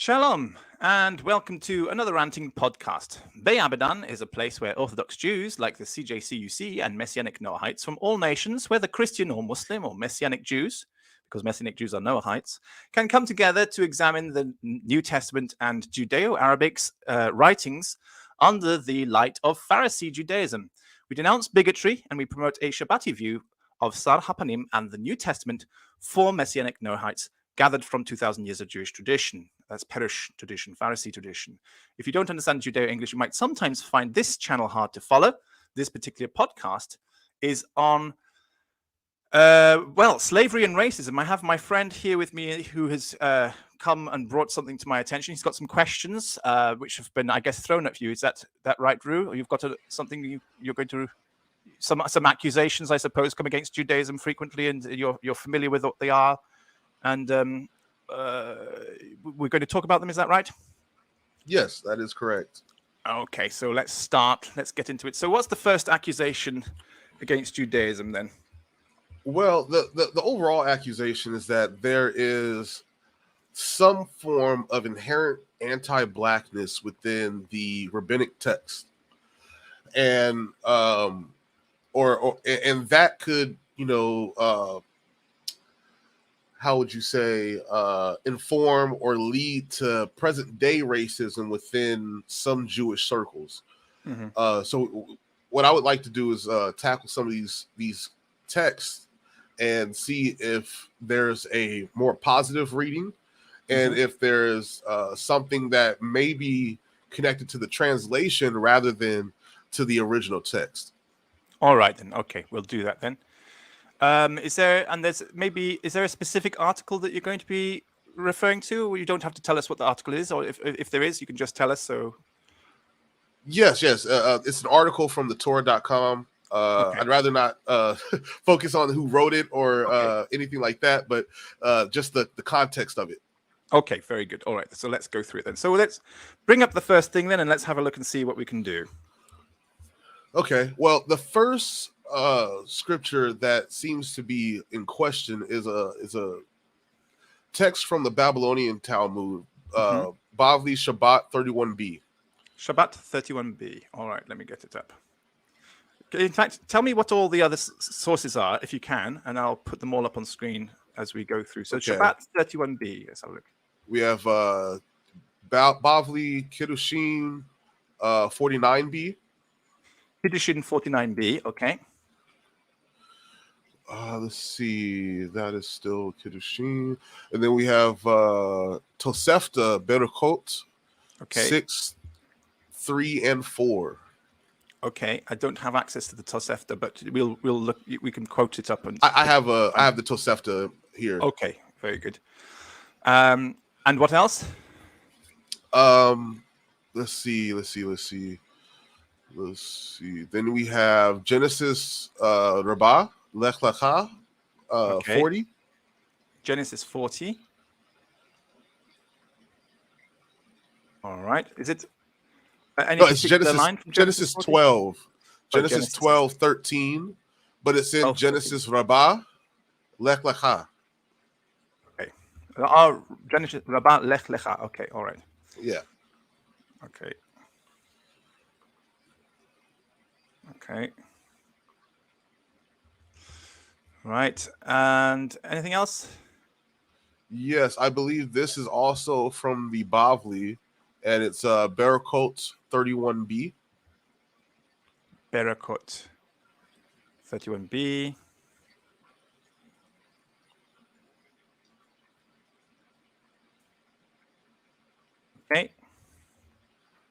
Shalom, and welcome to another ranting podcast. Bei Abedan is a place where Orthodox Jews, like the CJCUC and Messianic Noahites from all nations, whether Christian or Muslim or Messianic Jews, because Messianic Jews are Noahites, can come together to examine the New Testament and Judeo-Arabic's writings under the light of Pharisee Judaism. We denounce bigotry and we promote a Shabbati view of Sar HaPanim and the New Testament for Messianic Noahites gathered from 2,000 years of Jewish tradition. That's Perush tradition, Pharisee tradition. If you don't understand Judeo-English, you might sometimes find this channel hard to follow. This particular podcast is on, slavery and racism. I have my friend here with me who has come and brought something to my attention. He's got some questions which have been, I guess, thrown at you. Is that right, Ru? Or you've got something you're going to... Some accusations, I suppose, come against Judaism frequently, and you're familiar with what they are. And we're going to talk about them. Is that right? Yes, that is correct. Okay, so let's start. Let's get into it. So what's the first accusation against Judaism then? Well, the overall accusation is that there is some form of inherent anti-blackness within the rabbinic text. And and that could, how would you say, inform or lead to present day racism within some Jewish circles. Mm-hmm. So what I would like to do is tackle some of these texts and see if there's a more positive reading, and if there's something that may be connected to the translation rather than to the original text. All right, then. Okay, we'll do that then. Is there a specific article that you're going to be referring to? Or you don't have to tell us what the article is, or if there is, you can just tell us. So, yes, it's an article from the Torot.com. Okay. I'd rather not focus on who wrote it or anything like that, but just the context of it. Okay, very good. All right, so let's go through it then. So let's bring up the first thing then, and let's have a look and see what we can do. Okay, well, the first scripture that seems to be in question is a text from the Babylonian Talmud, Bavli Shabbat 31b. Shabbat 31b. All right, let me get it up. In fact, tell me what all the other sources are, if you can, and I'll put them all up on screen as we go through. So Shabbat 31b, let's have a look. We have Bavli Kirushim 49b. Perushim 49b, okay. Let's see, that is still Kirushim. And then we have Tosefta Berakot 6, 3, and 4. Okay, I don't have access to the Tosefta, but we'll look. We can quote it up. And I have the Tosefta here. Okay, very good. And what else? Let's see. Then we have Genesis Rabbah Lech Lecha 40. Genesis 40. All right. Is it it's Genesis 12. Genesis 12, 13. But it's in Genesis Rabbah Lech Lecha. Okay. Oh, Genesis Rabbah Lech Lecha. Okay. All right. Yeah. Okay. Okay. Right. And anything else? Yes, I believe this is also from the Bavli, and it's Berakot 31b. Berakot 31b. Okay.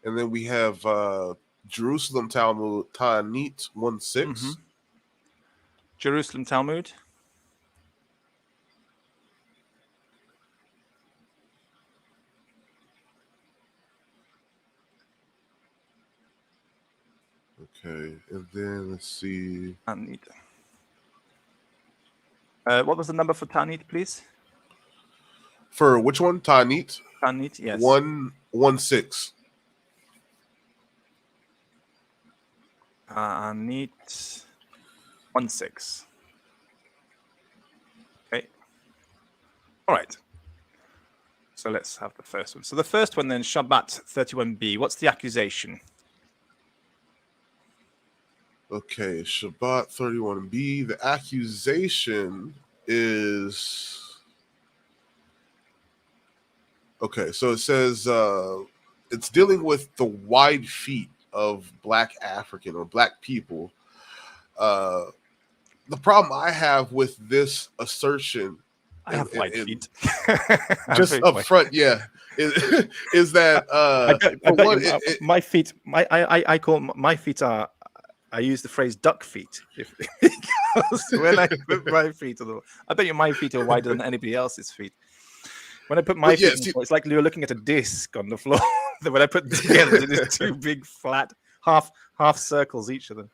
And then we have Jerusalem Talmud Ta'anit 1:6. Jerusalem Talmud. Okay, and then let's see. Ta'anit. What was the number for Ta'anit, please? For which one? Ta'anit? Ta'anit, yes. 1:16. Ta'anit 1:6. Okay. All right. So let's have the first one. So the first one then, Shabbat 31b. What's the accusation? Okay, Shabbat 31b. The accusation is... Okay, so it says it's dealing with the wide feet of Black African or Black people. The problem I have with this assertion... I have white feet. Just up front, yeah, is that my feet? I call my feet are. I use the phrase duck feet. Because when I put my feet on the, I bet you my feet are wider than anybody else's feet. When I put my feet, it's like you're looking at a disc on the floor. When I put them together, there's two big flat half circles each of them.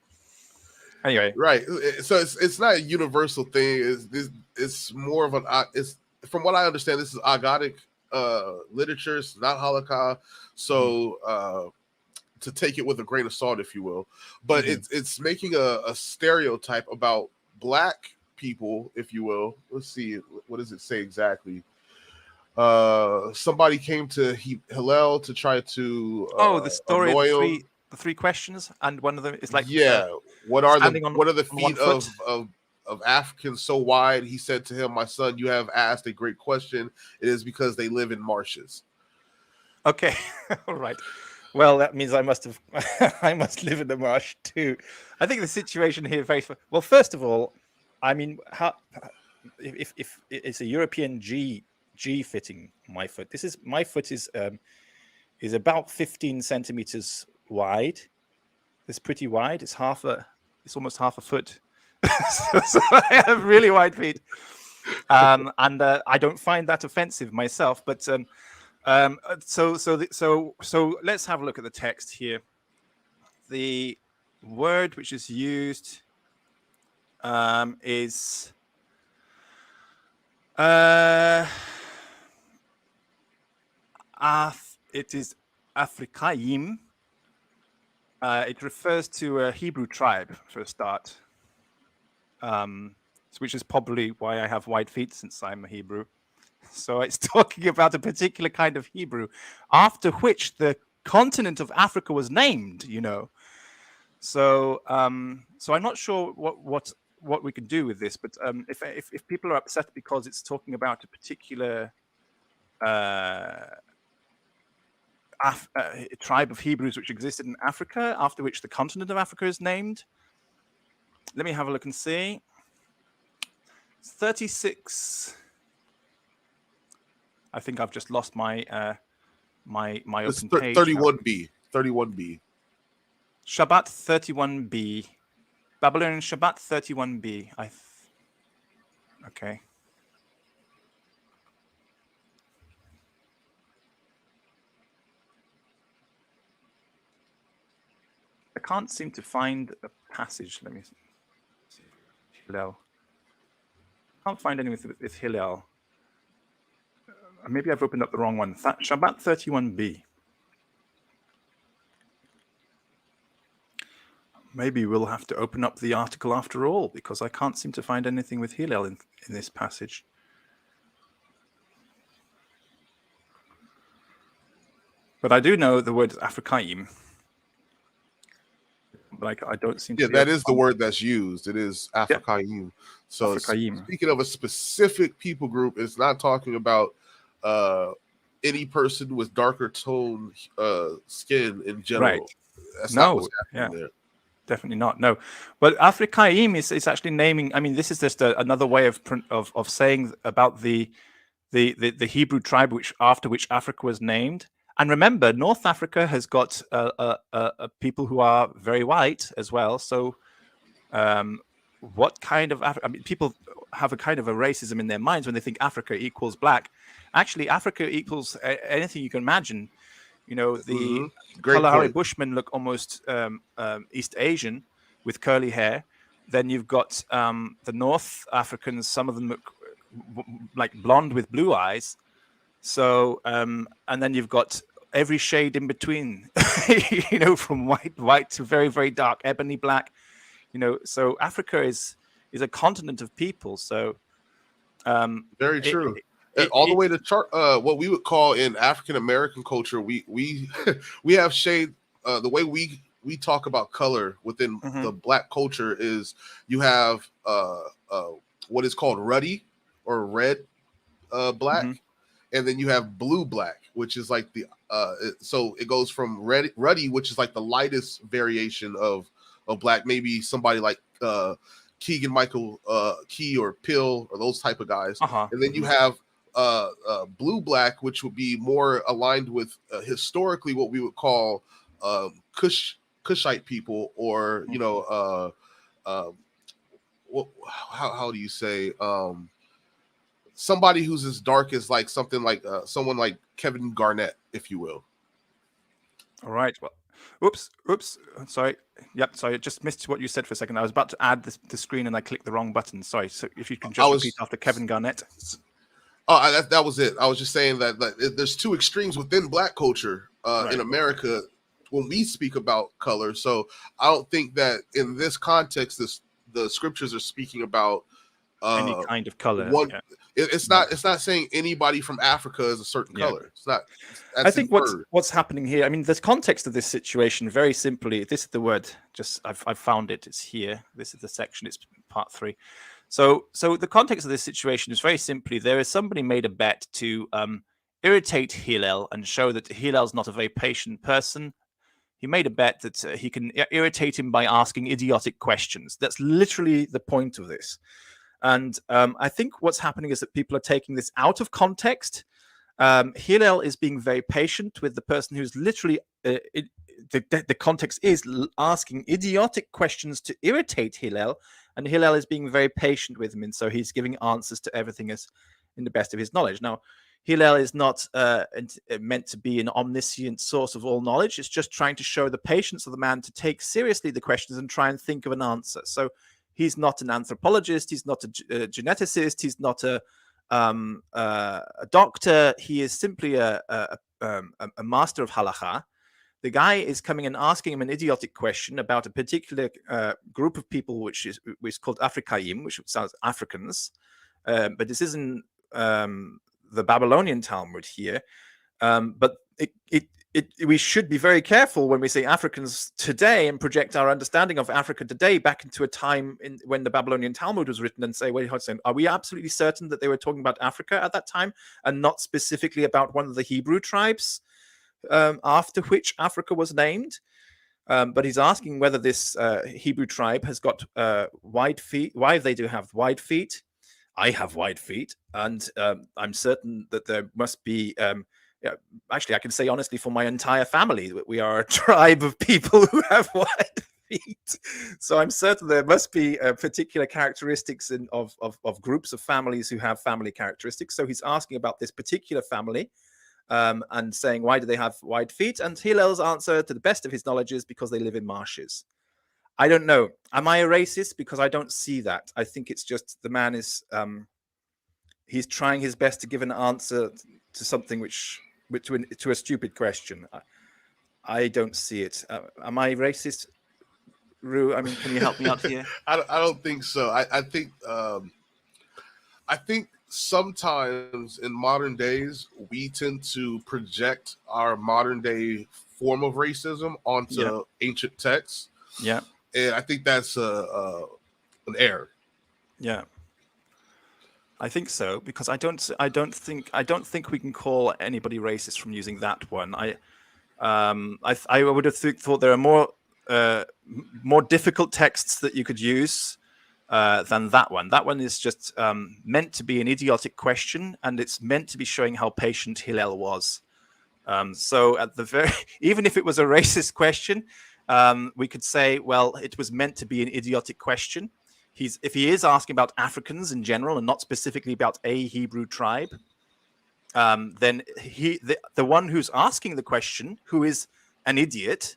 Anyway, right. So it's not a universal thing. It's more of an. It's from what I understand, this is Agadic literature. It's not Halakha. So to take it with a grain of salt, if you will. But it's making a stereotype about Black people, if you will. Let's see. What does it say exactly? Somebody came to Hillel to try to the story of the three questions, and one of them is like what are the feet of Africans so wide? He said to him, "My son, you have asked a great question. It is because they live in marshes." Okay, all right. Well, that means I must live in the marsh too. I think the situation here very well. First of all, I mean, if it's a European G fitting my foot. My foot is about 15 centimeters wide. It's pretty wide. It's almost half a foot. so I have really wide feet, and I don't find that offensive myself. But so let's have a look at the text here. The word which is used is it is Afrikaim. It refers to a Hebrew tribe for a start, which is probably why I have white feet, since I'm a Hebrew. So it's talking about a particular kind of Hebrew, after which the continent of Africa was named. So so I'm not sure what we can do with this, but if people are upset because it's talking about a particular a tribe of Hebrews which existed in Africa, after which the continent of Africa is named. Let me have a look and see. 36. I think I've just lost my my open page. 31b. 31b. Shabbat 31b. Babylonian Shabbat 31b. Okay. I can't seem to find a passage. Let me see. Hillel. Can't find anything with Hillel. Maybe I've opened up the wrong one. Shabbat 31b. Maybe we'll have to open up the article after all, because I can't seem to find anything with Hillel in this passage. But I do know the word is Afrikaim. But I don't seem to. Yeah, that is the word that's used. It is Afrikaim. Yeah. So Afrikaim. Speaking of a specific people group, it's not talking about any person with darker tone skin in general. Right. That's not what's happening there. Definitely not. No, but Afrikaim is actually naming. I mean, this is just another way of saying about the Hebrew tribe after which Africa was named. And remember, North Africa has got people who are very white as well. So, what kind of people have a kind of a racism in their minds when they think Africa equals black. Actually, Africa equals anything you can imagine. The Kalahari Bushmen look almost East Asian with curly hair. Then you've got the North Africans. Some of them look like blonde with blue eyes. So, and then you've got every shade in between, from white to very, very dark, ebony black, so Africa is a continent of people. So, very true. all the way to chart. What we would call in African American culture, we we have shade. The way we talk about color within the Black culture is you have what is called ruddy or red black, and then you have blue black, which is like the so it goes from ruddy, which is like the lightest variation of black, maybe somebody like Keegan Michael Key or Pill or those type of guys, and then you have blue black, which would be more aligned with historically what we would call Cushite people, or you know, how do you say, somebody who's as dark as like something like someone like Kevin Garnett, if you will. All right. Well, oops. Sorry. Yep. Sorry. I just missed what you said for a second. I was about to add the screen and I clicked the wrong button. Sorry. So if you can just repeat after Kevin Garnett. Oh, that was it. I was just saying that there's two extremes within Black culture in America when we speak about color. So I don't think that in this context, the scriptures are speaking about any kind of color. It's not saying anybody from Africa is a certain color. It's not. I think what's happening here. I mean, the context of this situation, very simply, this is the word. Just I've found it. It's here. This is the section. It's part 3. So the context of this situation is very simply, there is somebody made a bet to irritate Hillel and show that Hillel's not a very patient person. He made a bet that he can irritate him by asking idiotic questions. That's literally the point of this. And I think what's happening is that people are taking this out of context. Hillel is being very patient with the person who's literally, the context is asking idiotic questions to irritate Hillel. And Hillel is being very patient with him. And so he's giving answers to everything as in the best of his knowledge. Now, Hillel is not meant to be an omniscient source of all knowledge. It's just trying to show the patience of the man to take seriously the questions and try and think of an answer. So he's not an anthropologist. He's not a geneticist. He's not a doctor. He is simply a master of halakha. The guy is coming and asking him an idiotic question about a particular group of people, which is called Afrikayim, which sounds Africans. But this isn't the Babylonian Talmud here. But we should be very careful when we say Africans today and project our understanding of Africa today back into a time when the Babylonian Talmud was written and say, wait, are we absolutely certain that they were talking about Africa at that time and not specifically about one of the Hebrew tribes after which Africa was named? But he's asking whether this Hebrew tribe has got wide feet, why they do have wide feet. I have wide feet, and I'm certain that there must be... actually, I can say honestly for my entire family that we are a tribe of people who have wide feet. So I'm certain there must be particular characteristics of groups of families who have family characteristics. So he's asking about this particular family and saying, why do they have wide feet? And Hillel's answer, to the best of his knowledge, is because they live in marshes. I don't know. Am I a racist? Because I don't see that. I think it's just the man is... he's trying his best to give an answer to something to a stupid question. I don't see it. Am I racist, Ru? I mean, can you help me out here? I don't think so. I think sometimes in modern days we tend to project our modern day form of racism onto ancient texts. Yeah, and I think that's an error. Yeah. I think so, because I don't think we can call anybody racist from using that one. I would have thought there are more difficult texts that you could use than that one. That one is just meant to be an idiotic question, and it's meant to be showing how patient Hillel was. So at the even if it was a racist question, we could say, well, it was meant to be an idiotic question. If he is asking about Africans in general and not specifically about a Hebrew tribe, then the one who's asking the question, who is an idiot,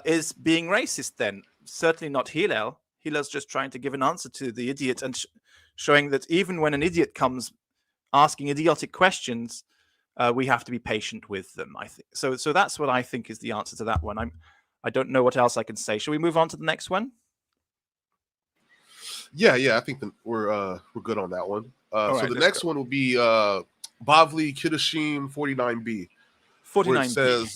is being racist then. Certainly not Hillel. Hillel's just trying to give an answer to the idiot and showing that even when an idiot comes asking idiotic questions, we have to be patient with them, I think. So that's what I think is the answer to that one. I don't know what else I can say. Shall we move on to the next one? Yeah, I think that we're good on that one. So the next one will be Bavli Kiddushin 49b, where it says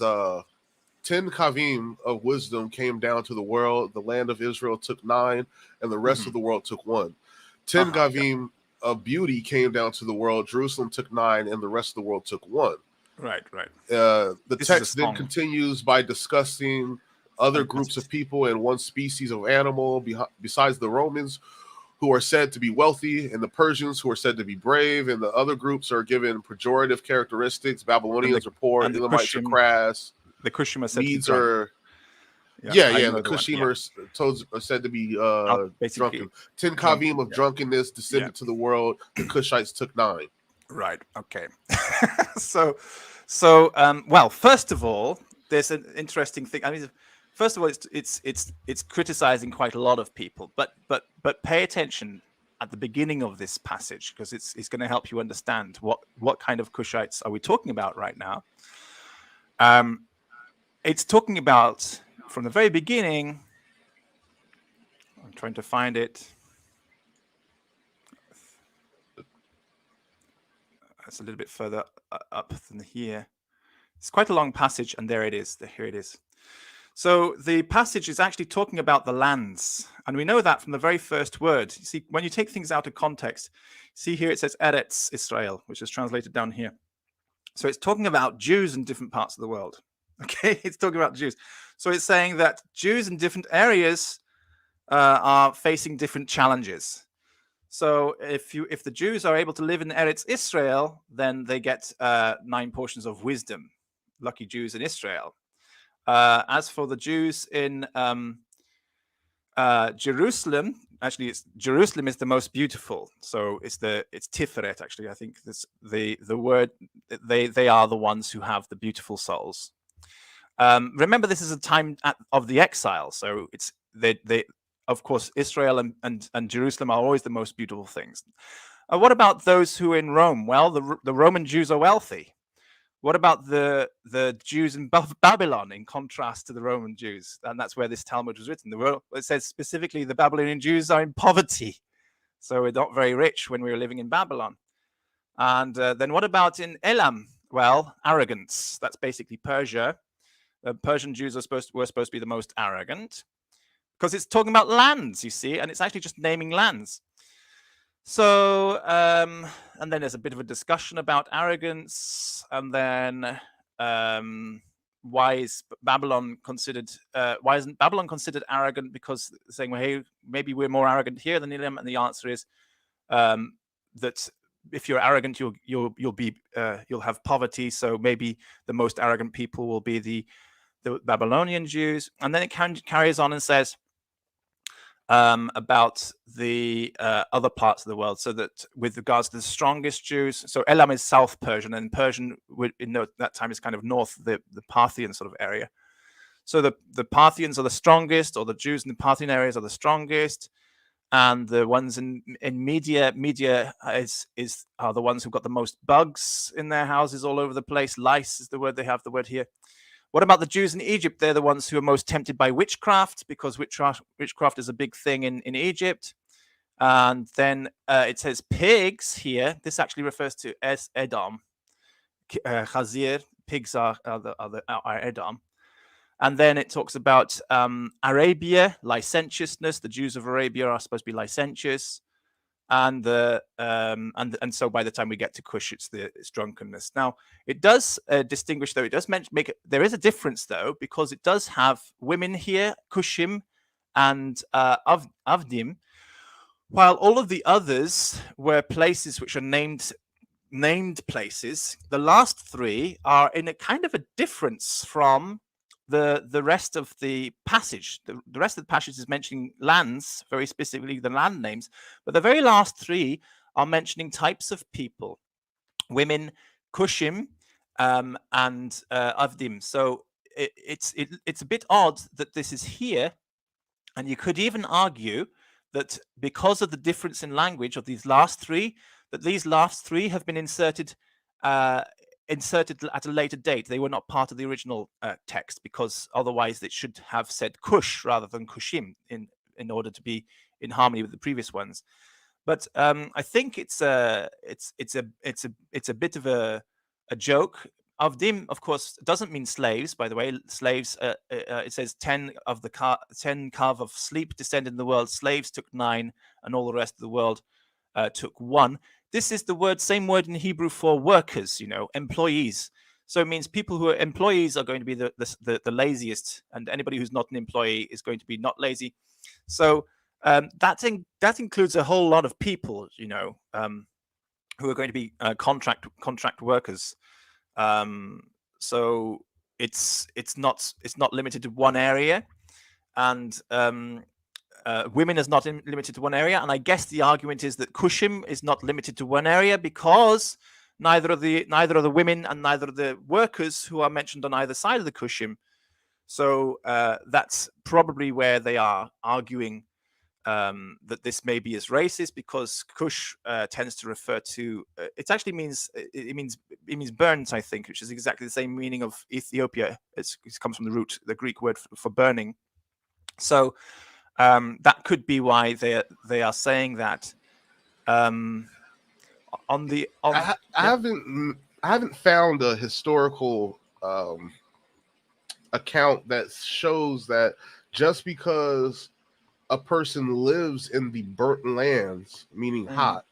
10 kavim of wisdom came down to the world. The land of Israel took 9, and the rest of the world took 1. 10 kavim of beauty came down to the world. Jerusalem took 9, and the rest of the world took 1. Right. The text then continues by discussing other groups of people and one species of animal besides the Romans, who are said to be wealthy, and the Persians, who are said to be brave, and the other groups are given pejorative characteristics. Babylonians are poor, Elamites are crass. The Kushim are said Medes to be are... the Kushim are said to be drunken. 10 kavim of drunkenness descended to the world. The Cushites took 9. Right. Okay. So, well, first of all, there's an interesting thing. I mean, first of all, it's criticizing quite a lot of people, but pay attention at the beginning of this passage, because it's going to help you understand what kind of Cushites are we talking about right now. It's talking about, from the very beginning, I'm trying to find it. It's a little bit further up than here. It's quite a long passage, and there it is. Here it is. So the passage is actually talking about the lands, and we know that from the very first word. You see, when you take things out of context, see here it says Eretz Israel, which is translated down here. So it's talking about Jews in different parts of the world. Okay, it's talking about Jews. So it's saying that Jews in different areas are facing different challenges. So if the Jews are able to live in Eretz Israel, then they get 9 portions of wisdom. Lucky Jews in Israel. As for the Jews in Jerusalem, actually, Jerusalem is the most beautiful. So it's Tiferet. Actually, I think this the word they are the ones who have the beautiful souls. Remember, this is a time of the exile, so it's they of course Israel and Jerusalem are always the most beautiful things. What about those who are in Rome? Well, the Roman Jews are wealthy. What about the Jews in Babylon, in contrast to the Roman Jews? And that's where this Talmud was written. It says specifically the Babylonian Jews are in poverty, so we're not very rich when we were living in Babylon. And then what about in Elam? Well, arrogance. That's basically Persia. Persian Jews were supposed to be the most arrogant, because it's talking about lands, you see, and it's actually just naming lands. So, and then there's a bit of a discussion about arrogance, and then why isn't Babylon considered arrogant? Because saying, well, hey, maybe we're more arrogant here than Elam, and the answer is that if you're arrogant, you'll have poverty. So maybe the most arrogant people will be the Babylonian Jews. And then it carries on and says about the other parts of the world. So that with regards to the strongest Jews, so Elam is South Persian, and Persian in that time is kind of north, the Parthian sort of area. So the Parthians are the strongest, or the Jews in the Parthian areas are the strongest. And the ones in Media are the ones who've got the most bugs in their houses all over the place. Lice is the word they have, the word here. What about the Jews in Egypt? They're the ones who are most tempted by witchcraft, because witchcraft is a big thing in Egypt. And then it says pigs here. This actually refers to Edom. Chazir, pigs are Edom. And then it talks about Arabia, licentiousness. The Jews of Arabia are supposed to be licentious. And so by the time we get to Cush, it's drunkenness. Now it does distinguish, though. It does there is a difference, though, because it does have women here, Kushim and Avdim, while all of the others were places which are named places. The last 3 are in a kind of a difference from the rest of the passage. The rest of the passage is mentioning lands, very specifically the land names, but the very last 3 are mentioning types of people: women, Kushim, and Avdim. So it's a bit odd that this is here, and you could even argue that because of the difference in language of these last 3, that these last 3 have been inserted at a later date. They were not part of the original text, because otherwise it should have said Kush rather than Kushim in order to be in harmony with the previous ones. But I think it's a bit of a joke. Avdim, of course, doesn't mean slaves. By the way, slaves. It says 10 kav of sleep descended in the world. Slaves took 9, and all the rest of the world took 1. This is the same word in Hebrew for workers. Employees. So it means people who are employees are going to be the laziest, and anybody who's not an employee is going to be not lazy. So that includes a whole lot of people, who are going to be contract workers. So it's not limited to one area, and women is not limited to one area. And I guess the argument is that kushim is not limited to one area because neither are the women and neither are the workers who are mentioned on either side of the kushim. So that's probably where they are arguing that this maybe is racist, because kush tends to refer to it means burnt, I think, which is exactly the same meaning of Ethiopia. It comes from the Greek word for burning. So that could be why they are saying that. I haven't found a historical account that shows that just because a person lives in the burnt lands, meaning hot,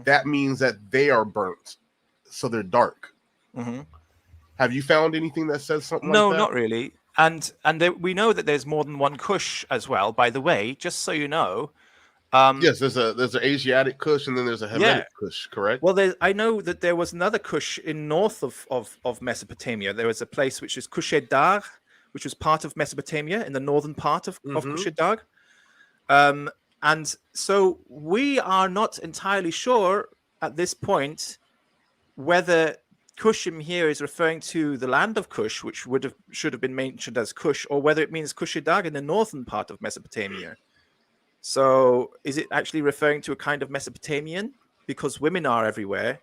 that means that they are burnt, so they're dark. Have you found anything that says something like that? No, not really. And we know that there's more than one Kush as well, by the way, just so you know. Yes, there's an Asiatic Kush, and then there's a Hamitic Kush, correct? Well, I know that there was another Kush in north of Mesopotamia. There was a place which is Kush-e-Dar, which was part of Mesopotamia in the northern part of Kush-e-Dar. And so we are not entirely sure at this point whether Kushim here is referring to the land of Kush, which should have been mentioned as Kush, or whether it means Kush-e-Dar in the northern part of Mesopotamia. So is it actually referring to a kind of Mesopotamian? Because women are everywhere,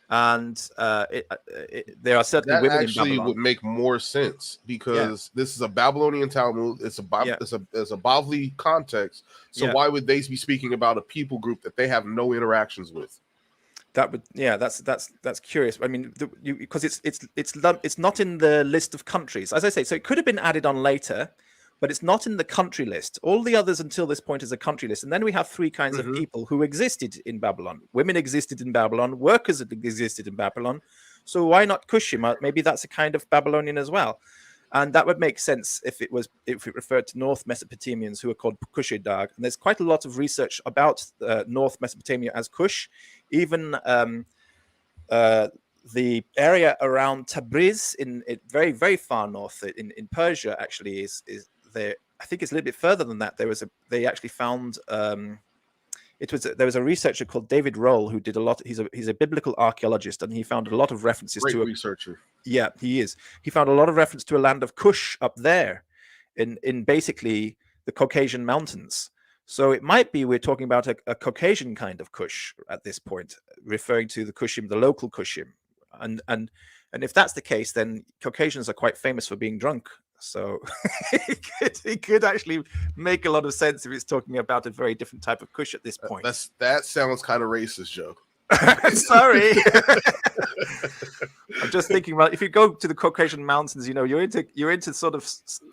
and there are certainly women in Babylon. That actually would make more sense, because this is a Babylonian Talmud. It's a Bavli context. So why would they be speaking about a people group that they have no interactions with? That would, that's curious. I mean, because it's not in the list of countries, as I say. So it could have been added on later, but it's not in the country list. All the others until this point is a country list. And then we have 3 kinds of people who existed in Babylon. Women existed in Babylon. Workers existed in Babylon. So why not Kushim? Maybe that's a kind of Babylonian as well. And that would make sense if it referred to North Mesopotamians who are called Kush-e-Dar. And there's quite a lot of research about North Mesopotamia as Kush. Even the area around Tabriz, in very, very far north in Persia, actually is there. I think it's a little bit further than that. They actually found there was a researcher called David Roll who did a lot. He's a biblical archaeologist, and he found a lot of references to a researcher. Yeah, he is. He found a lot of reference to a land of Kush up there in basically the Caucasian mountains. So it might be we're talking about a Caucasian kind of Kush at this point, referring to the Kushim, the local Kushim. And if that's the case, then Caucasians are quite famous for being drunk. So it could actually make a lot of sense if it's talking about a very different type of Kush at this point. That sounds kind of racist, Joe. Sorry. I'm just thinking, well, if you go to the Caucasian mountains, you're into sort of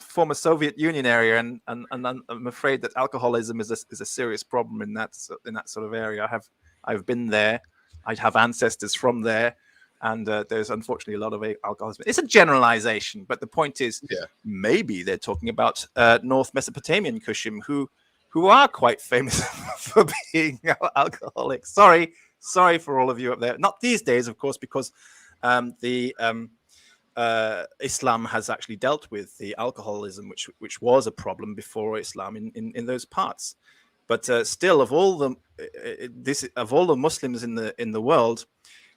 former Soviet Union area, and I'm afraid that alcoholism is a serious problem in that sort of area. I've been there. I have ancestors from there. And there's unfortunately a lot of alcoholism. It's a generalization, but the point is, maybe they're talking about North Mesopotamian Kushim who are quite famous for being alcoholics. Sorry for all of you up there. Not these days, of course, because Islam has actually dealt with the alcoholism, which was a problem before Islam in those parts. But still, of all the Muslims in the world,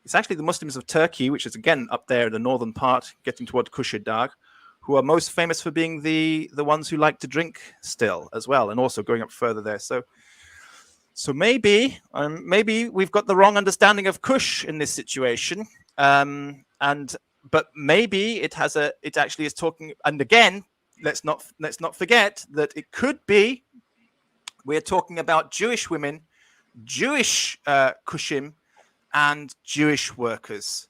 it's actually the Muslims of Turkey, which is again up there in the northern part, getting toward Kush-e-Dar, who are most famous for being the ones who like to drink still as well, and also going up further there. So maybe we've got the wrong understanding of Kush in this situation, but maybe it actually is talking. And again, let's not forget that it could be we're talking about Jewish women Jewish Kushim and Jewish workers.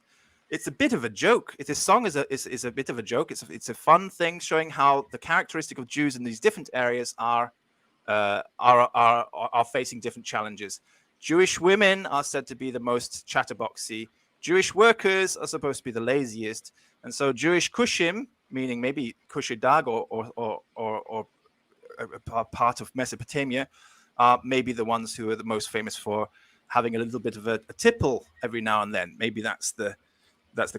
It's a bit of a joke. This song is a bit of a joke. It's a fun thing showing how the characteristic of Jews in these different areas are facing different challenges. Jewish women are said to be the most chatterboxy. Jewish workers are supposed to be the laziest, and so Jewish Kushim, meaning maybe Kushidag or a part of Mesopotamia, are maybe the ones who are the most famous for having a little bit of a tipple every now and then. Maybe that's the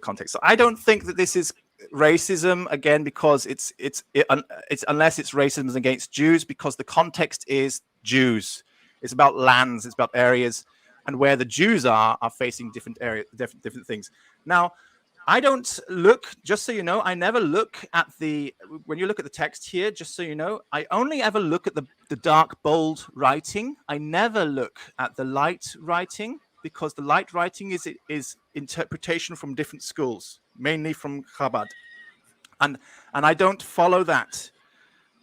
context. So I don't think that this is racism again, because it's unless it's racism against Jews, because the context is Jews. It's about lands, it's about areas, and where the Jews are facing different areas, different things. Now, I don't look, just so you know, I never look at when you look at the text here, just so you know, I only ever look at the dark, bold writing. I never look at the light writing, because the light writing is interpretation from different schools, mainly from Chabad. And I don't follow that.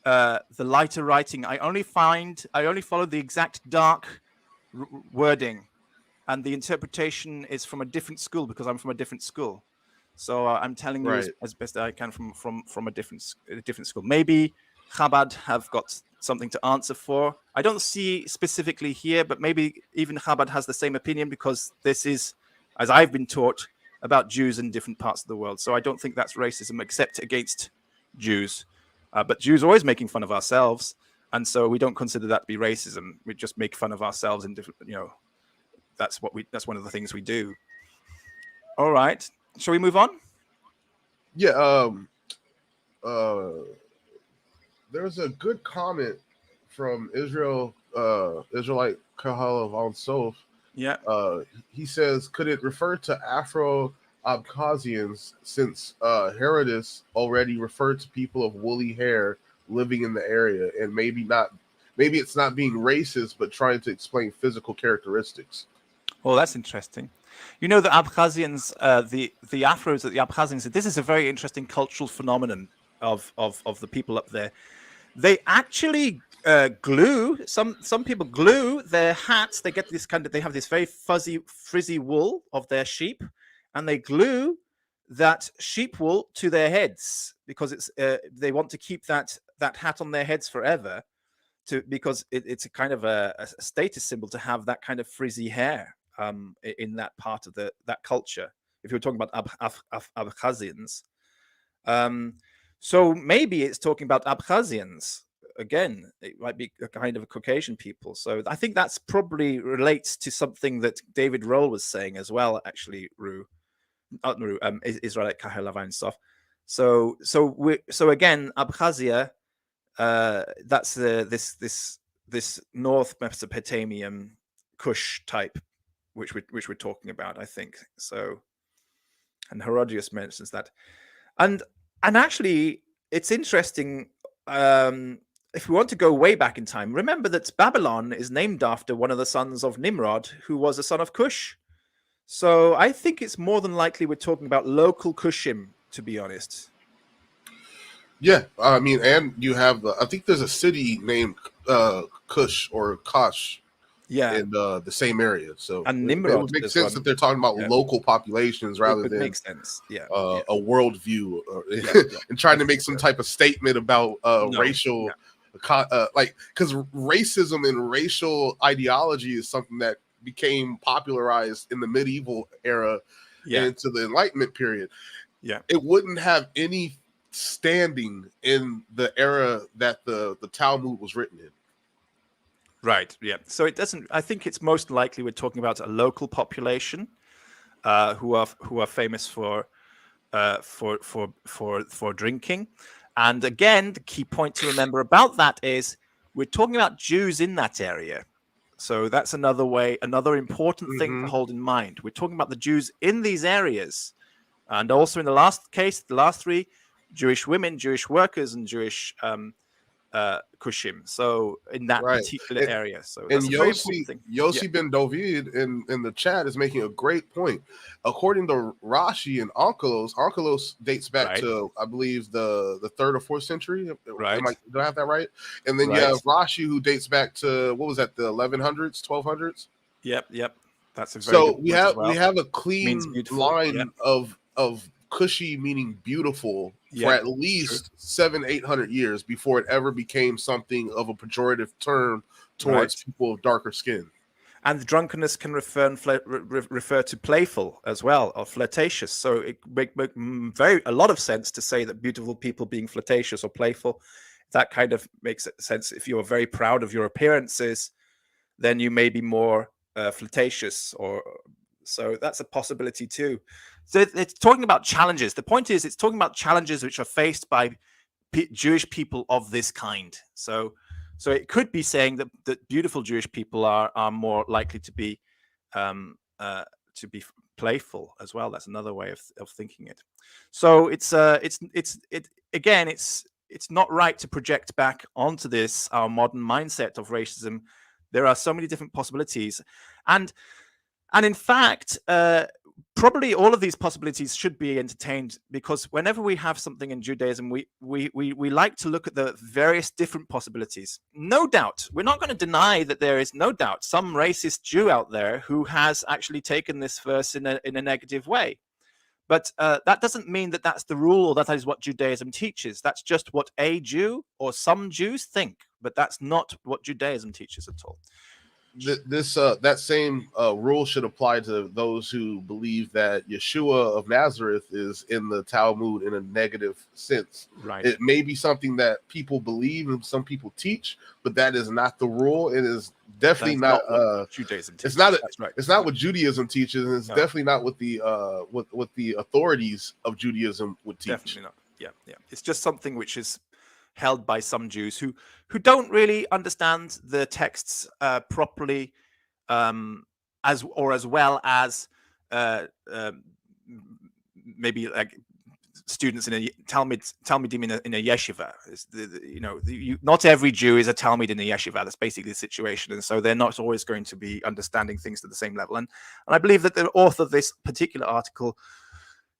The lighter writing, I only follow the exact dark wording, and the interpretation is from a different school, because I'm from a different school. So I'm telling you as best I can from a different school. Maybe Chabad have got something to answer for. I don't see specifically here, but maybe even Chabad has the same opinion, because this is, as I've been taught, about Jews in different parts of the world. So I don't think that's racism, except against Jews. But Jews are always making fun of ourselves, and so we don't consider that to be racism. We just make fun of ourselves in different, that's one of the things we do. All right. Shall we move on? Yeah. There's a good comment from Israelite Kahal von Sof. Yeah. He says, could it refer to Afro-Abkhazians, since Herodotus already referred to people of woolly hair living in the area, and maybe it's not being racist, but trying to explain physical characteristics. Well, that's interesting. You know, the Abkhazians, the Afros, the Abkhazians, this is a very interesting cultural phenomenon of the people up there. They actually glue, some people glue their hats. They get they have this very fuzzy, frizzy wool of their sheep, and they glue that sheep wool to their heads, because they want to keep that hat on their heads forever, because it's a kind of a status symbol to have that kind of frizzy hair in that part of that culture. If you're talking about Abkhazians, so maybe it's talking about Abkhazians. Again, it might be a kind of a Caucasian people. So I think that's probably relates to something that David Roll was saying as well, actually, Israelite Kahelavan stuff. So again, Abkhazia, that's this North Mesopotamian Kush type, which we're talking about, I think. So, and Herodias mentions that, and actually, it's interesting. If we want to go way back in time, remember that Babylon is named after one of the sons of Nimrod, who was a son of Cush. So I think it's more than likely we're talking about local Kushim, to be honest. Yeah, I mean, and you have, I think there's a city named Kush or Kosh, in the same area. So and Nimrod, it would make sense that they're talking about local populations rather than makes sense. A worldview, and trying to make some type of statement about racial, because racism and racial ideology is something that became popularized in the medieval era into the Enlightenment period. Yeah, it wouldn't have any standing in the era that the Talmud was written in. Right. Yeah. So it doesn't. I think it's most likely we're talking about a local population who are famous for drinking. And again, the key point to remember about that is we're talking about Jews in that area. So that's another important thing to hold in mind. We're talking about the Jews in these areas, and also in the last case, the last three, Jewish women, Jewish workers, and Jewish Kushim. So in that Right. particular area. So And that's a very important thing. Yossi Ben David in the chat is making a great point. According to Rashi and Onkelos dates back to, I believe, the 3rd or 4th century. Right. Do I have that right? And then you have Rashi, who dates back to, what was that, the 1100s, 1200s? Yep. That's a very good point as well. We have a clean line of Kushi, meaning beautiful, for at least 700-800 years before it ever became something of a pejorative term towards people of darker skin. And drunkenness can refer to playful as well, or flirtatious. So it makes a lot of sense to say that beautiful people being flirtatious or playful. That kind of makes sense. If you're very proud of your appearances, then you may be more flirtatious, or so that's a possibility too. So it's talking about challenges. The point is, it's talking about challenges which are faced by Jewish people of this kind. So it could be saying that beautiful Jewish people are more likely to be playful as well. That's another way of thinking it. So it's not right to project back onto this our modern mindset of racism. There are so many different possibilities, and in fact, probably all of these possibilities should be entertained, because whenever we have something in Judaism, we like to look at the various different possibilities. No doubt, we're not going to deny that there is no doubt some racist Jew out there who has actually taken this verse in a negative way. But that doesn't mean that that's the rule, or that is what Judaism teaches. That's just what a Jew or some Jews think, but that's not what Judaism teaches at all. That same rule should apply to those who believe that Yeshua of Nazareth is in the Talmud in a negative sense. Right. It may be something that people believe and some people teach, but that is not the rule. It is definitely not what Judaism teaches. It's not what Judaism teaches, and it's definitely not what the authorities of Judaism would teach. Definitely not. Yeah. It's just something which is held by some Jews who don't really understand the texts properly, as well as maybe like students in a Talmidim in a yeshiva. Not every Jew is a Talmid in a yeshiva. That's basically the situation, and so they're not always going to be understanding things to the same level. And I believe that the author of this particular article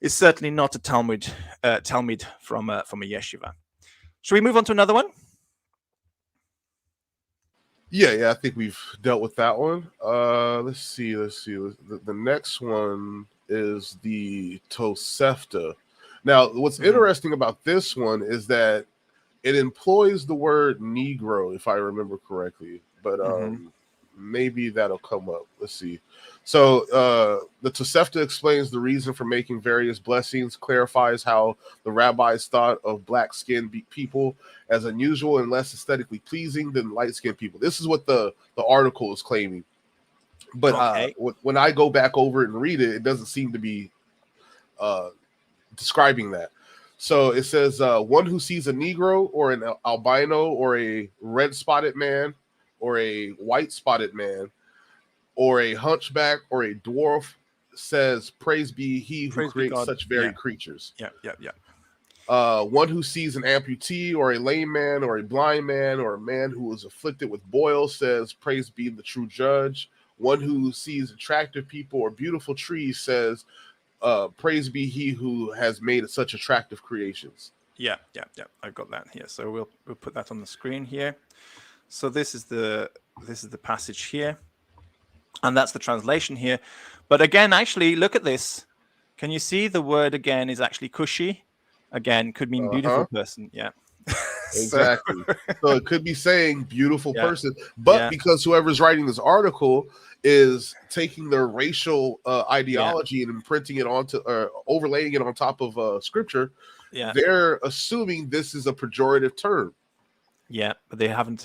is certainly not a Talmid from a yeshiva. Should we move on to another one? Yeah, I think we've dealt with that one. Let's see. The next one is the Tosefta. Now, what's interesting about this one is that it employs the word Negro, if I remember correctly, but maybe that'll come up. Let's see. So the Tosefta explains the reason for making various blessings, clarifies how the rabbis thought of black-skinned people as unusual and less aesthetically pleasing than light-skinned people. This is what the article is claiming. But when I go back over it and read it, it doesn't seem to be describing that. So it says, one who sees a Negro or an albino or a red-spotted man or a white-spotted man or a hunchback or a dwarf says, praise be he who creates such varied creatures. Yeah. One who sees an amputee or a lame man or a blind man or a man who is afflicted with boils says, praise be the true judge. One who sees attractive people or beautiful trees says, praise be he who has made such attractive creations. Yeah. I've got that here. So we'll put that on the screen here. So this is the passage here. And that's the translation here. But again, actually, look at this. Can you see the word again is actually Kushi? Again, could mean beautiful person. Yeah. Exactly. So it could be saying beautiful person. But because whoever's writing this article is taking their racial ideology and imprinting it onto, overlaying it on top of scripture, they're assuming this is a pejorative term. Yeah, but they haven't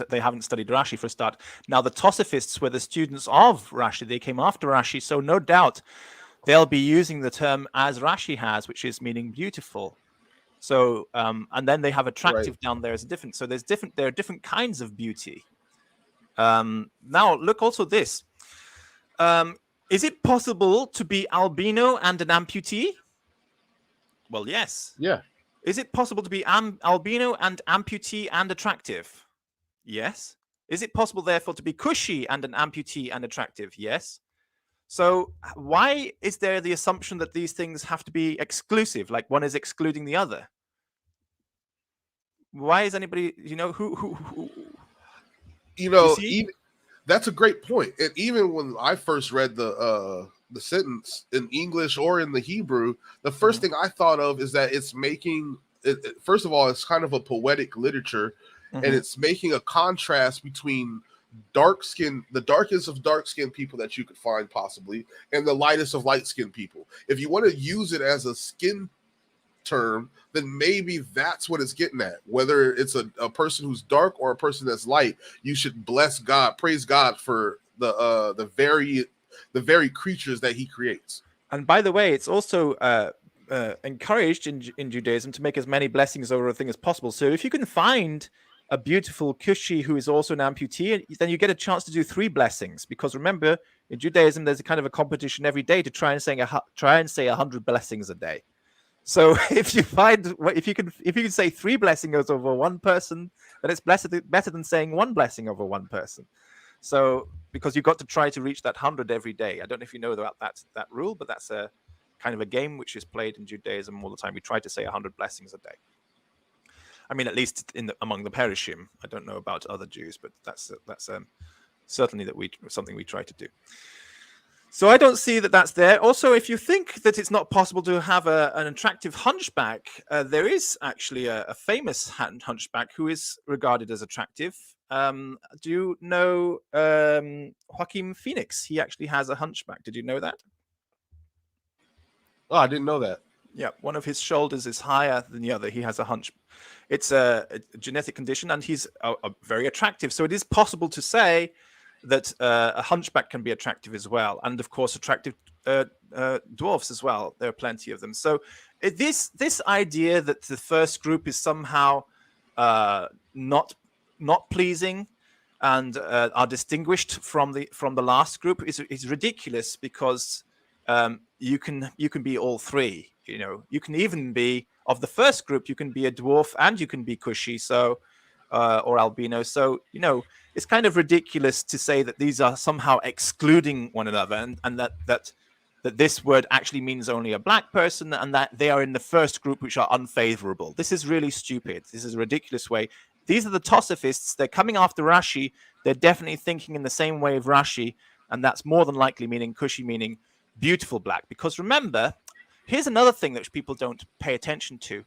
studied Rashi for a start. Now, the Tosafists were the students of Rashi. They came after Rashi, so no doubt they'll be using the term as Rashi has, which is meaning beautiful. So, and then they have attractive down there as a different. So there are different kinds of beauty. Now, look also this. Is it possible to be albino and an amputee? Well, yes. Yeah. Is it possible to be albino and amputee and attractive? Yes. Is it possible, therefore, to be cushy and an amputee and attractive? Yes. So why is there the assumption that these things have to be exclusive, like one is excluding the other? Why is anybody, who that's a great point. And even when I first read the sentence in English or in the Hebrew, the first thing I thought of is that it's making first of all, it's kind of a poetic literature, and it's making a contrast between the darkest of dark-skinned people that you could find possibly, and the lightest of light-skinned people. If you want to use it as a skin term, then maybe that's what it's getting at. Whether it's a person who's dark or a person that's light, you should bless God, praise God for the very creatures that he creates. And by the way, it's also encouraged in Judaism to make as many blessings over a thing as possible. So if you can find a beautiful Cushi who is also an amputee, then you get a chance to do 3 blessings. Because remember, in Judaism, there's a kind of a competition every day to try and say 100 blessings a day. So if you can say 3 blessings over one person, then it's better than saying 1 blessing over one person. So because you've got to try to reach that 100 every day. I don't know if you know about that rule, but that's a kind of a game which is played in Judaism all the time. We try to say 100 blessings a day. I mean, at least among the Perushim. I don't know about other Jews, but that's certainly something we try to do. So I don't see that that's there. Also, if you think that it's not possible to have an attractive hunchback, there is actually a famous hunchback who is regarded as attractive. Do you know Joaquin Phoenix? He actually has a hunchback. Did you know that? Oh, I didn't know that. Yeah, one of his shoulders is higher than the other. He has a hunch. It's a genetic condition, and he's very attractive. So it is possible to say that a hunchback can be attractive as well. And of course, attractive dwarfs as well. There are plenty of them. So this idea that the first group is somehow not pleasing and are distinguished from the last group is ridiculous, because you can be all 3. You can even be of the first group. You can be a dwarf and you can be cushy, so or albino. So it's kind of ridiculous to say that these are somehow excluding one another, and that this word actually means only a black person, and that they are in the first group, which are unfavorable. This is really stupid. This is a ridiculous way. These are the Tosafists. They're coming after Rashi. They're definitely thinking in the same way of Rashi, and that's more than likely meaning cushy, meaning beautiful black. Because remember, here's another thing that people don't pay attention to.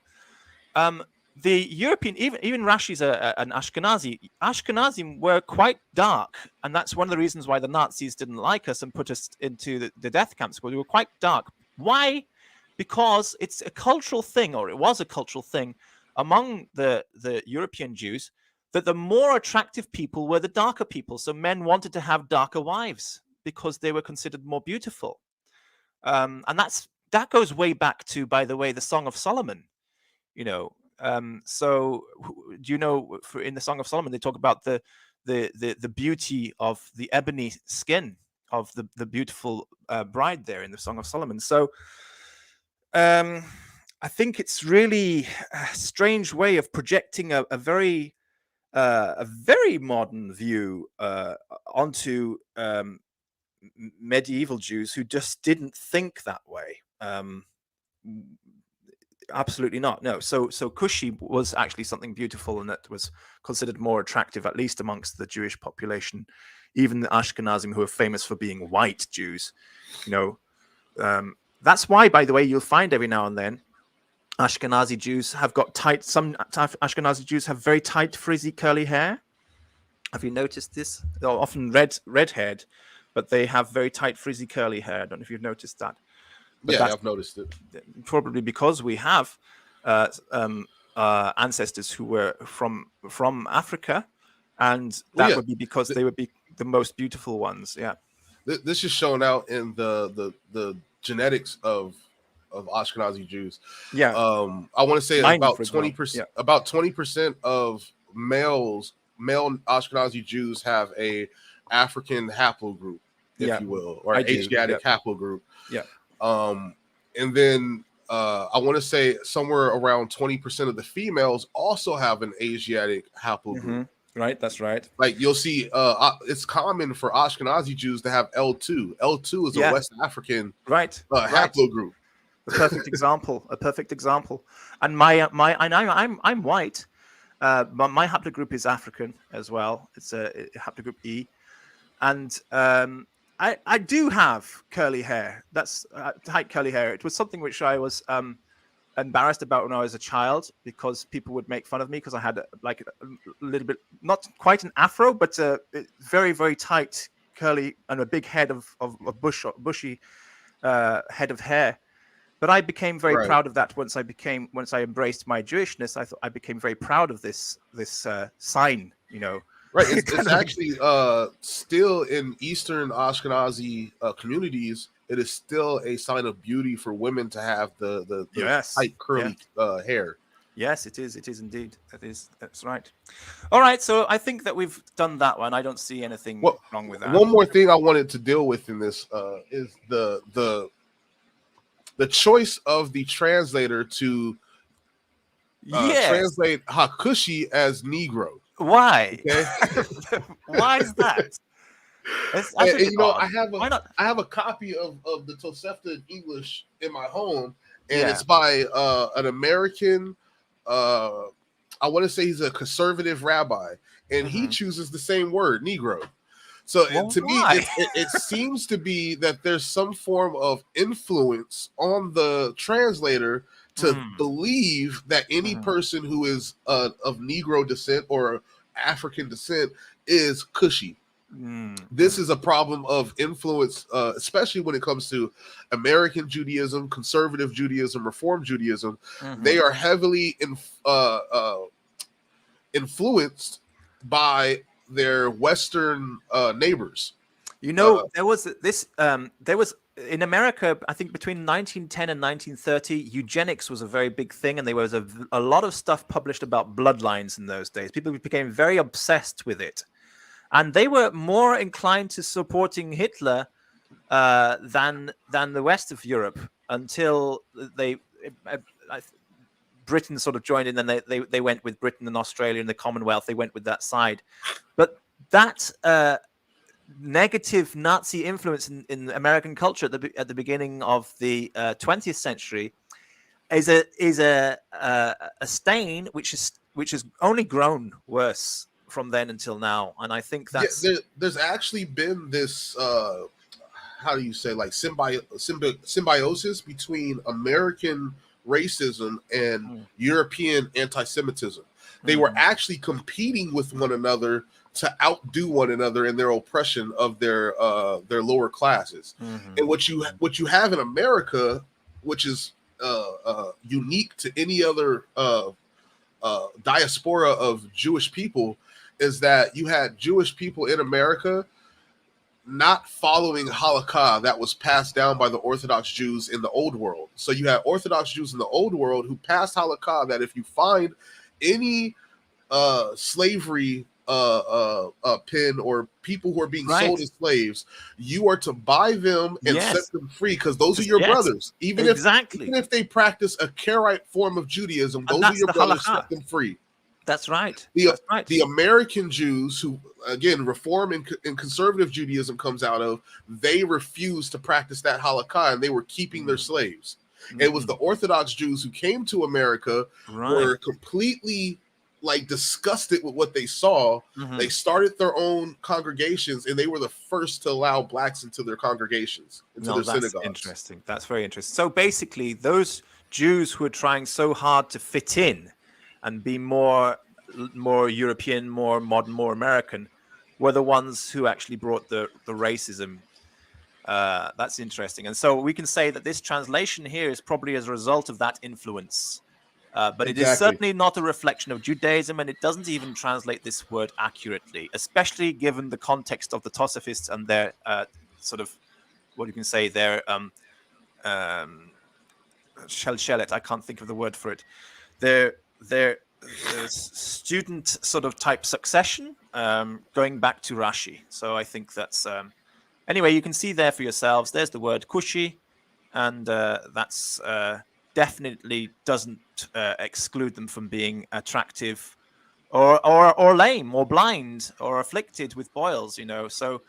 The European, even Rashi's an Ashkenazi. Ashkenazim were quite dark, and that's one of the reasons why the Nazis didn't like us and put us into the death camps. Well, we were quite dark. Why? Because it's a cultural thing, or it was a cultural thing among the European Jews, that the more attractive people were the darker people. So men wanted to have darker wives because they were considered more beautiful. And that goes way back to, by the way, the Song of Solomon. So do you know, in the Song of Solomon, they talk about the beauty of the ebony skin of the beautiful bride there in the Song of Solomon. So I think it's really a strange way of projecting a very modern view onto medieval Jews who just didn't think that way. Absolutely not. No. So Cushi was actually something beautiful, and that was considered more attractive, at least amongst the Jewish population. Even the Ashkenazim, who are famous for being white Jews, that's why, by the way, you'll find every now and then Ashkenazi Jews have got some Ashkenazi Jews have very tight, frizzy, curly hair. Have you noticed this? They're often red-haired, but they have very tight, frizzy, curly hair. I don't know if you've noticed that. But yeah, I've noticed it. Probably because we have ancestors who were from Africa, and that would be because they would be the most beautiful ones. Yeah, this is shown out in the genetics of Ashkenazi Jews. Yeah, I want to say about 20%. About 20% of male Ashkenazi Jews have a African haplogroup, if you will, or Asiatic haplogroup. Yeah. And then I want to say somewhere around 20% of the females also have an Asiatic haplogroup. Right, that's right. Like you'll see, it's common for Ashkenazi Jews to have L2. L2 is a West African haplogroup. A perfect example. A perfect example. And I'm white, but my haplogroup is African as well. It's a haplogroup E, and I do have curly hair. That's tight curly hair. It was something which I was embarrassed about when I was a child, because people would make fun of me because I had like a little bit, not quite an afro, but very, very tight curly and a big head of bushy head of hair. But I became very proud of that once I embraced my Jewishness. I became very proud of this sign, you know. Right, it's actually still in Eastern Ashkenazi communities. It is still a sign of beauty for women to have the tight curly hair. Yes, it is. It is indeed. That's right. All right. So I think that we've done that one. I don't see anything wrong with that. One more thing I wanted to deal with in this is the choice of the translator to translate Hakushi as Negro. Why? Okay. Why is that? And, you know, I have a copy of the Tosefta in English in my home, and it's by an American. I want to say he's a conservative rabbi, and he chooses the same word, Negro. So to me, it seems to be that there's some form of influence on the translator to believe that any person who is of Negro descent or African descent is Cushi. This is a problem of influence, especially when it comes to American Judaism, conservative Judaism, Reform Judaism. They are heavily influenced by their Western neighbors. You know, there was in America, I think between 1910 and 1930, eugenics was a very big thing, and there was a lot of stuff published about bloodlines in those days. People became very obsessed with it. And they were more inclined to supporting Hitler than the rest of Europe until Britain sort of joined in, and they went with Britain and Australia and the Commonwealth. They went with that side. But that negative Nazi influence in American culture at the beginning of the 20th century is a stain which has only grown worse from then until now. And I think that's there's actually been this how do you say, like symbiosis between American racism and European anti-Semitism. They were actually competing with one another to outdo one another in their oppression of their lower classes. And what you have in America, which is unique to any other diaspora of Jewish people, is that you had Jewish people in America not following halakha that was passed down by the Orthodox Jews in the Old World. So you had Orthodox Jews in the Old World who passed halakha that if you find any slavery pin or people who are being sold as slaves, you are to buy them and set them free, because those are your brothers. Even if they practice a Karaite form of Judaism, those are your brothers. Set them free. That's right. The American Jews, who again Reform and conservative Judaism comes out of, they refused to practice that halakha, and they were keeping their slaves. It was the Orthodox Jews who came to America, were completely disgusted with what they saw. They started their own congregations, and they were the first to allow blacks into their congregations, into their synagogues. Interesting. That's very interesting. So basically, those Jews who are trying so hard to fit in and be more European, more modern, more American, were the ones who actually brought the racism. That's interesting. And so we can say that this translation here is probably as a result of that influence. But it is certainly not a reflection of Judaism, and it doesn't even translate this word accurately, especially given the context of the Tosafists and their sort of, what you can say, their shelchelet. I can't think of the word for it. Their student sort of type succession, going back to Rashi. So I think that's anyway. You can see there for yourselves. There's the word kushi, and that's definitely doesn't exclude them from being attractive or lame or blind or afflicted with boils, So,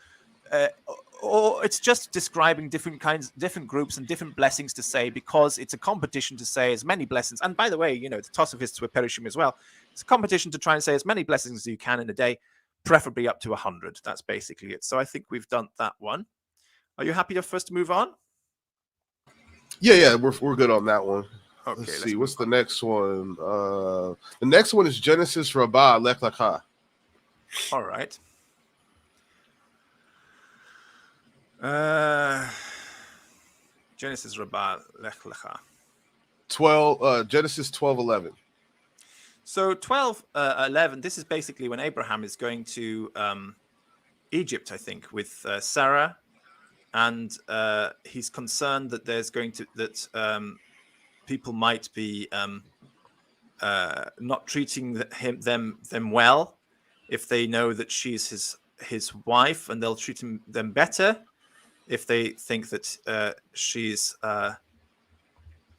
or it's just describing different groups and different blessings to say, because it's a competition to say as many blessings. And by the way, the Tosafists were Perushim as well. It's a competition to try and say as many blessings as you can in a day, preferably up to 100. That's basically it. So I think we've done that one. Are you happy for us to move on? Yeah, we're good on that one. Okay, let's see. What's the next one? The next one is Genesis Rabbah Lech Lecha. All right. Genesis Rabbah Lech Lecha. Genesis 12:11. So 12:11. This is basically when Abraham is going to Egypt, I think, with Sarah, and he's concerned that people might be not treating them well if they know that she's his wife, and they'll treat them better if they think that she's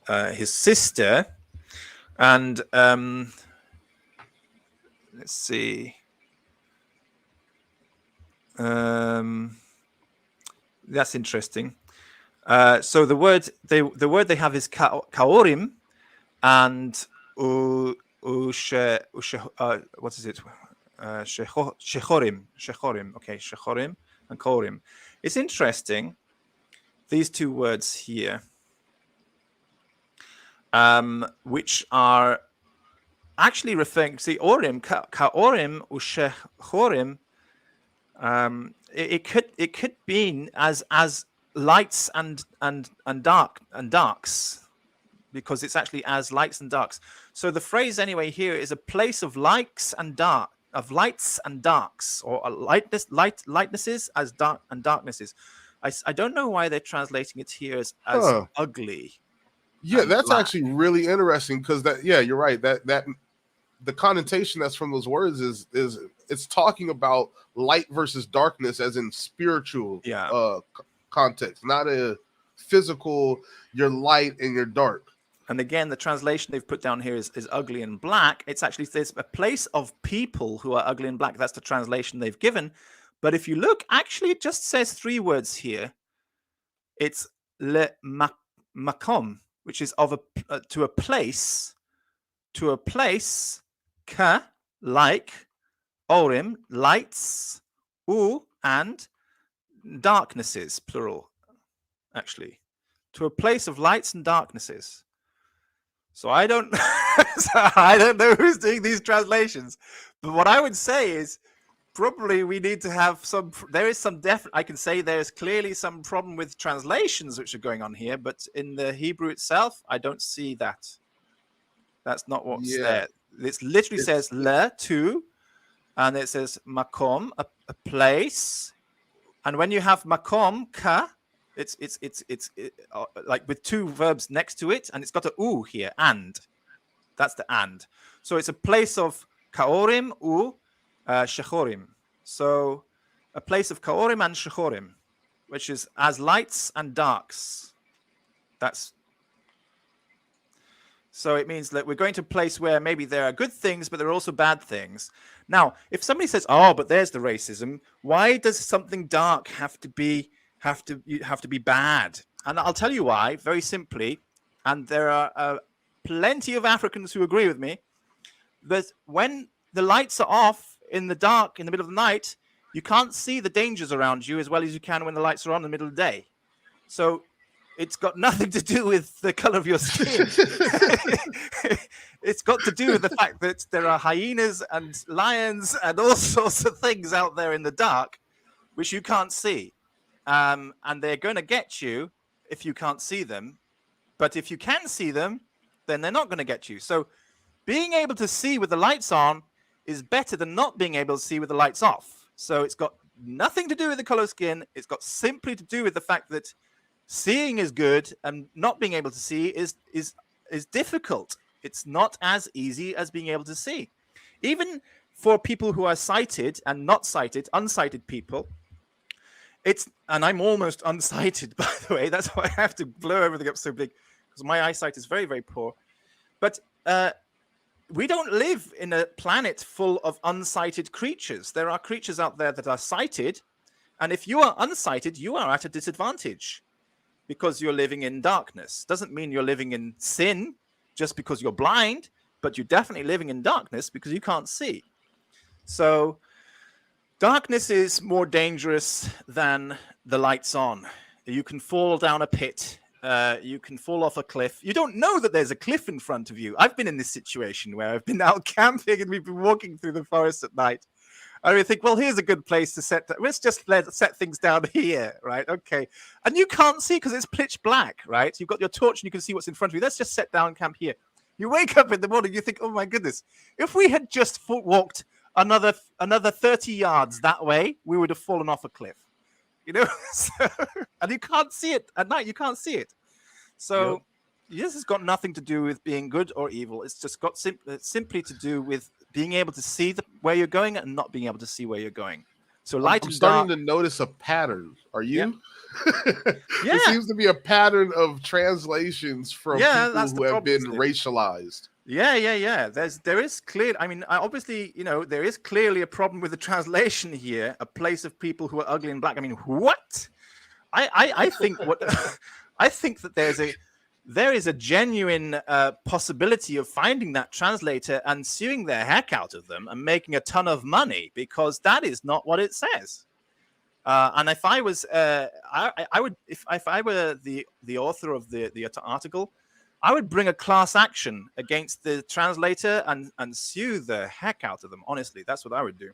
his sister. And let's see. That's interesting. So the word they have is kaorim, and what is it? Shechorim. Okay, shechorim and kaorim. It's interesting, these two words here, which are actually referring to the orim, kaorim ushechorim. It could mean as lights and darks, because it's actually as lights and darks. So the phrase anyway here is a place of lights and darks, or lightnesses as dark and darknesses. I don't know why they're translating it here as ugly. Yeah, that's black. Actually really interesting, because you're right. That the connotation that's from those words is it's talking about light versus darkness, as in spiritual context, not a physical, you're light and you're dark. And again, the translation they've put down here is ugly and black. It's actually, there's a place of people who are ugly and black. That's the translation they've given. But if you look, actually, it just says three words here. It's le makom, which is to a place, ka, like, orim, lights, u, and darknesses, plural, actually, to a place of lights and darknesses. So I don't know who's doing these translations, but what I would say is probably we need to have I can say there's clearly some problem with translations which are going on here, but in the Hebrew itself, I don't see that. That's not what's there. It literally says le, to, and it says makom, a place. And when you have makom, ka, it's like with two verbs next to it, and it's got a u here, and. That's the and. So it's a place of kaorim, u, shechorim. So a place of kaorim and shechorim, which is as lights and darks. So it means that we're going to a place where maybe there are good things, but there are also bad things. Now, if somebody says, "Oh, but there's the racism," why does something dark have to be bad? And I'll tell you why, very simply. And there are plenty of Africans who agree with me that when the lights are off in the dark, in the middle of the night, you can't see the dangers around you as well as you can when the lights are on in the middle of the day. So it's got nothing to do with the color of your skin. It's got to do with the fact that there are hyenas and lions and all sorts of things out there in the dark, which you can't see. And they're going to get you if you can't see them. But if you can see them, then they're not going to get you. So being able to see with the lights on is better than not being able to see with the lights off. So it's got nothing to do with the color of skin. It's got simply to do with the fact that seeing is good and not being able to see is difficult. It's not as easy as being able to see. Even for people who are sighted and not sighted, unsighted people, and I'm almost unsighted, by the way. That's why I have to blow everything up so big, because my eyesight is very, very poor. But we don't live in a planet full of unsighted creatures. There are creatures out there that are sighted. And if you are unsighted, you are at a disadvantage because you're living in darkness. Doesn't mean you're living in sin just because you're blind, but you're definitely living in darkness because you can't see. So darkness is more dangerous than the lights on. You can fall down a pit. You can fall off a cliff. You don't know that there's a cliff in front of you. I've been in this situation where I've been out camping and we've been walking through the forest at night. And we think, well, here's a good place to set. Let's just set things down here, right? Okay. And you can't see because it's pitch black, right? You've got your torch and you can see what's in front of you. Let's just set down camp here. You wake up in the morning, you think, oh my goodness, if we had just walked another 30 yards that way, we would have fallen off a cliff. You know, and you can't see it at night. You can't see it. So this has got nothing to do with being good or evil. It's just got simply to do with being able to see where you're going and not being able to see where you're going. So light I'm and starting dark. to notice a pattern. Are you? Yeah. There seems to be a pattern of translations from people who have been racialized. Yeah. There is clear. I mean, obviously, you know, there is clearly a problem with the translation here. A place of people who are ugly and black. I mean, what? I think what I think that there is a genuine possibility of finding that translator and suing the heck out of them and making a ton of money, because that is not what it says. And if I was, I would, if I were the author of the article, I would bring a class action against the translator and sue the heck out of them. Honestly, that's what I would do.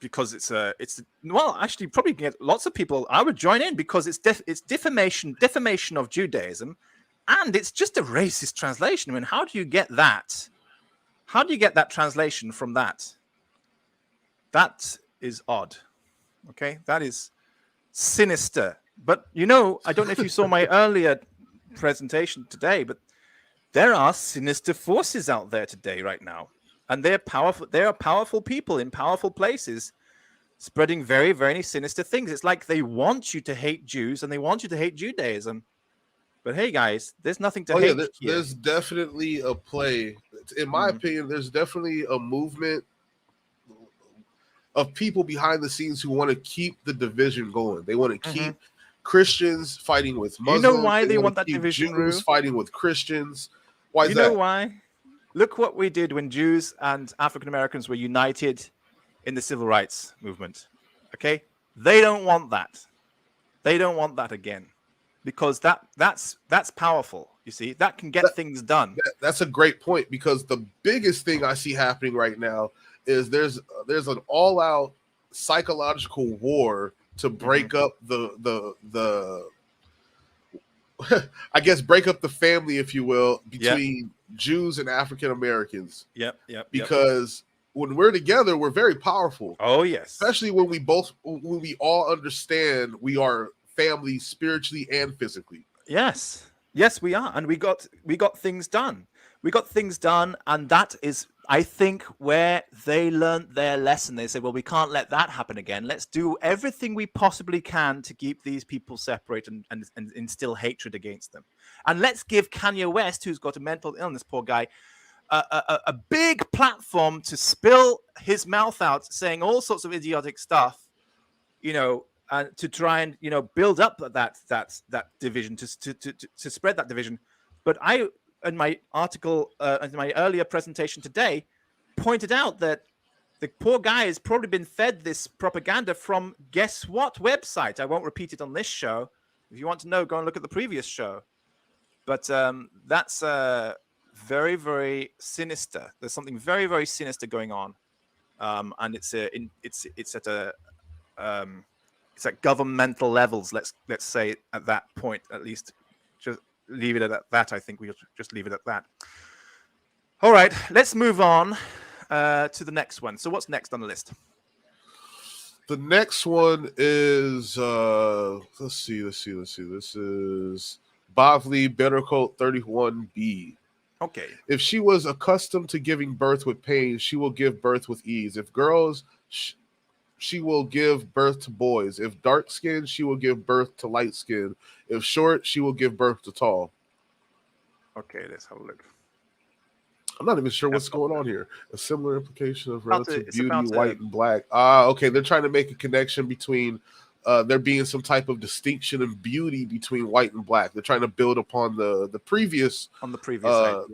Because it's well, actually, probably get lots of people. I would join in because it's defamation of Judaism, and it's just a racist translation. I mean, how do you get that? How do you get that translation from that? That is odd. Okay, that is sinister. But you know, I don't know if you saw my earlier presentation today, but there are sinister forces out there today, right now. And they're powerful. They are powerful people in powerful places, spreading very, very sinister things. It's like they want you to hate Jews and they want you to hate Judaism. But hey, guys, there's nothing to hate. There's definitely a play. In my opinion, there's definitely a movement of people behind the scenes who want to keep the division going. They want to keep Christians fighting with Muslims. You know why they want that division? Jews fighting with Christians. Why is that? You know why? Look what we did when Jews and African Americans were united in the civil rights movement. Okay? They don't want that. They don't want that again. Because that's powerful, you see. That can get things done. That's a great point, because the biggest thing I see happening right now is there's an all-out psychological war to break up the I guess break up the family, if you will, between Jews and African Americans. Yep. Because when we're together, we're very powerful. Oh yes. Especially when we all understand we are family spiritually and physically. Yes, we are, and we got things done. We got things done, and that is, I think, where they learned their lesson. They said, well, we can't let that happen again. Let's do everything we possibly can to keep these people separate and instill hatred against them. And let's give Kanye West, who's got a mental illness, poor guy, a big platform to spill his mouth out, saying all sorts of idiotic stuff, you know, to try and, you know, build up that division, to spread that division. But I, in my article, in my earlier presentation today, pointed out that the poor guy has probably been fed this propaganda from guess what website? I won't repeat it on this show. If you want to know, go and look at the previous show. But that's very, very sinister. There's something very, very sinister going on, and it's at governmental levels. Let's say at that point, at least. Just leave it at that. I think we'll just leave it at that. All right, let's move on to the next one. So what's next on the list? The next one is let's see. This is Bavli Better Code 31b. Okay. If she was accustomed to giving birth with pain, she will give birth with ease. If girls she will give birth to boys. If dark skinned, she will give birth to light skin. If short, she will give birth to tall. Okay, let's have a look. I'm not even sure what's going on here. A similar implication of relative It's beauty, about white and black. Okay. They're trying to make a connection between there being some type of distinction in beauty between white and black. They're trying to build upon the previous side,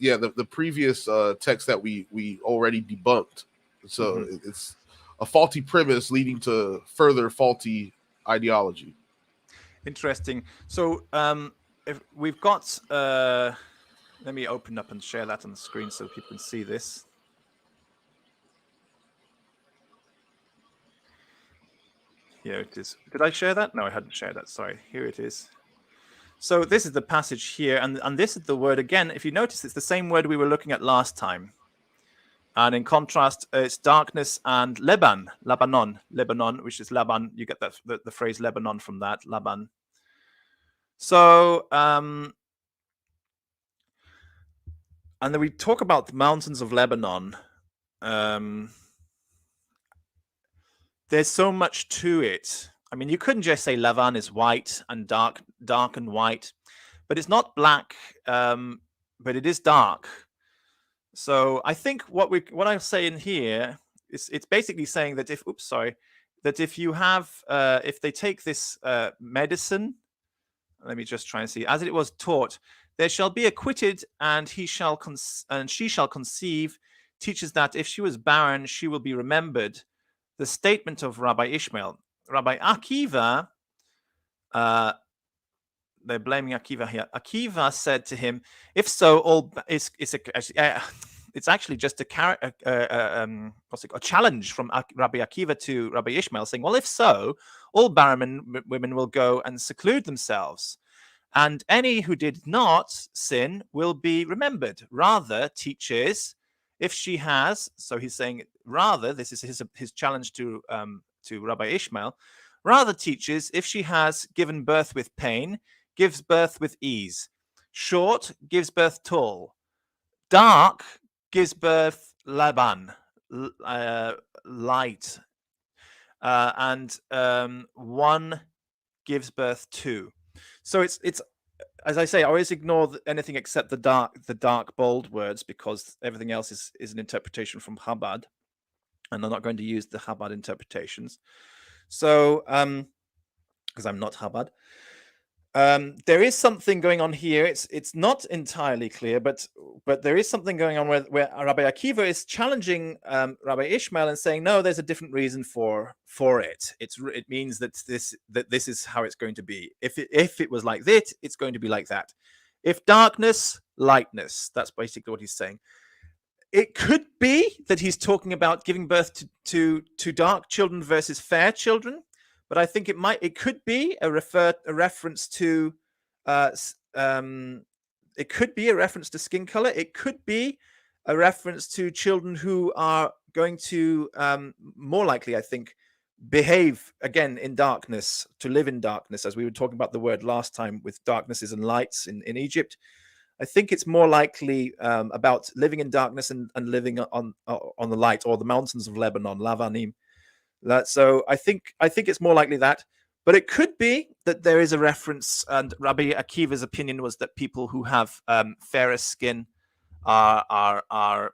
the previous text that we already debunked. So it's a faulty premise leading to further faulty ideology. Interesting. So if we've got let me open up and share that on the screen so people can see this. Here it is. Did I share that? No, I hadn't shared that. Sorry. Here it is. So this is the passage here, and this is the word again. If you notice, it's the same word we were looking at last time. And in contrast, it's darkness and Lebanon, which is Laban. You get that the phrase Lebanon from that, Laban. So, and then we talk about the mountains of Lebanon. There's so much to it. I mean, you couldn't just say Lavan is white and dark and white, but it's not black, but it is dark. So I think what I'm saying here is it's basically saying that if you have if they take this medicine, let me just try and see, as it was taught, there shall be acquitted, and she shall conceive, teaches that if she was barren, she will be remembered. The statement of Rabbi Ishmael, Rabbi Akiva, they're blaming Akiva here. Akiva said to him, "If so, it's actually just a challenge from Rabbi Akiva to Rabbi Ishmael, saying, well, if so, all barren women will go and seclude themselves, and any who did not sin will be remembered. Rather teaches, if she has," so he's saying, rather, this is his challenge to Rabbi Ishmael, rather teaches, if she has given birth with pain, gives birth with ease. Short gives birth tall. Dark gives birth Laban, light. And one gives birth two. So it's as I say, I always ignore anything except the dark bold words, because everything else is an interpretation from Chabad, and I'm not going to use the Chabad interpretations. So because I'm not Chabad. There is something going on here. It's not entirely clear, but there is something going on where Rabbi Akiva is challenging Rabbi Ishmael and saying, no, there's a different reason for it. It means that this is how it's going to be. If it was like this, it's going to be like that. If darkness, lightness. That's basically what he's saying. It could be that he's talking about giving birth to dark children versus fair children. But I think it could be a reference to it could be a reference to skin color. It could be a reference to children who are going to more likely, I think, behave again in darkness, to live in darkness, as we were talking about the word last time with darknesses and lights in Egypt. I think it's more likely about living in darkness and living on the light, or the mountains of Lebanon, Lavanim. So I think it's more likely that, but it could be that there is a reference, and Rabbi Akiva's opinion was that people who have fairer skin are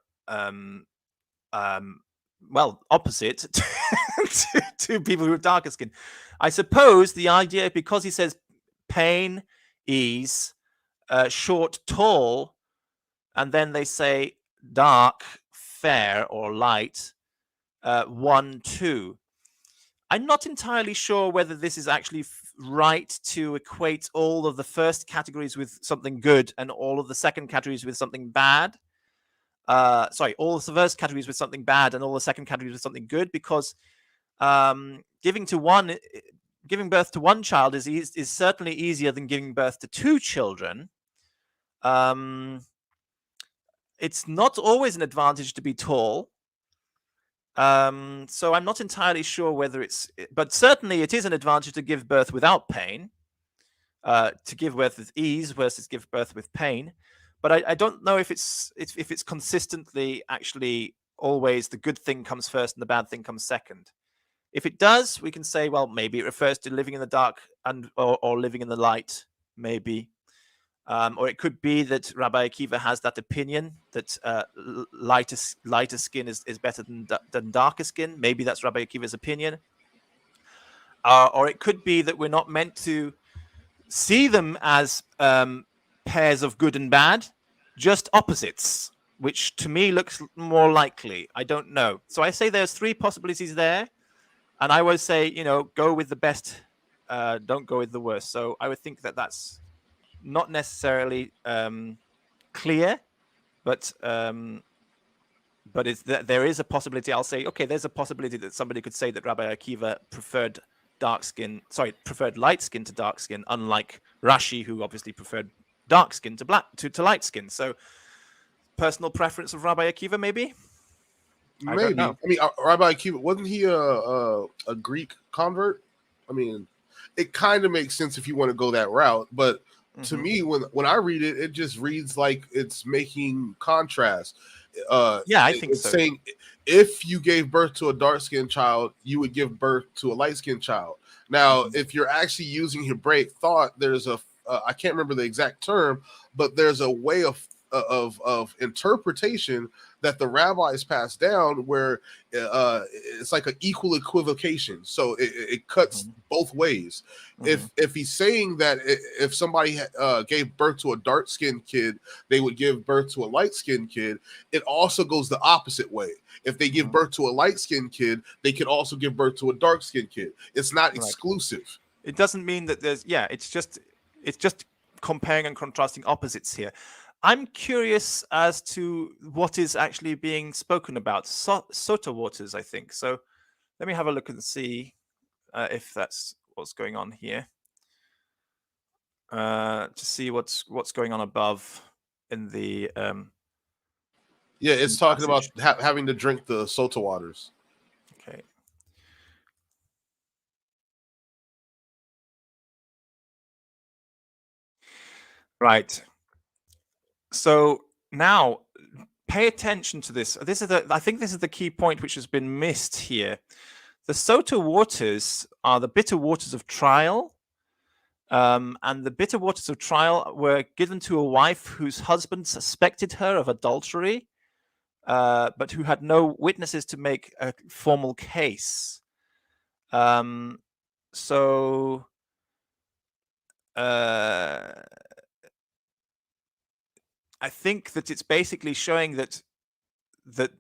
opposite to people who have darker skin. I suppose the idea, because he says pain, ease, short, tall, and then they say dark, fair, or light. 1, 2. I'm not entirely sure whether this is actually right to equate all of the first categories with something good and all of the second categories with something bad. All the first categories with something bad and all the second categories with something good, because giving birth to one child is certainly easier than giving birth to 2 children. It's not always an advantage to be tall. So I'm not entirely sure whether but certainly it is an advantage to give birth without pain, to give birth with ease versus give birth with pain. But I don't know if it's consistently actually always the good thing comes first and the bad thing comes second. If it does, we can say, well, maybe it refers to living in the dark or living in the light, maybe. Or it could be that Rabbi Akiva has that opinion that lighter skin is better than darker skin. Maybe that's Rabbi Akiva's opinion. Or it could be that we're not meant to see them as pairs of good and bad, just opposites, which to me looks more likely. I don't know. So I say there's three possibilities there. And I always say, go with the best, don't go with the worst. So I would think that that's not necessarily clear, but there is a possibility. I'll say, okay, there's a possibility that somebody could say that Rabbi Akiva preferred light skin to dark skin, unlike Rashi, who obviously preferred dark skin to light skin. So personal preference of Rabbi Akiva, maybe. Maybe. I mean, Rabbi Akiva, wasn't he a Greek convert? I mean, it kind of makes sense if you want to go that route, but to me, when I read it, it just reads like it's making contrast. I think it's so. Saying if you gave birth to a dark-skinned child, you would give birth to a light-skinned child. Now, if you're actually using Hebraic thought, there's I can't remember the exact term, but there's a way of interpretation that the rabbis passed down where it's like an equal equivocation. So it cuts both ways. If he's saying that if somebody gave birth to a dark-skinned kid, they would give birth to a light-skinned kid, it also goes the opposite way. If they give birth to a light-skinned kid, they could also give birth to a dark-skinned kid. It's not exclusive. It doesn't mean that there's it's just comparing and contrasting opposites here. I'm curious as to what is actually being spoken about. Sota waters, I think. So let me have a look and see if that's what's going on here. To see what's going on above in the it's talking about having to drink the Sota waters. Okay. Right. So now pay attention to this. I think this is the key point which has been missed here. The Sota waters are the bitter waters of trial. And the bitter waters of trial were given to a wife whose husband suspected her of adultery, but who had no witnesses to make a formal case. I think that it's basically showing that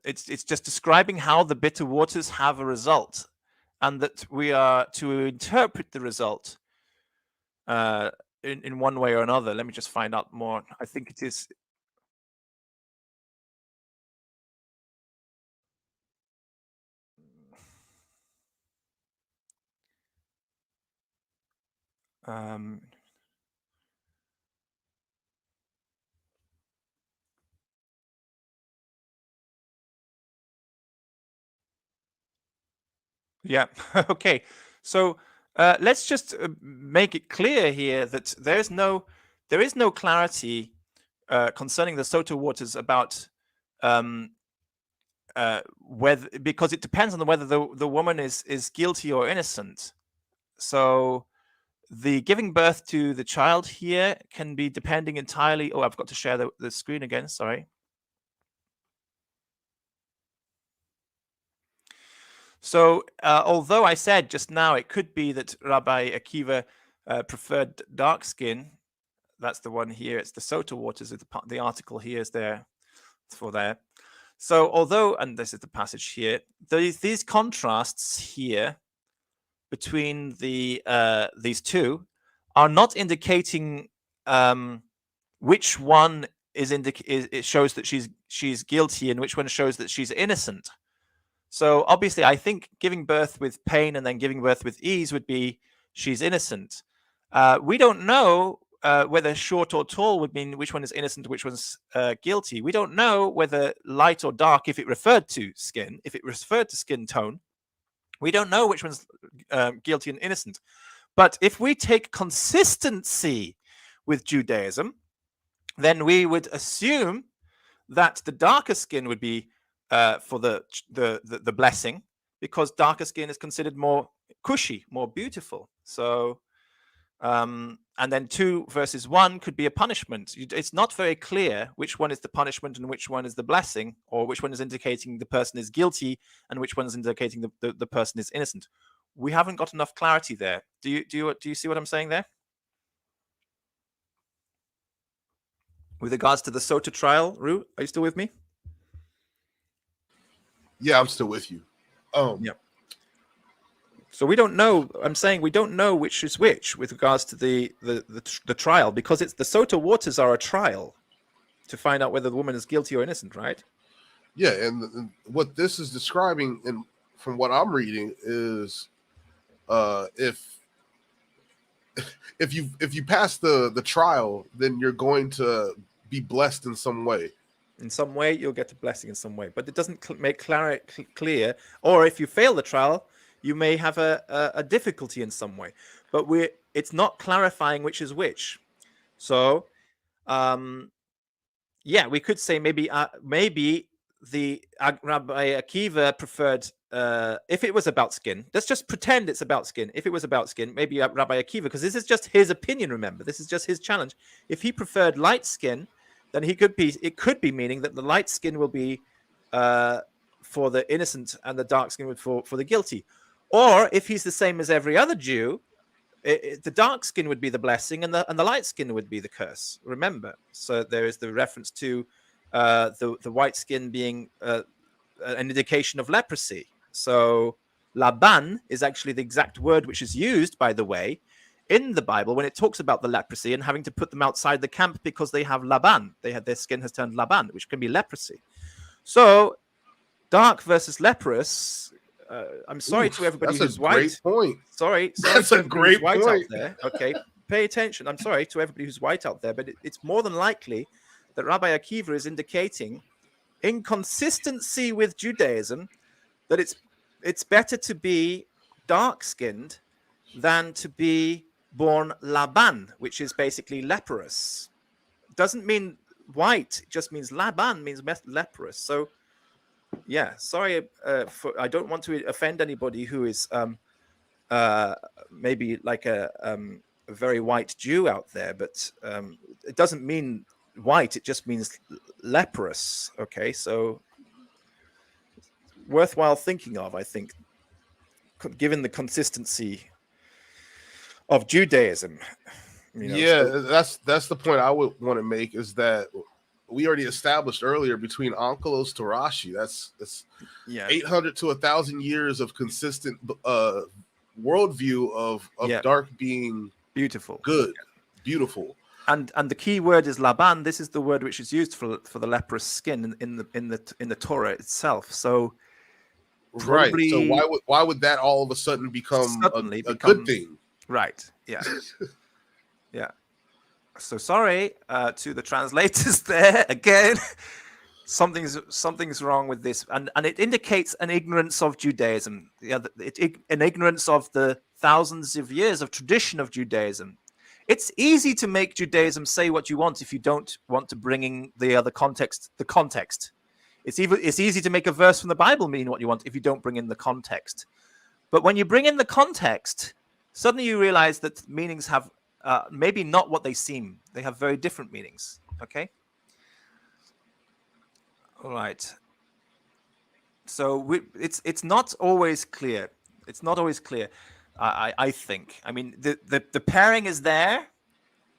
it's just describing how the bitter waters have a result, and that we are to interpret the result in one way or another. Let me just find out more. I think it is. Yeah. Okay. So let's just make it clear here that there is no clarity concerning the Sota waters about whether, because it depends on whether the woman is guilty or innocent. So the giving birth to the child here can be depending entirely. Oh, I've got to share the screen again. Sorry. So although I said just now it could be that Rabbi Akiva preferred dark skin, that's the one here. It's the Sota waters. The article here is there for there. So although, and this is the passage here, these contrasts here between these two are not indicating which one it shows that she's guilty and which one shows that she's innocent. So obviously, I think giving birth with pain and then giving birth with ease would be she's innocent. We don't know whether short or tall would mean which one is innocent, which one's guilty. We don't know whether light or dark, if it referred to skin, if it referred to skin tone. We don't know which one's guilty and innocent. But if we take consistency with Judaism, then we would assume that the darker skin would be for the blessing, because darker skin is considered more cushy, more beautiful. So, and then 2 versus 1 could be a punishment. It's not very clear which one is the punishment and which one is the blessing, or which one is indicating the person is guilty and which one is indicating the person is innocent. We haven't got enough clarity there. Do you see what I'm saying there? With regards to the Sota trial, Ru, are you still with me? Yeah, I'm still with you. Yeah. So we don't know. I'm saying we don't know which is which with regards to the trial, because it's the Sota waters are a trial to find out whether the woman is guilty or innocent, right? Yeah, and what this is describing, and from what I'm reading, is if you pass the trial, then you're going to be blessed in some way. In some way, you'll get a blessing in some way, but it doesn't make clear. Or if you fail the trial, you may have a difficulty in some way. But it's not clarifying which is which. So, yeah, we could say maybe the Rabbi Akiva preferred, if it was about skin. Let's just pretend it's about skin. If it was about skin, maybe Rabbi Akiva, because this is just his opinion. Remember, this is just his challenge. If he preferred light skin, then it could be meaning that the light skin will be for the innocent and the dark skin would for the guilty. Or if he's the same as every other Jew, the dark skin would be the blessing and the light skin would be the curse. Remember, so there is the reference to the white skin being an indication of leprosy. So Laban is actually the exact word which is used, by the way, in the Bible when it talks about the leprosy and having to put them outside the camp because they have Laban. Their skin has turned Laban, which can be leprosy. So dark versus leprous. I'm sorry to everybody who's white. That's a great point. Sorry That's a great white point. out there. Okay, pay attention. I'm sorry to everybody who's white out there, but it's more than likely that Rabbi Akiva is indicating inconsistency with Judaism, that it's better to be dark-skinned than to be born Laban, which is basically leprous. Doesn't mean white, it just means Laban means leprous. So yeah, sorry, I don't want to offend anybody who is maybe like a very white Jew out there, but it doesn't mean white, it just means leprous. Okay, so worthwhile thinking of, I think, given the consistency of Judaism. That's the point I would want to make, is that we already established earlier between Onkelos to Rashi, that's 800 to 1,000 years of consistent worldview of dark being beautiful, good, beautiful. And the key word is Laban. This is the word which is used for the leprous skin in the Torah itself. So probably, right. So why would that all of a sudden become a good thing? Right. Yeah. Yeah. So sorry to the translators there again. Something's wrong with this, and it indicates an ignorance of Judaism. An ignorance of the thousands of years of tradition of Judaism. It's easy to make Judaism say what you want if you don't want to bring in the other context. The context. It's easy to make a verse from the Bible mean what you want if you don't bring in the context. But when you bring in the context, suddenly you realize that meanings have maybe not what they seem. They have very different meanings. Okay. All right. So it's not always clear. It's not always clear. I think. I mean, the pairing is there,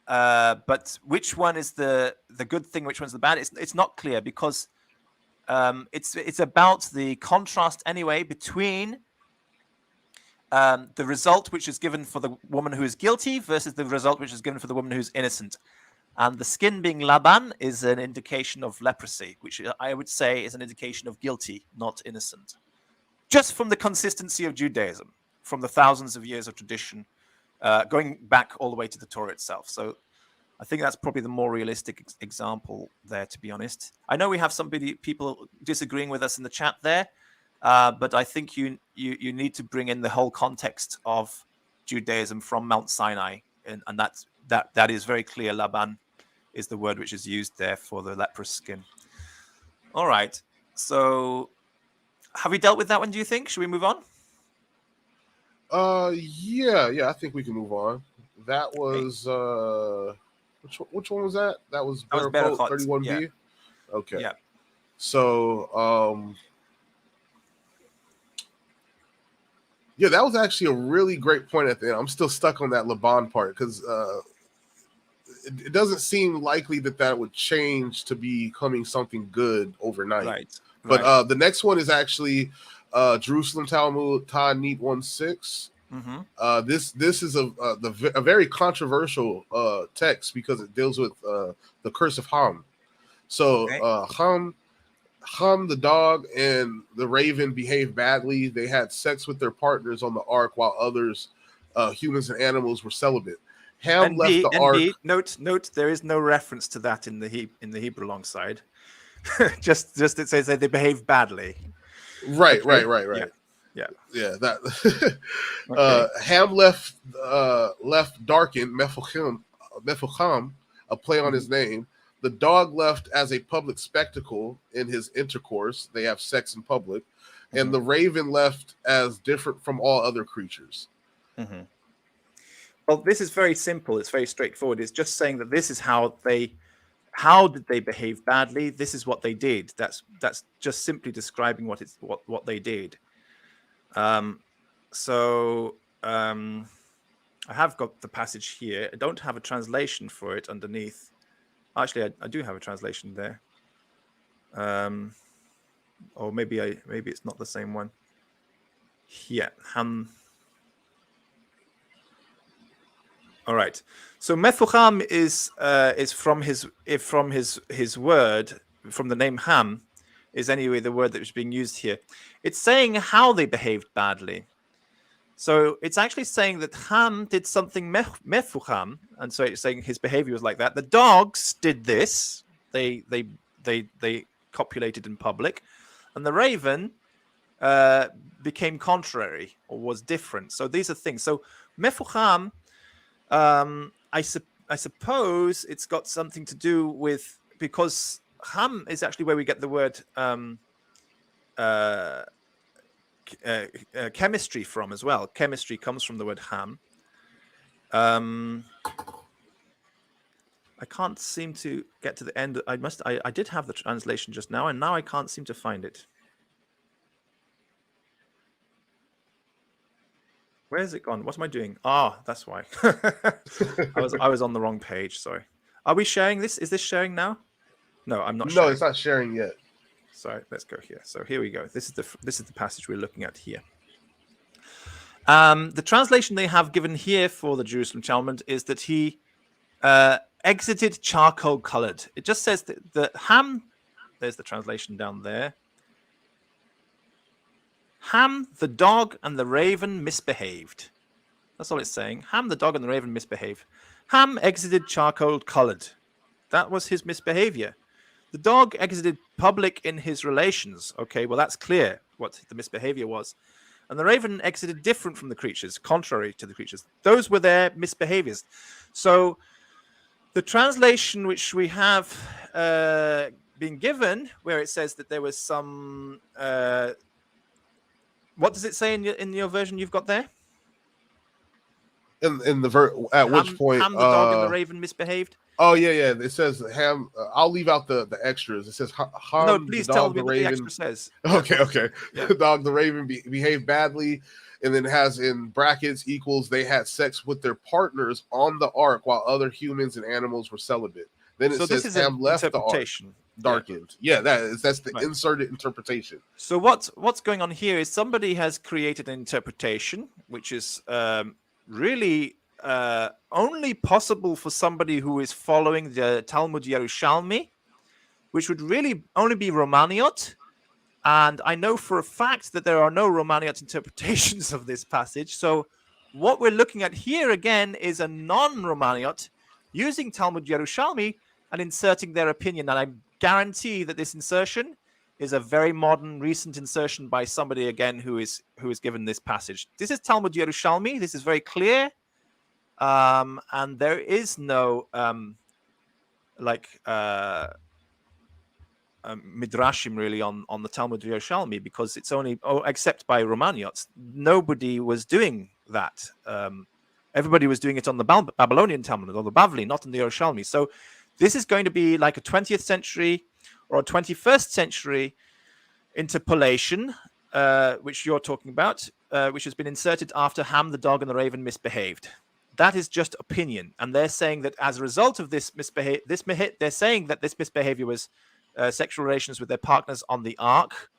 but which one is the good thing? Which one's the bad? It's not clear, because it's about the contrast anyway between the result which is given for the woman who is guilty versus the result which is given for the woman who's innocent. And the skin being Laban is an indication of leprosy, which I would say is an indication of guilty, not innocent. Just from the consistency of Judaism, from the thousands of years of tradition, going back all the way to the Torah itself. So I think that's probably the more realistic example there, to be honest. I know we have some people disagreeing with us in the chat there, but I think you need to bring in the whole context of Judaism from Mount Sinai, and that is very clear. Laban is the word which is used there for the leprous skin. All right. So, have we dealt with that one? Do you think? Should we move on? Yeah, I think we can move on. That was which one was that? That was Berachot, 31b. yeah. Okay. Yeah. So yeah, that was actually a really great point at the end. I'm still stuck on that Laban part because it doesn't seem likely that would change to becoming something good overnight. Right. But the next one is actually Jerusalem Talmud Ta'anit 1:6. Mm-hmm. This is a very controversial text because it deals with the curse of Ham. So Ham, the dog, and the raven behaved badly. They had sex with their partners on the ark while others, humans and animals, were celibate. Ham left the ark. Note, there is no reference to that in the Hebrew alongside. just it says that they behaved badly. Right. Yeah. That Okay. Ham left darkened Mephucham, a play on his name. The dog left as a public spectacle in his intercourse. They have sex in public. And the raven left as different from all other creatures. Mm-hmm. Well, this is very simple. It's very straightforward. It's just saying that this is how did they behave badly? This is what they did. That's just simply describing what they did. So I have got the passage here. I don't have a translation for it underneath. Actually, I do have a translation there. Or maybe it's not the same one. Yeah, Ham. All right. So Mephucham is from his word, from the name Ham, is anyway the word that is being used here. It's saying how they behaved badly. So it's actually saying that Ham did something Mephucham, and so it's saying his behavior was like that. The dogs did this; they copulated in public, and the raven became contrary or was different. So these are things. So Mephucham, I suppose it's got something to do with, because Ham is actually where we get the word chemistry from as well. Chemistry comes from the word Ham. I can't seem to get to the end. I did have the translation just now, and now I can't seem to find it. Where is it gone? What am I doing? That's why. I was on the wrong page. Sorry. Are we sharing this? Is this sharing now? No, I'm not. No, it's not sharing yet. So let's go here. So here we go. This is the passage we're looking at here. The translation they have given here for the Jerusalem Talmud is that he exited charcoal colored. It just says that the Ham. There's the translation down there. Ham, the dog, and the raven misbehaved. That's all it's saying. Ham, the dog, and the raven misbehaved. Ham exited charcoal colored. That was his misbehavior. The dog exited public in his relations. Okay, well, that's clear what the misbehavior was. And the raven exited different from the creatures, contrary to the creatures. Those were their misbehaviors. So the translation which we have been given, where it says that there was some... what does it say in your version you've got there? In the which point Ham, the dog, and the raven misbehaved. Oh yeah. It says Ham. I'll leave out the extras. It says Ham. No, please the tell dog, me the what raven. the extra says. Okay. Yeah. The dog, the raven behaved badly, and then has in brackets equals they had sex with their partners on the ark while other humans and animals were celibate. Then it says Ham left the ark. Darkened. Yeah, that's the inserted interpretation. So what's going on here is somebody has created an interpretation which is really only possible for somebody who is following the Talmud Yerushalmi, which would really only be Romaniote. And I know for a fact that there are no Romaniote interpretations of this passage. So what we're looking at here again is a non-Romaniote using Talmud Yerushalmi and inserting their opinion. And I guarantee that this insertion is a very modern, recent insertion by somebody again who is given this passage. This is Talmud Yerushalmi. This is very clear, and there is no midrashim really on the Talmud Yerushalmi, because it's only except by Romaniotes, nobody was doing that. Everybody was doing it on the Babylonian Talmud or the Bavli, not on the Yerushalmi. So this is going to be like a 20th century or a 21st century interpolation, which you're talking about, which has been inserted after Ham, the dog, and the raven misbehaved. That is just opinion, and they're saying that as a result of this they're saying that this misbehavior was sexual relations with their partners on the ark,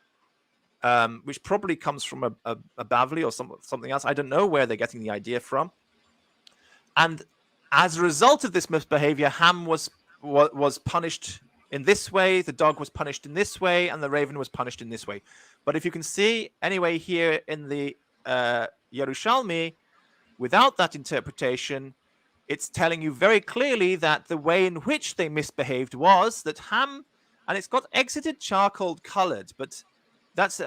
which probably comes from a Bavli or something else. I don't know where they're getting the idea from. And as a result of this misbehavior, Ham was punished in this way, the dog was punished in this way, and the raven was punished in this way. But if you can see, anyway, here in the Yerushalmi, without that interpretation, it's telling you very clearly that the way in which they misbehaved was that Ham, and it's got exited charcoal colored, but that's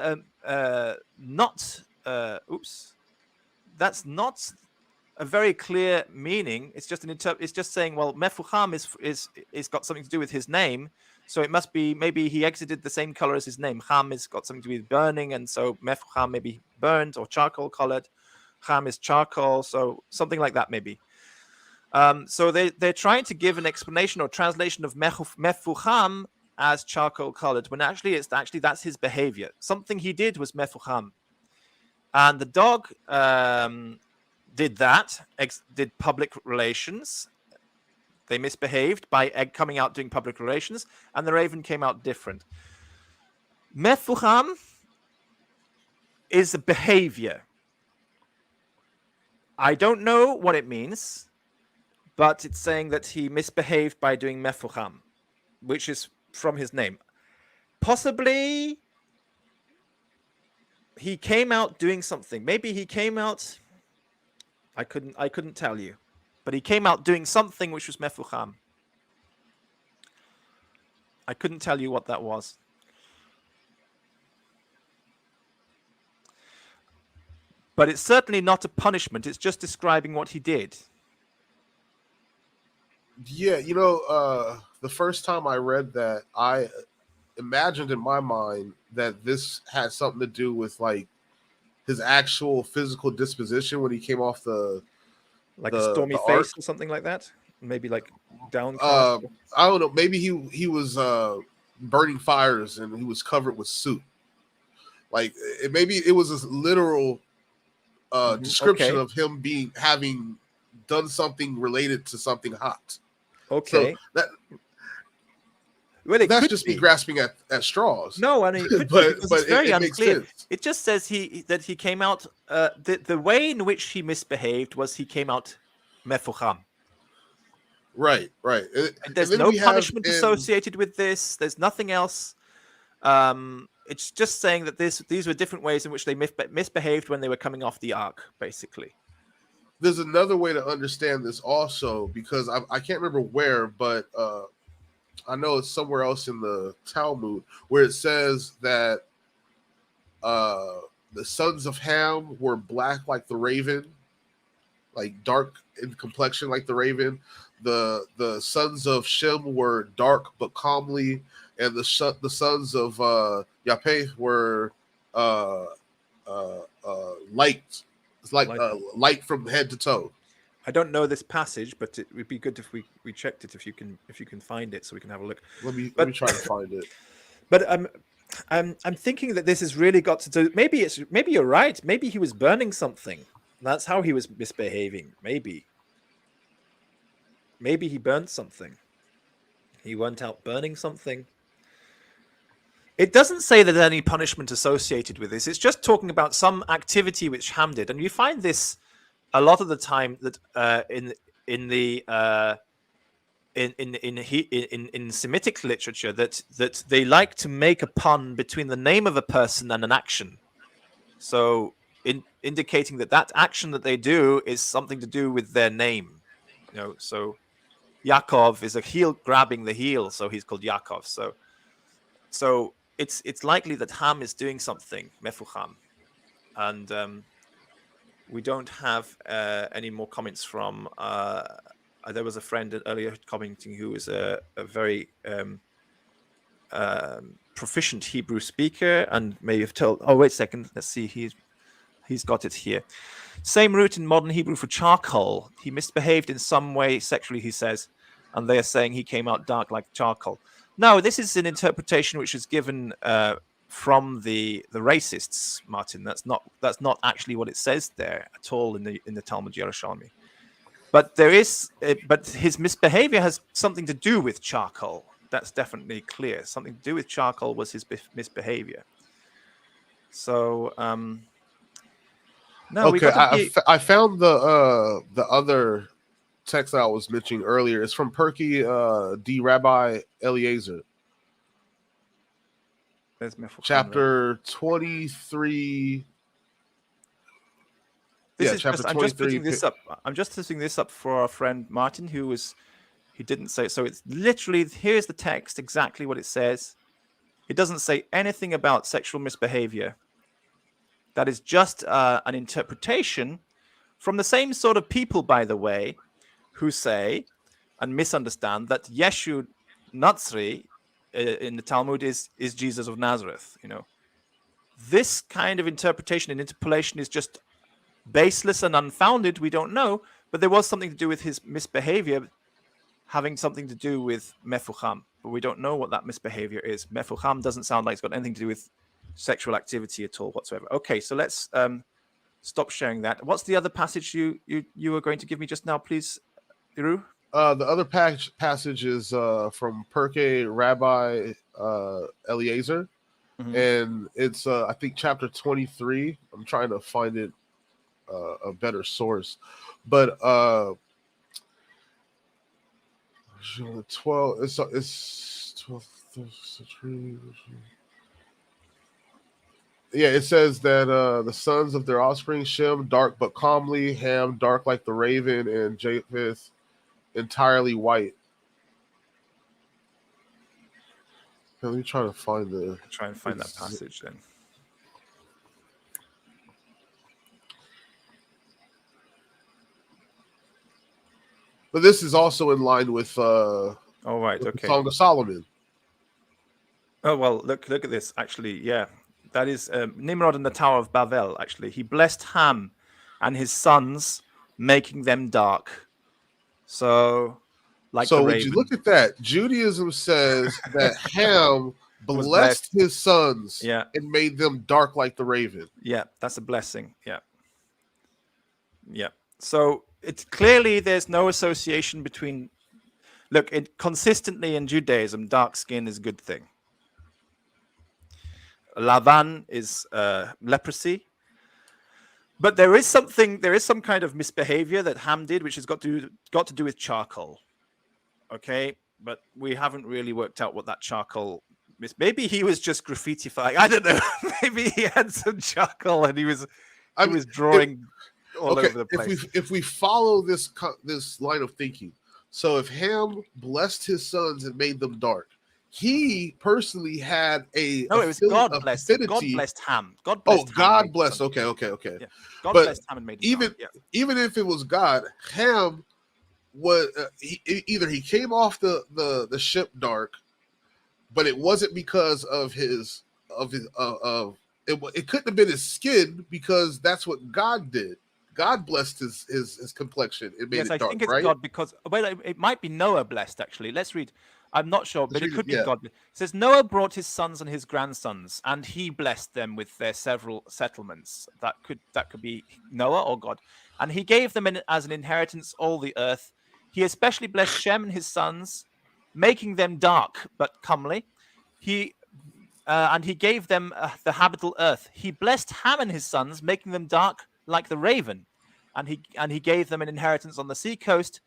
not that's not a very clear meaning. It's just it's just saying, well, Mefucham is got something to do with his name, so it must be maybe he exited the same color as his name. Ham has got something to do with burning, and so Mefucham maybe burned or charcoal colored. Ham is charcoal, so something like that maybe. So they're trying to give an explanation or translation of Mefucham as charcoal colored, when actually that's his behavior. Something he did was Mefucham, and the dog did that, did public relations. They misbehaved by coming out doing public relations, and the raven came out different. Mefucham is a behavior. I don't know what it means, but it's saying that he misbehaved by doing Mefucham, which is from his name. Possibly he came out doing something. Maybe he came out, I couldn't tell you, but he came out doing something which was Mefucham. I couldn't tell you what that was. But it's certainly not a punishment. It's just describing what he did. Yeah, the first time I read that, I imagined in my mind that this had something to do with like his actual physical disposition when he came off the a stormy face ark. or something like that. Maybe like downcast. I don't know. Maybe he was burning fires and he was covered with soot. Like maybe it was a literal description of him having done something related to something hot. Okay. So well, that's just me grasping at straws. No, and but it's very unclear. It just says that he came out. The way in which he misbehaved was he came out Mefucham. Right. There's no punishment associated with this. There's nothing else. It's just saying that these were different ways in which they misbehaved when they were coming off the ark, basically. There's another way to understand this also, because I can't remember where, but I know it's somewhere else in the Talmud where it says that the sons of Ham were black like the raven, like dark in complexion like the raven. The sons of Shem were dark but calmly, and the sons of Yapeh were light. It's like light from head to toe. I don't know this passage, but it would be good if we checked it, if you can find it, so we can have a look. Let me try to find it. But I'm thinking that this has really got to do. Maybe you're right. Maybe he was burning something. That's how he was misbehaving. Maybe he burned something. He went out burning something. It doesn't say that there's any punishment associated with this. It's just talking about some activity which Ham did, and you find this a lot of the time that in Semitic literature that they like to make a pun between the name of a person and an action, so indicating that action that they do is something to do with their name. So Yaakov is a heel grabbing the heel, so he's called Yaakov. So it's likely that Ham is doing something Mefucham, and we don't have any more comments from. There was a friend earlier commenting who was a very proficient Hebrew speaker and may have told. Oh, wait a second. Let's see. He's got it here. Same root in modern Hebrew for charcoal. He misbehaved in some way sexually, he says, and they are saying he came out dark like charcoal. No, this is an interpretation which is given from the racists, Martin. That's not actually what it says there at all in the Talmud Yerushalmi. But but his misbehavior has something to do with charcoal. That's definitely clear. Something to do with charcoal was his misbehavior. So, no. Okay, I found the other text that I was mentioning earlier. It's from Perky D. Rabbi Eliezer. Chapter 23. I'm just putting this up. I'm just putting this up for our friend Martin, he didn't say it. So it's literally, here's the text, exactly what it says. It doesn't say anything about sexual misbehavior. That is just an interpretation from the same sort of people, by the way, who say and misunderstand that Yeshu Natsri in the Talmud is Jesus of Nazareth. This kind of interpretation and interpolation is just baseless and unfounded. We don't know, but there was something to do with his misbehavior having something to do with mefucham, but we don't know what that misbehavior is. Mefucham doesn't sound like it's got anything to do with sexual activity at all whatsoever. Okay, so let's stop sharing that. What's the other passage you were going to give me just now, please, Iru? The other passage is from Perke Rabbi Eliezer, and it's I think chapter 23. I'm trying to find it a better source, but 12. It's 12th century. Yeah, it says that the sons of their offspring, Shem, dark but calmly, Ham, dark like the raven, and Japheth, entirely white. Let me try to find that passage then. But this is also in line with all right, okay, the Song of Solomon. Oh well, look at this. Actually, yeah, that is Nimrod in the Tower of Babel. Actually, he blessed Ham and his sons, making them dark. So, would you look at that? Judaism says that Ham blessed his sons, and made them dark like the raven. Yeah, that's a blessing. Yeah. So it's clearly there's no association between. Look, consistently in Judaism, dark skin is a good thing. Lavan is leprosy. But there is some kind of misbehavior that Ham did, which has got to do with charcoal. Okay, but we haven't really worked out what that charcoal is. Maybe he was just graffitifying. I don't know. Maybe he had some charcoal and he was drawing all over the place. If we follow this line of thinking, so if Ham blessed his sons and made them dark, he personally had it was God blessed. God blessed Ham. God blessed. Oh, God blessed. Okay. Yeah. God blessed Ham and made him even if it was God, Ham was either he came off the ship dark, but it wasn't because of his it couldn't have been his skin, because that's what God did. God blessed his complexion. It made it dark, I think it's right? God, because it might be Noah blessed actually. Let's read. I'm not sure, but it could be God. It says Noah brought his sons and his grandsons, and he blessed them with their several settlements. That could be Noah or God, and he gave them as an inheritance all the earth. He especially blessed Shem and his sons, making them dark but comely. And he gave them the habitable earth. He blessed Ham and his sons, making them dark like the raven, and he gave them an inheritance on the seacoast.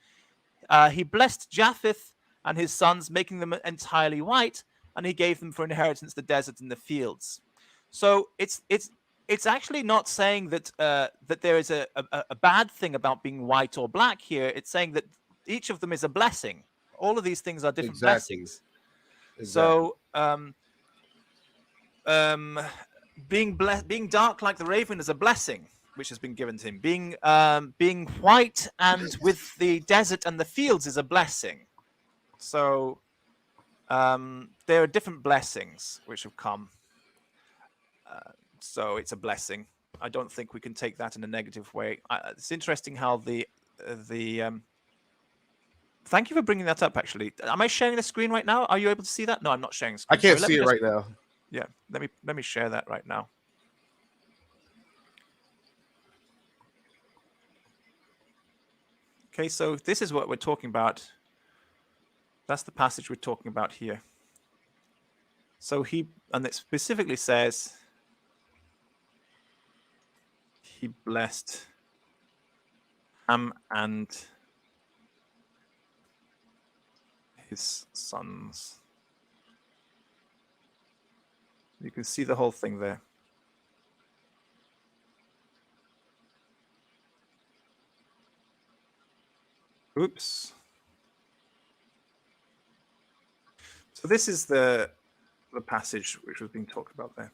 He blessed Japheth and his sons, making them entirely white, and he gave them for inheritance the desert and the fields. So it's actually not saying that that there is a bad thing about being white or black here. It's saying that each of them is a blessing. All of these things are different blessings. Exactly. So being dark like the raven is a blessing which has been given to him. Being white and with the desert and the fields is a blessing. So there are different blessings which have come. So it's a blessing. I don't think we can take that in a negative way. It's interesting how the thank you for bringing that up, actually. Am I sharing the screen right now? Are you able to see that? No, I'm not sharing the screen. I can't see it right now. Yeah, let me share that right now. Okay, so this is what we're talking about. That's the passage we're talking about here. So and it specifically says he blessed Ham and his sons. You can see the whole thing there. Oops. So this is the passage which was being talked about there.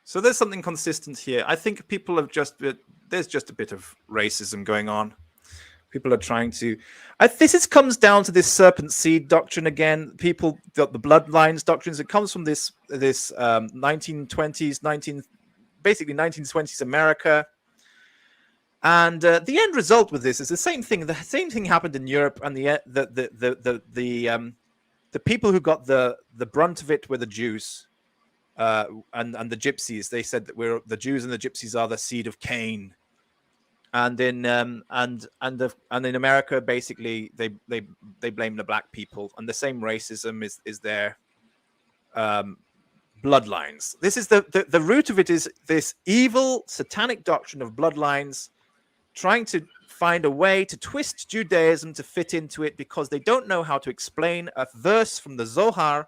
So there's something consistent here. I think people have there's just a bit of racism going on. People are trying to. This comes down to this serpent seed doctrine again. People, the bloodlines doctrines. It comes from this 1920s, 1920s America. And the end result with this is the same thing. The same thing happened in Europe, and the people who got the brunt of it were the Jews and the Gypsies. They said that the Jews and the Gypsies are the seed of Cain. And in America, basically, they blame the black people, and the same racism is their bloodlines. This is the root of it is this evil satanic doctrine of bloodlines, trying to find a way to twist Judaism to fit into it because they don't know how to explain a verse from the Zohar,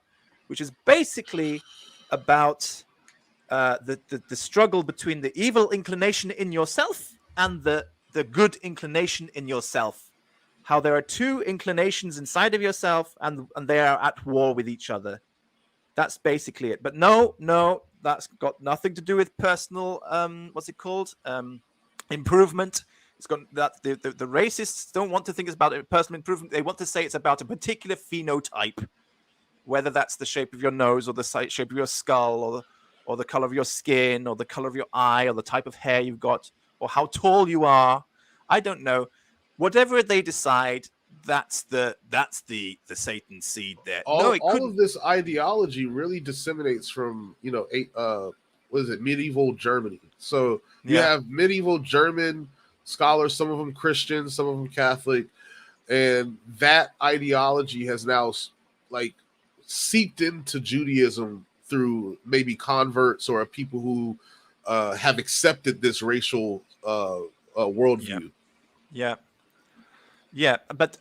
which is basically about the struggle between the evil inclination in yourself and the good inclination in yourself. How there are two inclinations inside of yourself and they are at war with each other. That's basically it. But no, that's got nothing to do with personal, what's it called? Improvement. It's got that the racists don't want to think it's about personal improvement. They want to say it's about a particular phenotype, whether that's the shape of your nose or the shape of your skull or the color of your skin or the color of your eye or the type of hair you've got or how tall you are. I don't know. Whatever they decide, that's the Satan seed there. All of this ideology really disseminates from medieval Germany. So you have medieval German scholars, some of them Christian, some of them Catholic, and that ideology has now seeped into Judaism through maybe converts or people who have accepted this racial worldview. Yeah, but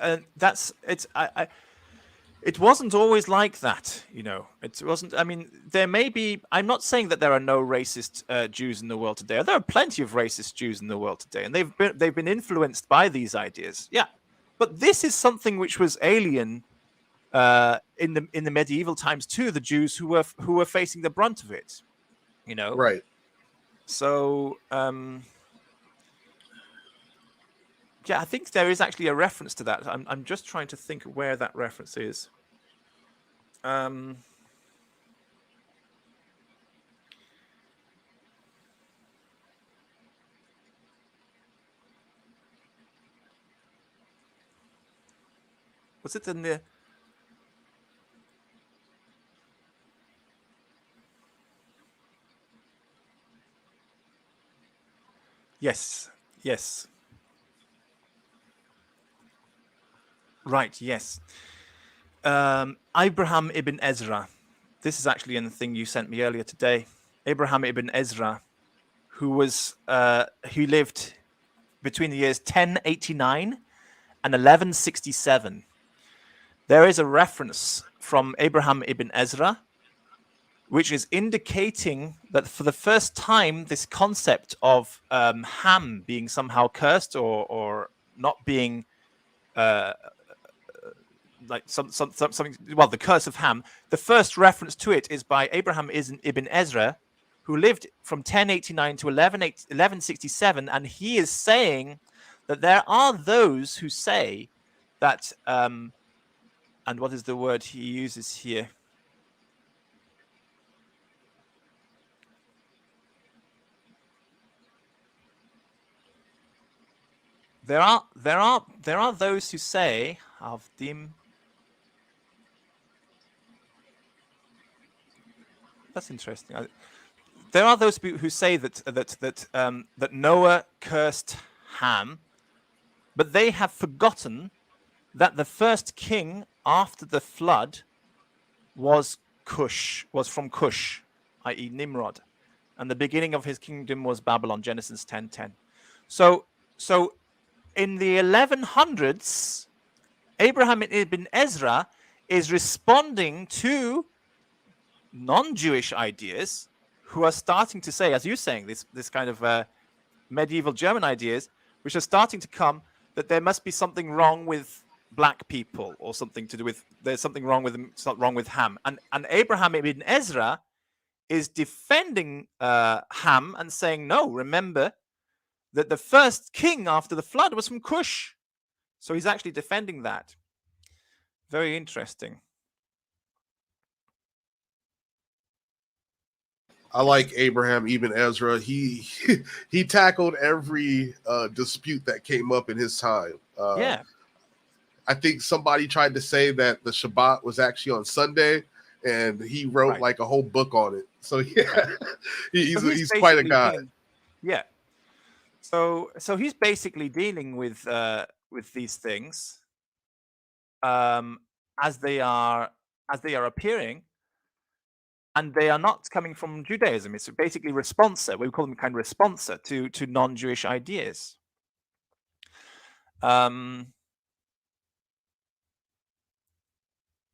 it wasn't always like that, It wasn't. I mean, there may be. I'm not saying that there are no racist Jews in the world today. There are plenty of racist Jews in the world today, and they've been influenced by these ideas. Yeah, but this is something which was alien in the medieval times to the Jews who were facing the brunt of it. Right. So. Yeah, I think there is actually a reference to that. I'm just trying to think where that reference is. Was it in the? Yes. Right, yes. Abraham ibn Ezra. This is actually in the thing you sent me earlier today. Abraham ibn Ezra, who lived between the years 1089 and 1167. There is a reference from Abraham ibn Ezra, which is indicating that for the first time, this concept of Ham being somehow cursed or not being something, well, the curse of Ham. The first reference to it is by Abraham ibn Ezra, who lived from 1089 to 1167, and he is saying that there are those who say that And what is the word he uses here? There are those who say Avdim. That's interesting. There are those who say that Noah cursed Ham, but they have forgotten that the first king after the flood was from Cush, i.e. Nimrod, and the beginning of his kingdom was Babylon. Genesis 10:10. So in the 1100s, Abraham ibn Ezra is responding to non-Jewish ideas who are starting to say, as you're saying, this kind of medieval German ideas, which are starting to come, that there must be something wrong with black people, or something to do with, there's something wrong with them, it's not wrong with Ham. And Abraham ibn Ezra is defending Ham and saying, no, remember that the first king after the flood was from Cush. So he's actually defending that. Very interesting. I like Abraham ibn Ezra. He tackled every dispute that came up in his time. Yeah. I think somebody tried to say that the Shabbat was actually on Sunday, and he wrote like a whole book on it. So yeah, he's quite a guy. Yeah. So he's basically dealing with these things as they are appearing, and they are not coming from Judaism. It's basically responsa. We call them kind of responsa to non-Jewish ideas.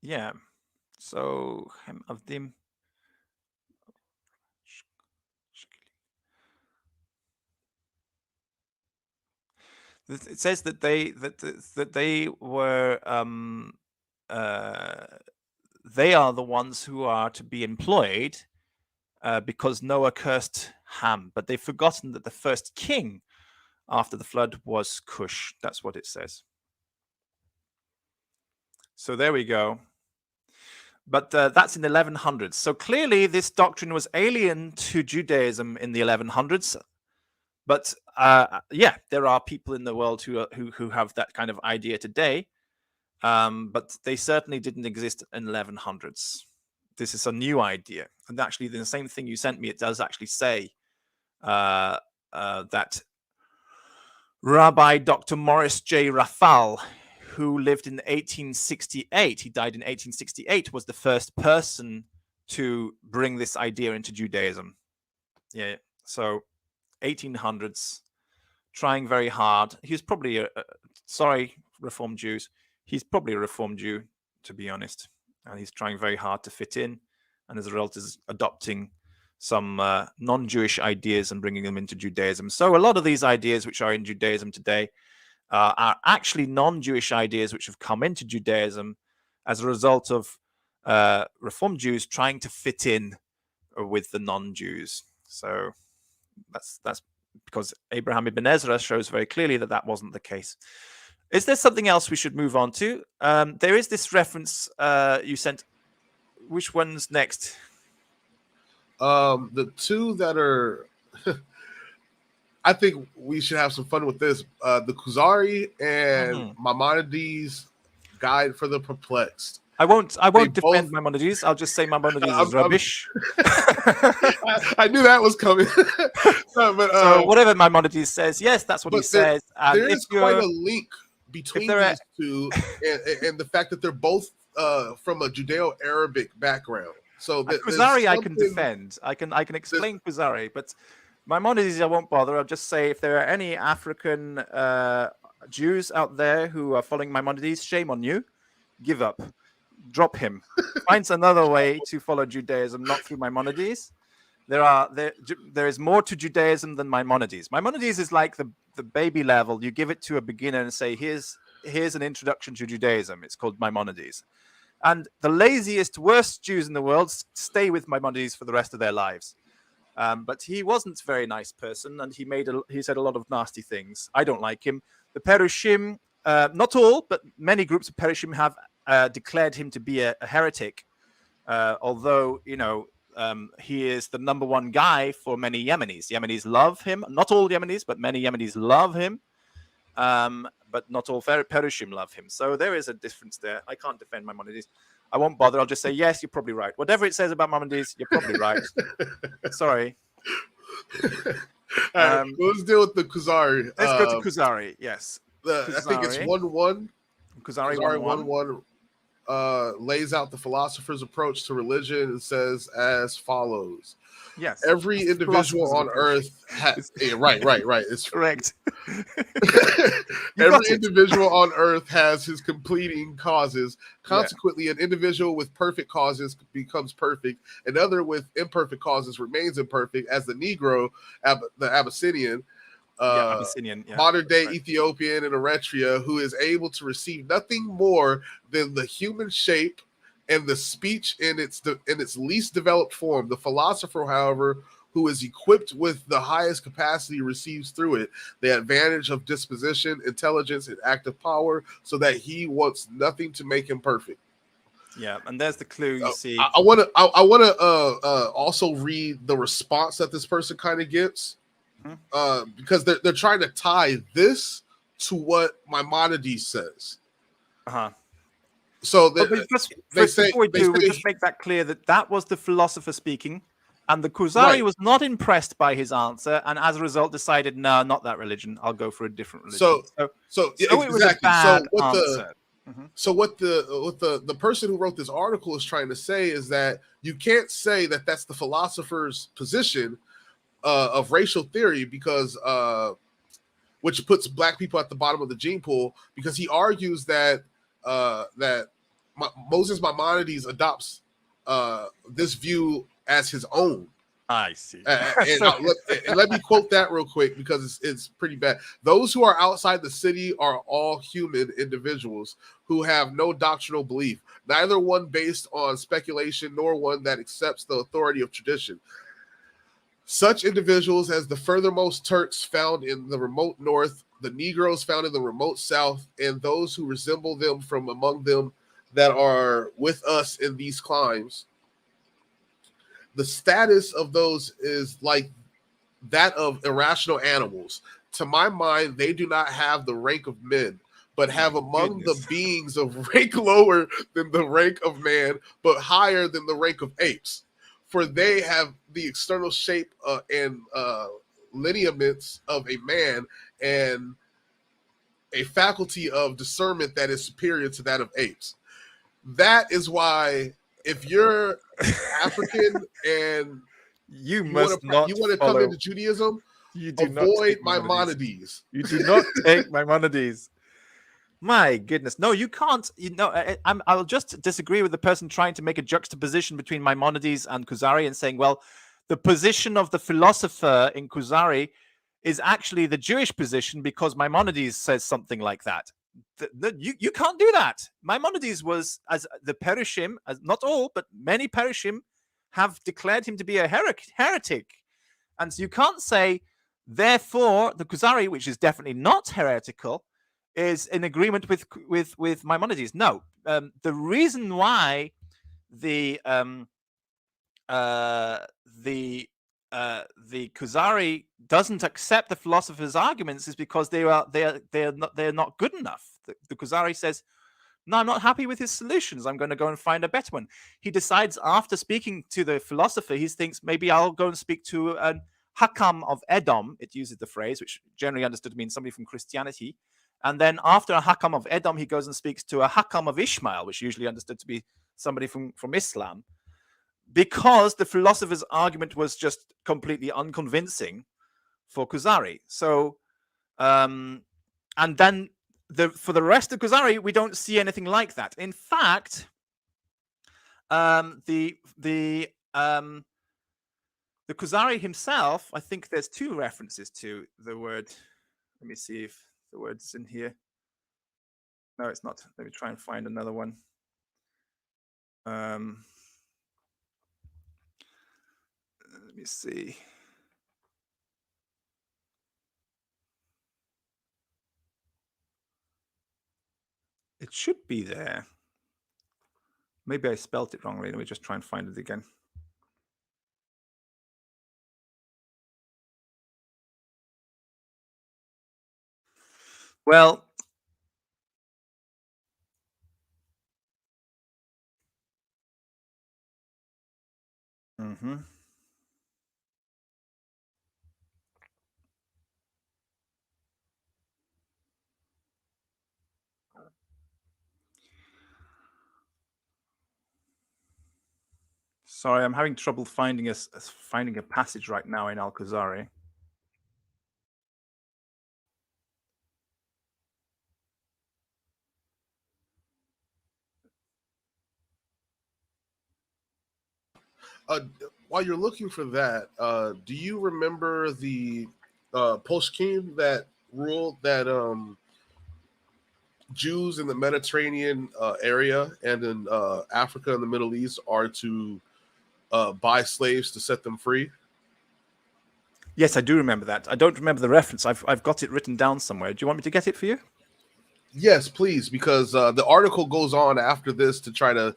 Yeah. So Avdim. It says that they were they are the ones who are to be employed because Noah cursed Ham, but they've forgotten that the first king after the flood was Cush. That's what it says. So there we go. But that's in the 1100s. So clearly this doctrine was alien to Judaism in the 1100s. But yeah, there are people in the world who have that kind of idea today. But they certainly didn't exist in 1100s. This is a new idea. And actually, the same thing you sent me, it does actually say that Rabbi Dr. Morris J. Rafal, who lived in 1868, he died in 1868, was the first person to bring this idea into Judaism. Yeah, so 1800s, trying very hard. He was probably sorry, Reformed Jews. He's probably a Reformed Jew, to be honest, and he's trying very hard to fit in, and as a result is adopting some non-Jewish ideas and bringing them into Judaism. So a lot of these ideas which are in Judaism today are actually non-Jewish ideas which have come into Judaism as a result of Reformed Jews trying to fit in with the non-Jews. So that's because Abraham ibn Ezra shows very clearly that that wasn't the case. Is there something else we should move on to? There is this reference you sent. Which one's next? The two that are... I think we should have some fun with this. The Kuzari and Maimonides' Guide for the Perplexed. I won't defend Maimonides. I'll just say Maimonides is rubbish. I knew that was coming. So whatever Maimonides says, yes, that's what he says. And there is quite a link between these two, and the fact that they're both from a Judeo-Arabic background. So Kuzari I can defend. I can explain Kuzari, but Maimonides I won't bother. I'll just say if there are any African Jews out there who are following Maimonides, shame on you. Give up. Drop him. Finds another way to follow Judaism, not through Maimonides. There is more to Judaism than Maimonides. Maimonides is like the baby level. You give it to a beginner and say, here's an introduction to Judaism. It's called Maimonides. And the laziest, worst Jews in the world stay with Maimonides for the rest of their lives. But he wasn't a very nice person, and he said a lot of nasty things. I don't like him. The Perushim, not all, but many groups of Perushim have declared him to be a heretic, although he is the number one guy for many Yemenis. Yemenis love him. Not all Yemenis, but many Yemenis love him. But not all Perushim love him. So there is a difference there. I can't defend Maimonides. I won't bother. I'll just say, yes, you're probably right. Whatever it says about Maimonides, you're probably right. Sorry. All right, let's deal with the Kuzari. Let's go to Kuzari. Yes. I think it's 1-1. Kuzari 1-1 lays out the philosopher's approach to religion and says as follows. Yes. Every individual on earth has right. It's correct. Every individual on earth has his completing causes. Consequently, an individual with perfect causes becomes perfect. Another with imperfect causes remains imperfect, as the Negro, the Abyssinian, modern day Ethiopian and Eritrea, who is able to receive nothing more than the human shape and the speech in its least developed form. The philosopher, however, who is equipped with the highest capacity, receives through it the advantage of disposition, intelligence, and active power, so that he wants nothing to make him perfect. Yeah, and there's the clue you see. I want to also read the response that this person kind of gives, because they're trying to tie this to what Maimonides says. So before we just make that clear that was the philosopher speaking, and the Kuzari was not impressed by his answer, and as a result decided, no, not that religion. I'll go for a different religion. So it was a bad answer. So what the person who wrote this article is trying to say is that you can't say that that's the philosopher's position of racial theory, because which puts black people at the bottom of the gene pool, because he argues that Moses Maimonides adopts this view as his own. I see. And let me quote that real quick, because it's pretty bad. Those who are outside the city are all human individuals who have no doctrinal belief, neither one based on speculation nor one that accepts the authority of tradition. Such individuals as the furthermost Turks found in the remote north, the Negroes found in the remote south, and those who resemble them from among them that are with us in these climes. The status of those is like that of irrational animals. To my mind, they do not have the rank of men, but have among the beings of rank lower than the rank of man, but higher than the rank of apes. For they have the external shape and lineaments of a man, and a faculty of discernment that is superior to that of apes. That is why, if you're African and you want to come into Judaism, avoid Maimonides. You do not take Maimonides. My goodness. No, you can't. I'll just disagree with the person trying to make a juxtaposition between Maimonides and Kuzari and saying, well, the position of the philosopher in Kuzari is actually the Jewish position because Maimonides says something like that. You can't do that. Maimonides was, as the Perushim, as not all, but many Perushim have declared him to be a heretic. And so you can't say, therefore, the Kuzari, which is definitely not heretical, is in agreement with Maimonides. No, the reason why the Kuzari doesn't accept the philosopher's arguments is because they're not good enough. The Kuzari says, no, I'm not happy with his solutions. I'm going to go and find a better one. He decides after speaking to the philosopher, he thinks maybe I'll go and speak to a Hakham of Edom. It uses the phrase, which generally understood to mean somebody from Christianity. And then after a Hakham of Edom, he goes and speaks to a Hakham of Ishmael, which usually understood to be somebody from Islam, because the philosopher's argument was just completely unconvincing for Kuzari. So, and then for the rest of Kuzari, we don't see anything like that. In fact, the Kuzari himself, I think there's two references to the word. Let me see if the word's in here. No, it's not. Let me try and find another one. Let me see. It should be there. Maybe I spelt it wrongly. Let me just try and find it again. Well, sorry, I'm having trouble finding a passage right now in Al-Khuzari. While you're looking for that, do you remember the poskim that ruled that Jews in the Mediterranean area and in Africa and the Middle East are to buy slaves to set them free? Yes, I do remember that. I don't remember the reference. I've got it written down somewhere. Do you want me to get it for you? Yes, please, because the article goes on after this to try to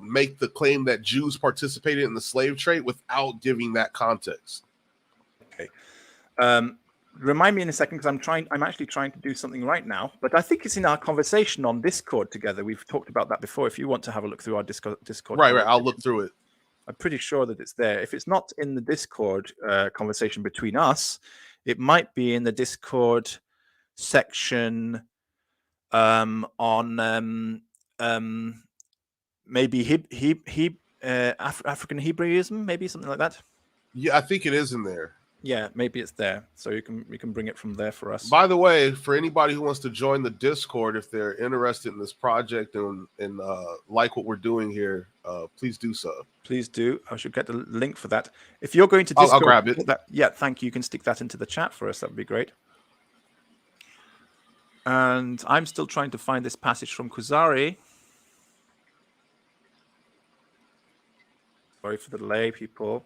make the claim that Jews participated in the slave trade without giving that context. Okay. Remind me in a second, because I'm actually trying to do something right now, but I think it's in our conversation on Discord together. We've talked about that before. If you want to have a look through our Discord. Right. I'll look through it. I'm pretty sure that it's there. If it's not in the Discord conversation between us, it might be in the Discord section on maybe African Hebraism, maybe something like that. Yeah, I think it is in there. Yeah, maybe it's there. So we can bring it from there for us. By the way, for anybody who wants to join the Discord, if they're interested in this project and like what we're doing here, please do so. Please do. I should get the link for that. If you're going to Discord, I'll grab it. Yeah, thank you. You can stick that into the chat for us. That would be great. And I'm still trying to find this passage from Khuzari. Sorry for the delay, people.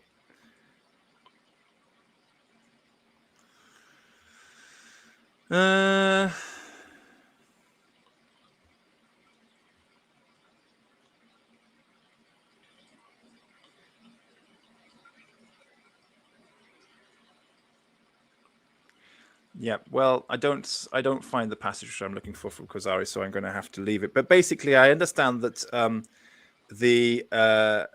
Yeah, well, I don't find the passage which I'm looking for from Khuzari, so I'm going to have to leave it. But basically, I understand that there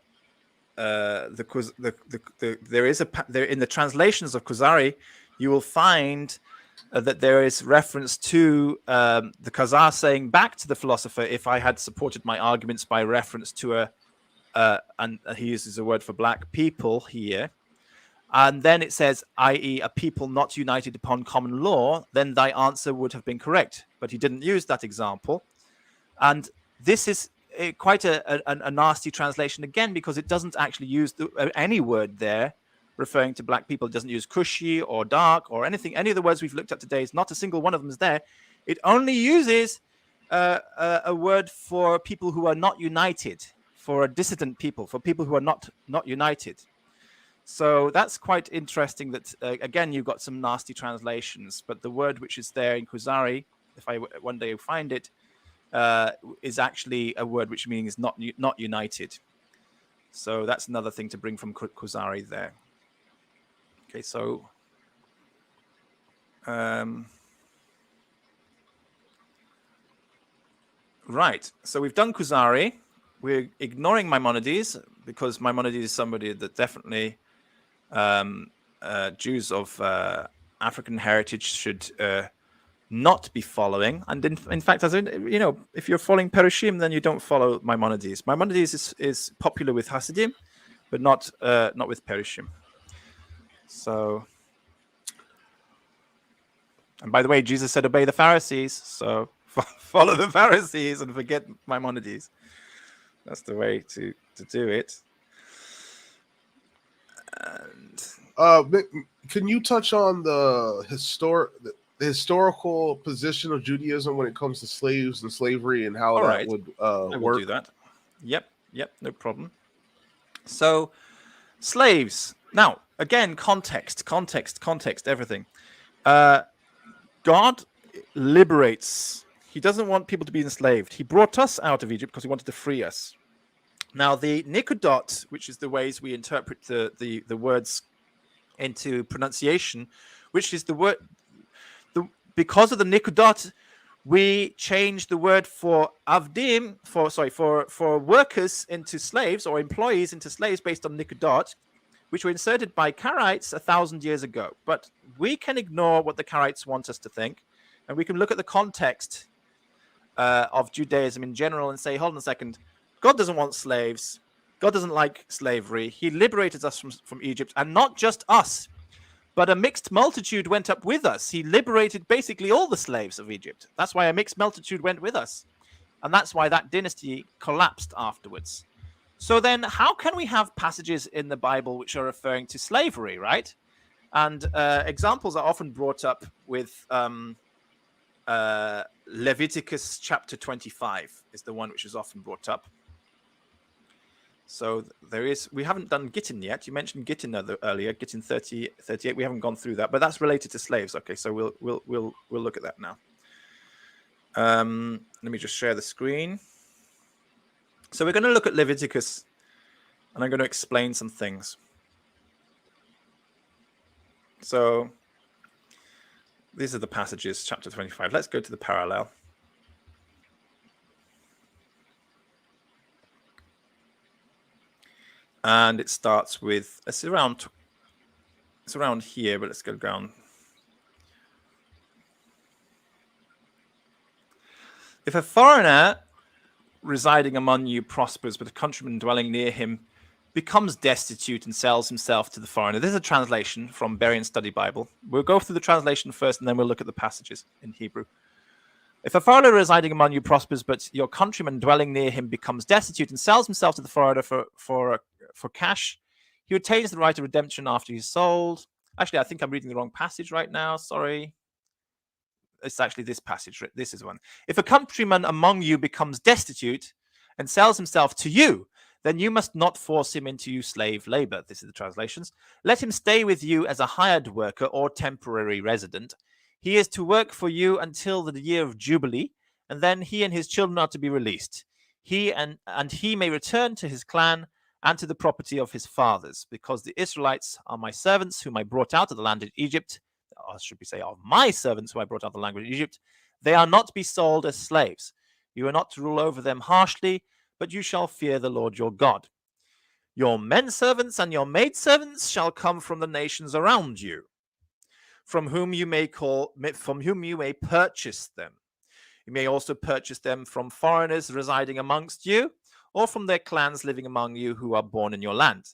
is in the translations of Khuzari, you will find that there is reference to the Khazar saying back to the philosopher, if I had supported my arguments by reference to and he uses a word for black people here, and then it says, i.e., a people not united upon common law, then thy answer would have been correct. But he didn't use that example. And this is quite a nasty translation again, because it doesn't actually use any word there referring to black people. It doesn't use Kushi or dark or anything. Any of the words we've looked at today, is not a single one of them is there. It only uses a word for people who are not united, for a dissident people, for people who are not united. So that's quite interesting that, again, you've got some nasty translations, but the word which is there in Khuzari, if I one day find it, is actually a word which means not united. So that's another thing to bring from Khuzari there. Okay, so right. So we've done Khuzari. We're ignoring Maimonides, because Maimonides is somebody that definitely Jews of African heritage should not be following. And in fact, as you know, if you're following Perushim, then you don't follow Maimonides. Maimonides is popular with Hasidim, but not with Perushim. So, and by the way, Jesus said, obey the Pharisees. So follow the Pharisees and forget Maimonides. That's the way to do it. And can you touch on the historical position of Judaism when it comes to slaves and slavery, and how that would I will work? do that. Yep, no problem. So, slaves. Now, again, context, everything. God liberates. He doesn't want people to be enslaved. He brought us out of Egypt because he wanted to free us. Now, the nikudot, which is the ways we interpret the words into pronunciation, which is the word, because of the nikudot, we change the word for avdim, for workers into slaves, or employees into slaves based on nikudot, which were inserted by Karaites 1,000 years ago. But we can ignore what the Karaites want us to think, and we can look at the context of Judaism in general and say, hold on a second, God doesn't want slaves. God doesn't like slavery. He liberated us from Egypt, and not just us, but a mixed multitude went up with us. He liberated basically all the slaves of Egypt. That's why a mixed multitude went with us. And that's why that dynasty collapsed afterwards. So then how can we have passages in the Bible which are referring to slavery, right? And examples are often brought up with Leviticus chapter 25 is the one which is often brought up. So we haven't done Gittin yet. You mentioned Gittin earlier, Gittin 38. We haven't gone through that, but that's related to slaves. Okay, so we'll look at that now. Let me just share the screen. So we're going to look at Leviticus, and I'm going to explain some things. So these are the passages, chapter 25. Let's go to the parallel. And it starts with, it's around here, but let's go down. If a foreigner residing among you prospers, but a countryman dwelling near him becomes destitute and sells himself to the foreigner. This is a translation from Berean Study Bible. We'll go through the translation first, and then we'll look at the passages in Hebrew. If a foreigner residing among you prospers, but your countryman dwelling near him becomes destitute and sells himself to the foreigner for cash, he retains the right of redemption after he's sold. Actually, I think I'm reading the wrong passage right now. Sorry. It's actually this passage. This is one. If a countryman among you becomes destitute and sells himself to you, then you must not force him into slave labor. This is the translations. Let him stay with you as a hired worker or temporary resident. He is to work for you until the year of Jubilee, and then he and his children are to be released. He may return to his clan and to the property of his fathers, because the Israelites are my servants whom I brought out of the land of Egypt. Or should we say, of my servants whom I brought out of the land of Egypt. They are not to be sold as slaves. You are not to rule over them harshly, but you shall fear the Lord your God. Your men servants and your maid servants shall come from the nations around you, from whom you may purchase them. You may also purchase them from foreigners residing amongst you, or from their clans living among you who are born in your land.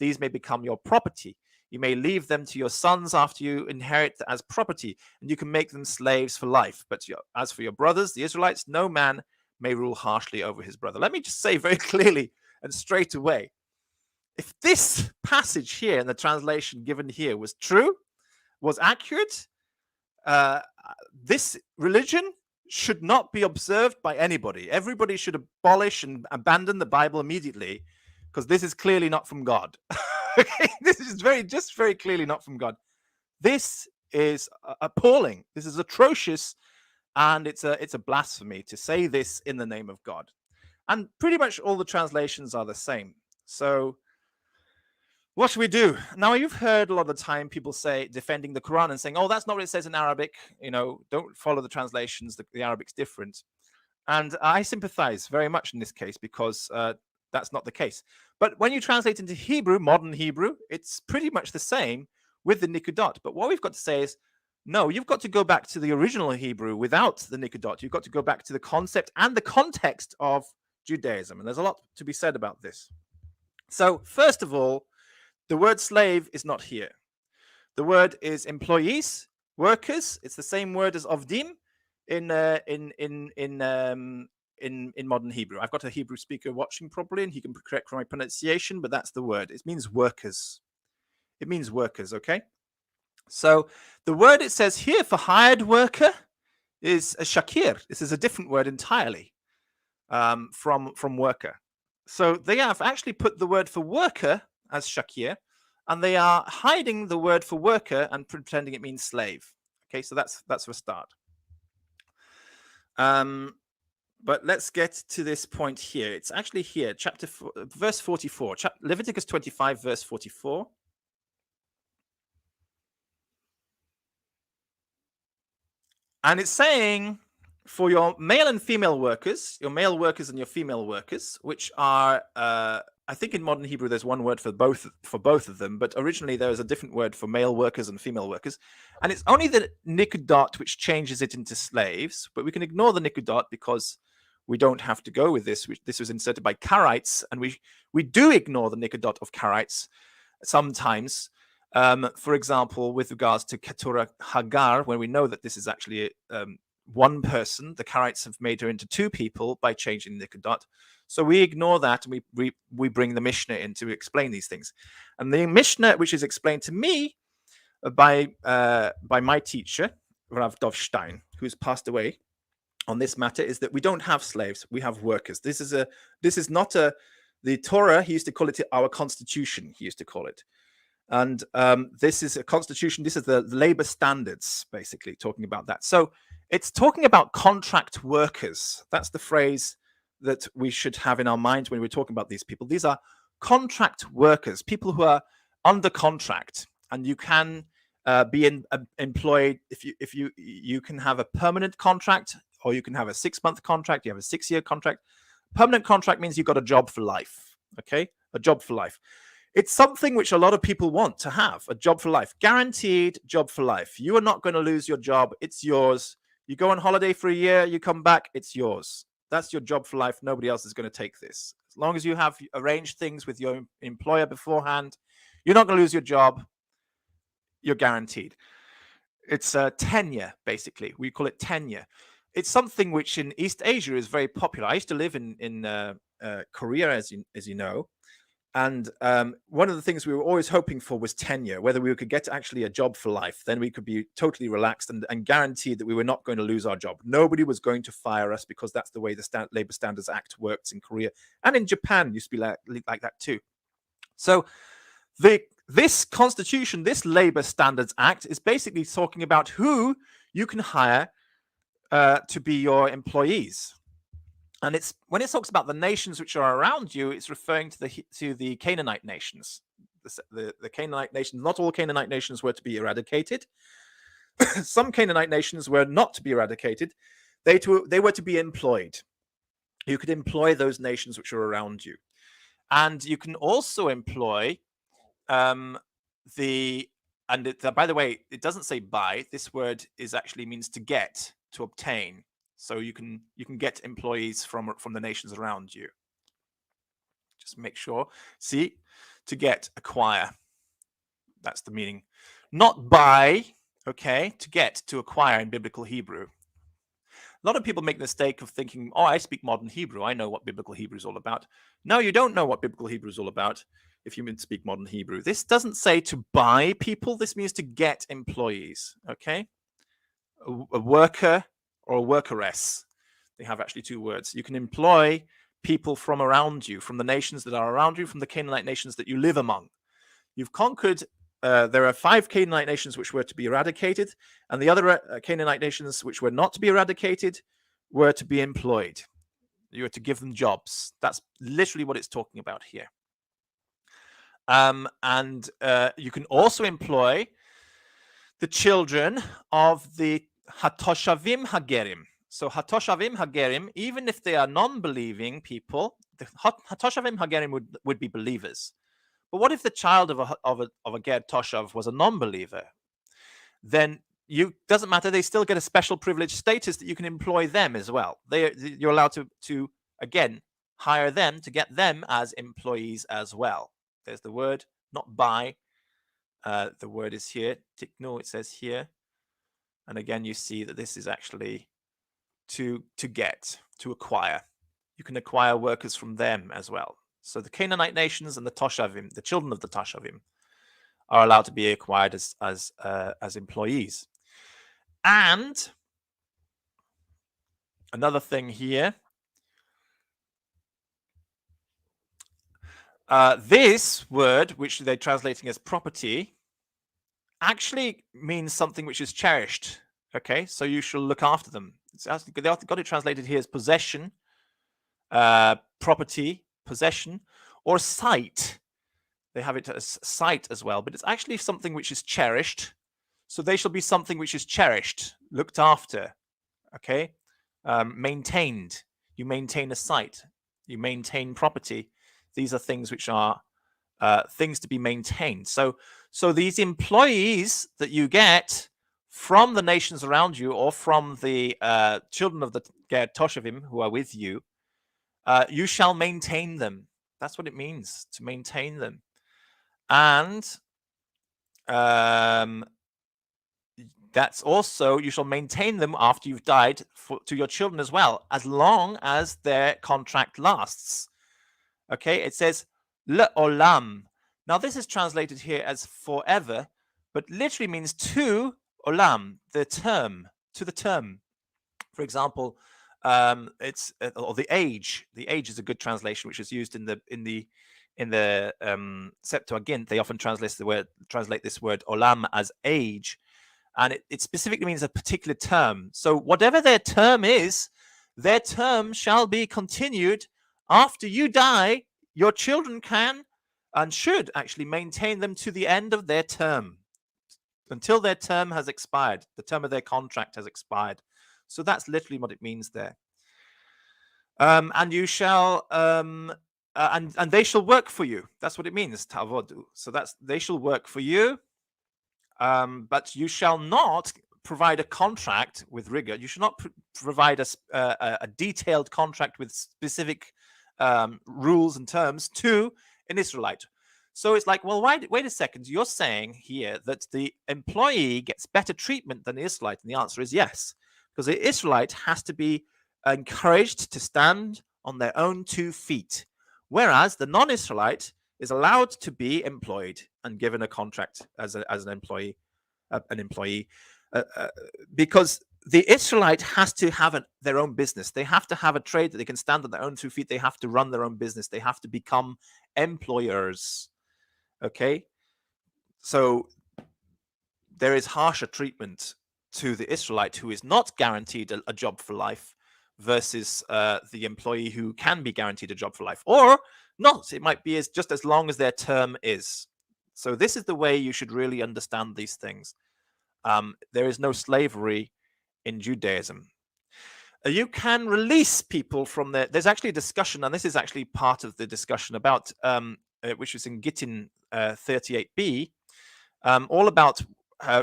These may become your property. You may leave them to your sons after you inherit as property, and you can make them slaves for life. But as for your brothers, the Israelites, no man may rule harshly over his brother. Let me just say very clearly and straight away, if this passage here in the translation given here was true, was accurate, this religion should not be observed by anybody. Everybody should abolish and abandon the Bible immediately, because this is clearly not from God. Okay, this is very clearly not from God. This is appalling. This is atrocious, and it's a blasphemy to say this in the name of God. And pretty much all the translations are the same. So what should we do? Now, you've heard a lot of the time people say, defending the Quran and saying, oh, that's not what it says in Arabic. Don't follow the translations. The Arabic's different. And I sympathize very much in this case, because that's not the case. But when you translate into Hebrew, modern Hebrew, it's pretty much the same with the nikudot. But what we've got to say is, no, you've got to go back to the original Hebrew without the nikudot. You've got to go back to the concept and the context of Judaism. And there's a lot to be said about this. So first of all, the word slave is not here. The word is employees, workers. It's the same word as avdim in modern Hebrew. I've got a Hebrew speaker watching probably, and he can correct my pronunciation, but that's the word. It means workers. It means workers, okay? So the word it says here for hired worker is a shakir. This is a different word entirely from worker. So they have actually put the word for worker as shakir, and they are hiding the word for worker and pretending it means slave. Okay, so that's for a start. But let's get to this point here. It's actually here, verse 44, Leviticus 25, verse 44. And it's saying, for your male and female workers, your male workers and your female workers, which are, I think in modern Hebrew there's one word for both of them, but originally there was a different word for male workers and female workers. And it's only the nikudot which changes it into slaves, but we can ignore the nikudot because we don't have to go with this. This was inserted by Karaites, and we do ignore the nikudot of Karaites sometimes. For example, with regards to Keturah Hagar, when we know that this is actually one person, the Karaites have made her into two people by changing the nikudot. So we ignore that, and we bring the Mishnah in to explain these things. And the Mishnah, which is explained to me by my teacher, Rav Dov Stein, who's passed away on this matter, is that we don't have slaves, we have workers. This is not the Torah. He used to call it our constitution. He used to call it. And this is a constitution. This is the labor standards, basically talking about that. So it's talking about contract workers. That's the phrase that we should have in our minds when we're talking about these people. These are contract workers, people who are under contract, and you can be employed if you can have a permanent contract, or you can have a 6-month contract. You have a 6-year contract. Permanent contract means you've got a job for life. Okay, a job for life. It's something which a lot of people want to have, a job for life, guaranteed job for life. You are not going to lose your job. It's yours. You go on holiday for a year, you come back, it's yours. That's your job for life. Nobody else is going to take this. As long as you have arranged things with your employer beforehand, you're not going to lose your job. You're guaranteed. It's tenure, basically. We call it tenure. It's something which in East Asia is very popular. I used to live in Korea, as you know. And one of the things we were always hoping for was tenure, whether we could get actually a job for life. Then we could be totally relaxed and guaranteed that we were not going to lose our job. Nobody was going to fire us, because that's the way the Labor Standards Act works in Korea. And in Japan, it used to be like that too. So this constitution, this Labor Standards Act, is basically talking about who you can hire to be your employees. And it's when it talks about the nations which are around you, it's referring to the Canaanite nations. The Canaanite nations. Not all Canaanite nations were to be eradicated. Some Canaanite nations were not to be eradicated. They were to be employed. You could employ those nations which are around you, and you can also employ by the way, it doesn't say buy. This word actually means to get, to obtain. So you can get employees from the nations around you. Just make sure. See, to get, acquire. That's the meaning. Not buy, okay, to get, to acquire in biblical Hebrew. A lot of people make the mistake of thinking, oh, I speak modern Hebrew. I know what biblical Hebrew is all about. No, you don't know what biblical Hebrew is all about if you speak modern Hebrew. This doesn't say to buy people. This means to get employees, okay? A worker or a workeress. They have actually two words. You can employ people from around you, from the nations that are around you, from the Canaanite nations that you live among. You've conquered, there are 5 Canaanite nations which were to be eradicated, and the other Canaanite nations which were not to be eradicated were to be employed. You were to give them jobs. That's literally what it's talking about here. And you can also employ the children of the Hatoshavim Hagerim. So Hatoshavim Hagerim, even if they are non-believing people, the Hatoshavim Hagerim would be believers. But what if the child of a Ger Toshav was a non-believer? Then doesn't matter. They still get a special privileged status that you can employ them as well. You're allowed to again hire them, to get them as employees as well. There's the word, not buy. The word is here. Tiknu, it says here. And again, you see that this is actually to get, to acquire. You can acquire workers from them as well. So the Canaanite nations and the Toshavim, the children of the Toshavim, are allowed to be acquired as employees. And another thing here, this word, which they're translating as property, actually means something which is cherished. Okay, so you shall look after them. They got it translated here as possession, property, possession, or sight. They have it as sight as well, but it's actually something which is cherished. So they shall be something which is cherished, looked after, okay, maintained. You maintain a site, you maintain property. These are things which are things to be maintained. So these employees that you get from the nations around you, or from the children of the Ger Toshavim who are with you, you shall maintain them. That's what it means, to maintain them. And that's also, you shall maintain them after you've died to your children as well, as long as their contract lasts. Okay, it says le'olam. Now this is translated here as forever, but literally means to olam, the term, to the term. For example, it's or the age. The age is a good translation, which is used in the Septuagint. They often translate this word olam as age, and it specifically means a particular term. So whatever their term is, their term shall be continued after you die. Your children can and should actually maintain them to the end of their term, until their term has expired. The term of their contract has expired. So that's literally what it means there. And you shall and they shall work for you. That's what it means, tavodu. So that's, they shall work for you, but you shall not provide a contract with rigor. You should not provide a detailed contract with specific rules and terms to an Israelite. So it's like, well, wait a second. You're saying here that the employee gets better treatment than the Israelite, and the answer is yes, because the Israelite has to be encouraged to stand on their own 2 feet, whereas the non-Israelite is allowed to be employed and given a contract as an employee, because the Israelite has to have their own business. They have to have a trade that they can stand on their own 2 feet. They have to run their own business. They have to become employers. Okay, so there is harsher treatment to the Israelite who is not guaranteed a job for life versus the employee who can be guaranteed a job for life, or not. It might be just as long as their term is. So this is the way you should really understand these things. There is no slavery in Judaism. You can release people from there's actually a discussion, and this is actually part of the discussion about which is in Gittin 38b, all about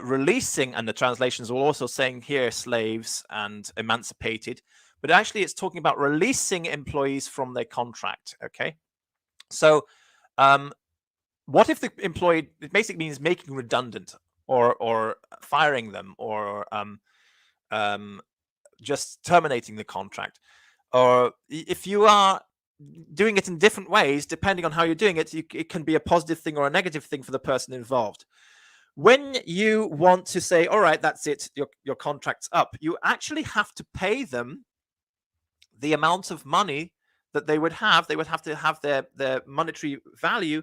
releasing, and the translations are also saying here slaves and emancipated, but actually it's talking about releasing employees from their contract. Okay, so what if the employee, it basically means making redundant or firing them, or just terminating the contract, or if you are doing it in different ways depending on how you're doing it, it can be a positive thing or a negative thing for the person involved. When you want to say, all right, that's it, your contract's up, you actually have to pay them the amount of money that they would have. They would have to have their monetary value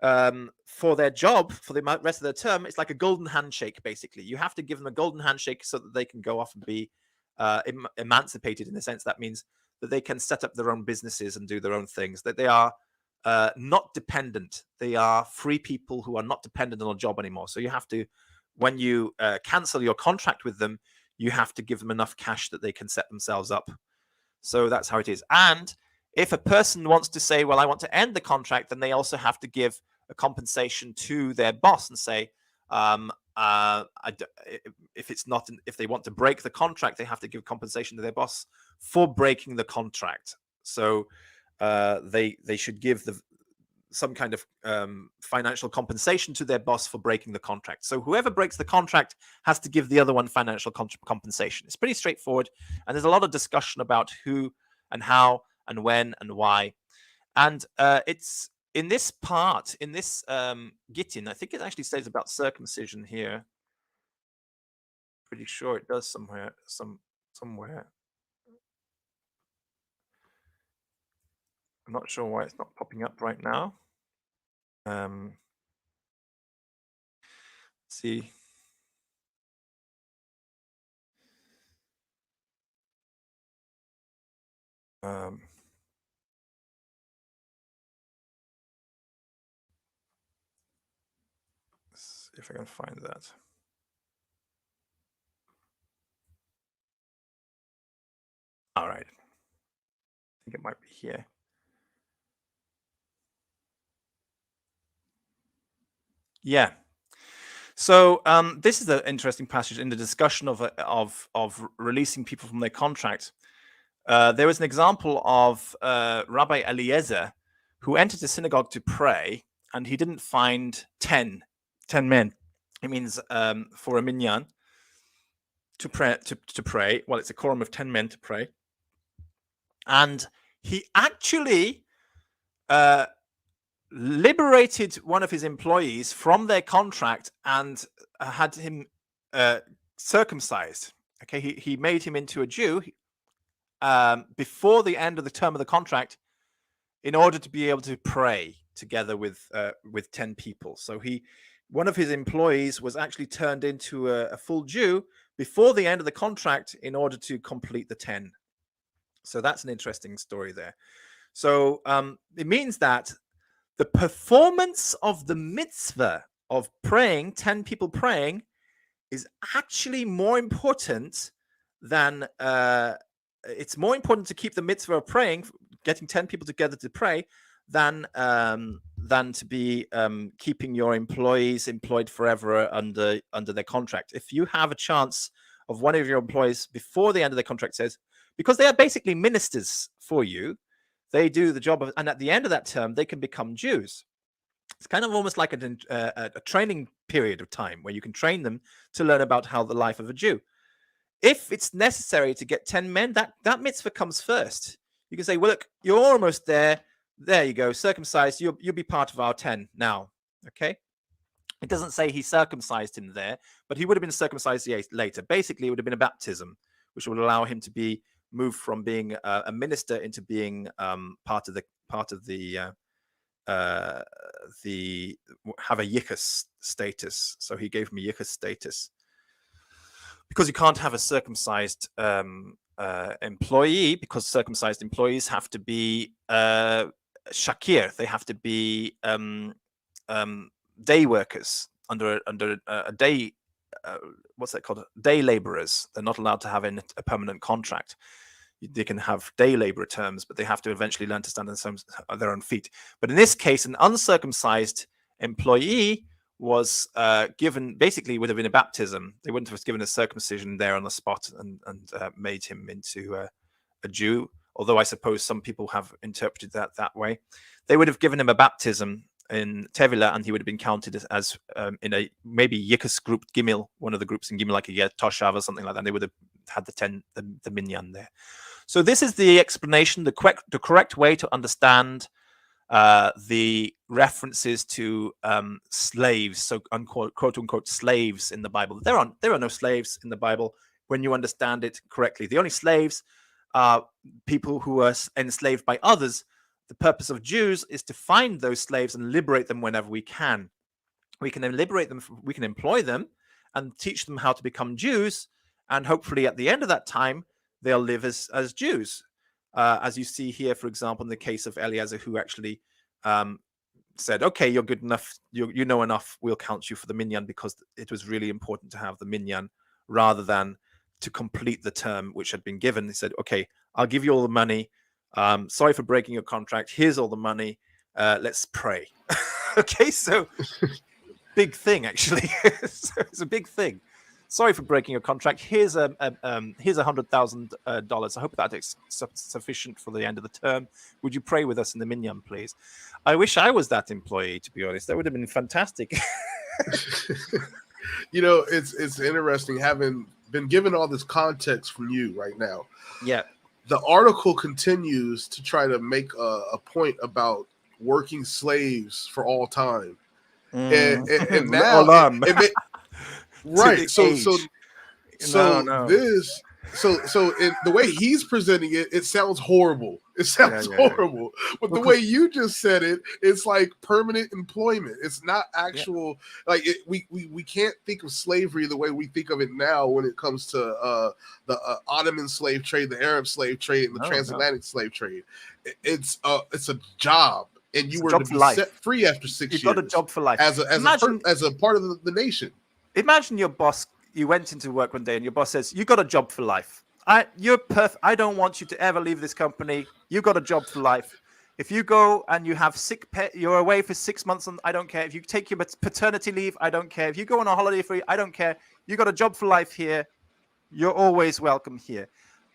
for their job for the rest of their term. It's like a golden handshake, basically. You have to give them a golden handshake so that they can go off and be emancipated, in the sense that means that they can set up their own businesses and do their own things, that they are not dependent. They are free people who are not dependent on a job anymore. So you have to, when you cancel your contract with them, you have to give them enough cash that they can set themselves up. So that's how it is. And if a person wants to say, well, I want to end the contract, then they also have to give a compensation to their boss and say, if they want to break the contract, they have to give compensation to their boss for breaking the contract. So they should give some kind of financial compensation to their boss for breaking the contract. So whoever breaks the contract has to give the other one financial compensation. It's pretty straightforward, and there's a lot of discussion about who and how and when and why. And it's in this part, in this Gittin, I think it actually says about circumcision here. Pretty sure it does somewhere. I'm not sure why it's not popping up right now. Let's see. see if I can find that. All right. I think it might be here. Yeah. So this is an interesting passage in the discussion of releasing people from their contract. There was an example of Rabbi Eliezer who entered the synagogue to pray, and he didn't find 10 men. It means for a minyan to pray. Well, it's a quorum of 10 men to pray. And he actually liberated one of his employees from their contract and had him circumcised. Okay, he made him into a Jew before the end of the term of the contract, in order to be able to pray together with 10 people. So one of his employees was actually turned into a full Jew before the end of the contract in order to complete the 10. So that's an interesting story there. So it means that the performance of the mitzvah of praying, 10 people praying, is actually more important than it's more important to keep the mitzvah of praying, getting 10 people together to pray, than to be keeping your employees employed forever under their contract. If you have a chance of one of your employees before the end of their contract says, because they are basically ministers for you, they do the job of, and at the end of that term, they can become Jews. It's kind of almost like a training period of time where you can train them to learn about how the life of a Jew. If it's necessary to get 10 men, that mitzvah comes first. You can say, well, look, you're almost there. There you go, circumcised. You'll be part of our 10 now. Okay. It doesn't say he circumcised him there, but he would have been circumcised later. Basically, it would have been a baptism, which would allow him to be moved from being a minister into being part of the have a yichus status. So he gave him a yichus status, because you can't have a circumcised employee, because circumcised employees have to be shakir. They have to be day workers under a day. What's that called? Day laborers. They're not allowed to have a permanent contract. They can have day labor terms, but they have to eventually learn to stand on their own feet. But in this case, an uncircumcised employee was given, basically would have been a baptism. They wouldn't have given a circumcision there on the spot and made him into a Jew, although I suppose some people have interpreted that way. They would have given him a baptism in Teliya, and he would have been counted as in a maybe Yikus group Gimel, one of the groups in Gimel, like a Toshav or something like that. And they would have had the minyan there. So this is the explanation, the correct way to understand the references to slaves, so quote unquote slaves in the Bible. There are no slaves in the Bible when you understand it correctly. The only slaves are people who are enslaved by others. The purpose of Jews is to find those slaves and liberate them whenever we can. We can then liberate them, we can employ them and teach them how to become Jews. And hopefully at the end of that time, they'll live as Jews. As you see here, for example, in the case of Eliezer, who actually said, okay, you're good enough, you know enough, we'll count you for the minyan, because it was really important to have the minyan rather than to complete the term which had been given. He said, okay, I'll give you all the money. Sorry for breaking your contract. Here's all the money. Let's pray. Okay, so big thing, actually. So it's a big thing. Sorry for breaking your contract. Here's $100,000. I hope that is sufficient for the end of the term. Would you pray with us in the minyan, please? I wish I was that employee, to be honest. That would have been fantastic. You know, it's interesting having been given all this context from you right now. Yeah. The article continues to try to make a point about working slaves for all time. And now right. So no. this the way he's presenting it, it sounds horrible. It sounds horrible. But the way you just said it, it's like permanent employment. It's not actual. Like we can't think of slavery the way we think of it now when it comes to the Ottoman slave trade, the Arab slave trade, and the transatlantic slave trade. It's a job, and you were to be set free after 6 years. You got a job for life as a part of the nation. Imagine your boss. You went into work one day and your boss says, "You got a job for life. You're perfect. I don't want you to ever leave this company. You got a job for life. If you go and you have sick pay, you're away for 6 months, and I don't care. If you take your paternity leave, I don't care. If you go on a holiday free, I don't care. You got a job for life here. You're always welcome here."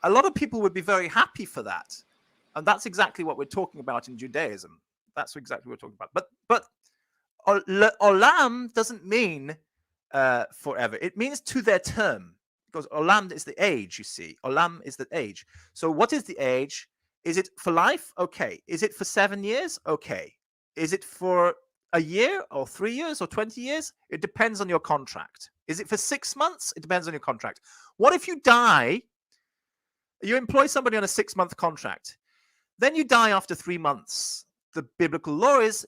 A lot of people would be very happy for that, and that's exactly what we're talking about in Judaism. That's exactly what we're talking about. But olam doesn't mean forever. It means to their term, because olam is the age, you see. Olam is the age. So what is the age? Is it for life? Okay. Is it for 7 years? Okay. Is it for a year or 3 years or 20 years? It depends on your contract. Is it for 6 months? It depends on your contract. What if you die? You employ somebody on a 6-month contract. Then you die after 3 months. The biblical law is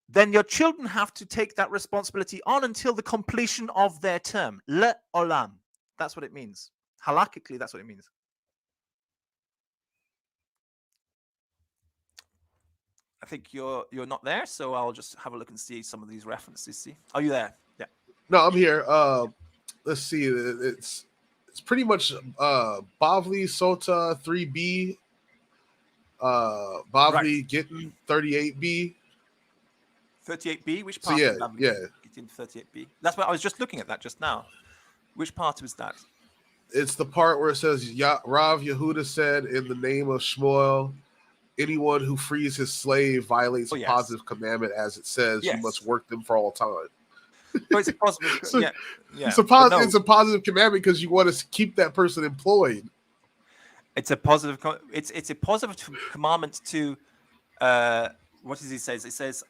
then your children have to take that responsibility on until the completion of their term. Le olam. That's what it means. Halakhically, that's what it means. I think you're not there, so I'll just have a look and see some of these references. See, are you there? Yeah. No, I'm here. Let's see. It's pretty much Bavli Sota 3b, Bavli Gittin 38b. 38b, which part? So yeah. It's in 38b. That's what I was just looking at that just now. Which part was that? It's the part where it says, Rav Yehuda said, in the name of Shmuel, anyone who frees his slave violates a positive commandment, as it says, you must work them for all time. So it's a positive, It's a positive commandment because you want to keep that person employed. It's a positive. It's a positive commandment to. What does he say? It says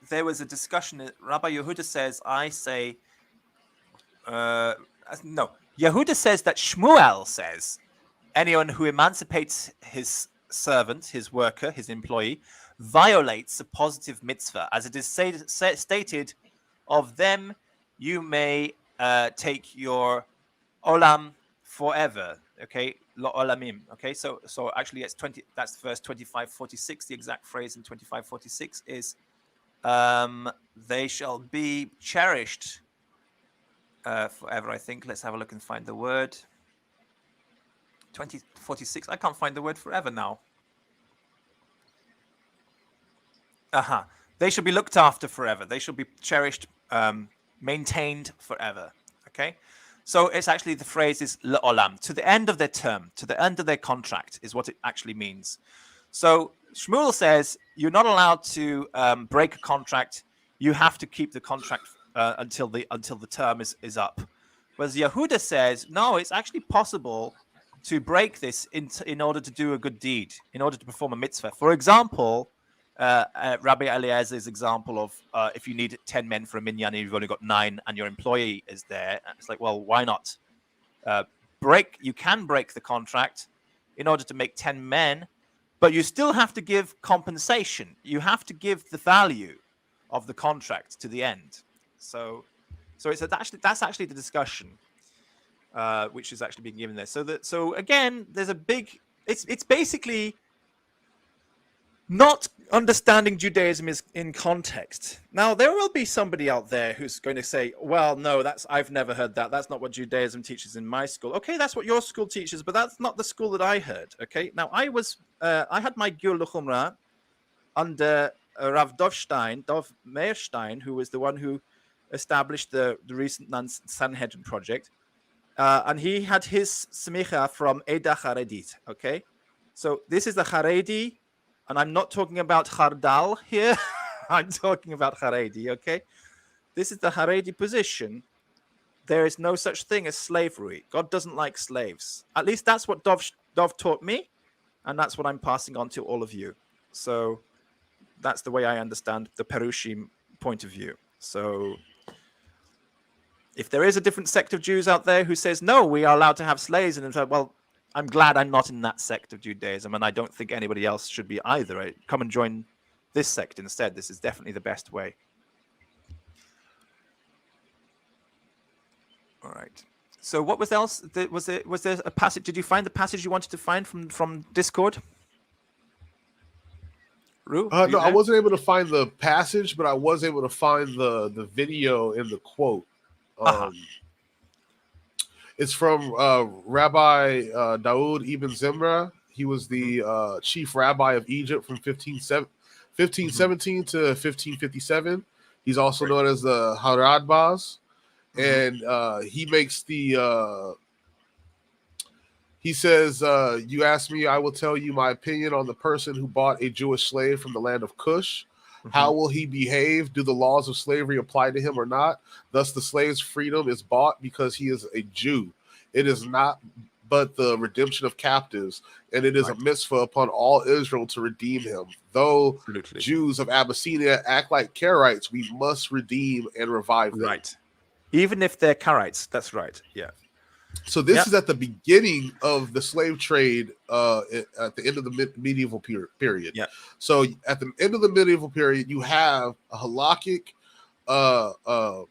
There was a discussion. Rabbi Yehuda says, I say, no. Yehuda says that Shmuel says, anyone who emancipates his servant, his worker, his employee, violates a positive mitzvah. As it is stated, of them you may take your olam forever. Okay, lo olamim. Okay, so actually it's 20. That's verse 25:46. The exact phrase in 25:46 is, they shall be cherished forever. I think. Let's have a look and find the word. 20:46. I can't find the word forever now. They shall be looked after forever. They shall be cherished, maintained forever. Okay. So it's actually, the phrase is le'olam, to the end of their term, to the end of their contract is what it actually means. So Shmuel says you're not allowed to break a contract. You have to keep the contract until the term is up. Whereas Yehuda says, no, it's actually possible to break this in order to do a good deed, in order to perform a mitzvah. For example, Rabbi Eliezer's example of if you need 10 men for a minyan and you've only got 9 and your employee is there, it's like, well, why not? You can break the contract in order to make 10 men, but you still have to give compensation. You have to give the value of the contract to the end. So that's actually the discussion, which is actually being given there. So again, there's a big. It's basically not understanding Judaism is in context. Now, there will be somebody out there who's going to say, well, no, I've never heard that. That's not what Judaism teaches in my school. Okay, that's what your school teaches, but that's not the school that I heard. Okay, now I had my Gyur L'Chumrah under Rav Dov Meirstein, who was the one who established the recent Sanhedrin project. And he had his smicha from Eda Charedit. Okay, so this is the Haredi. And I'm not talking about Chardal here. I'm talking about Haredi, okay? This is the Haredi position. There is no such thing as slavery. God doesn't like slaves. At least that's what Dov taught me, and that's what I'm passing on to all of you. So that's the way I understand the Perushim point of view. So if there is a different sect of Jews out there who says, no, we are allowed to have slaves, and it's like, well, I'm glad I'm not in that sect of Judaism, and I don't think anybody else should be either. Come and join this sect instead. This is definitely the best way. All right. So what was else? Was there a passage? Did you find the passage you wanted to find from Discord? Ru, no, I wasn't able to find the passage, but I was able to find the video in the quote. It's from Rabbi Daoud ibn Zimra. He was the chief rabbi of Egypt from 1517 to 1557. He's also known as the Haradbaz. And he makes he says, you asked me, I will tell you my opinion on the person who bought a Jewish slave from the land of Cush. How will he behave? Do the laws of slavery apply to him or not? Thus the slave's freedom is bought because he is a Jew. It is not but the redemption of captives, and it is a mitzvah upon all Israel to redeem him. Though Jews of Abyssinia act like Karaites, we must redeem and revive them. Right. Even if they're Karaites, that's right. Yeah. So this is at the beginning of the slave trade at the end of the medieval period. Yeah. So at the end of the medieval period, you have a halakhic law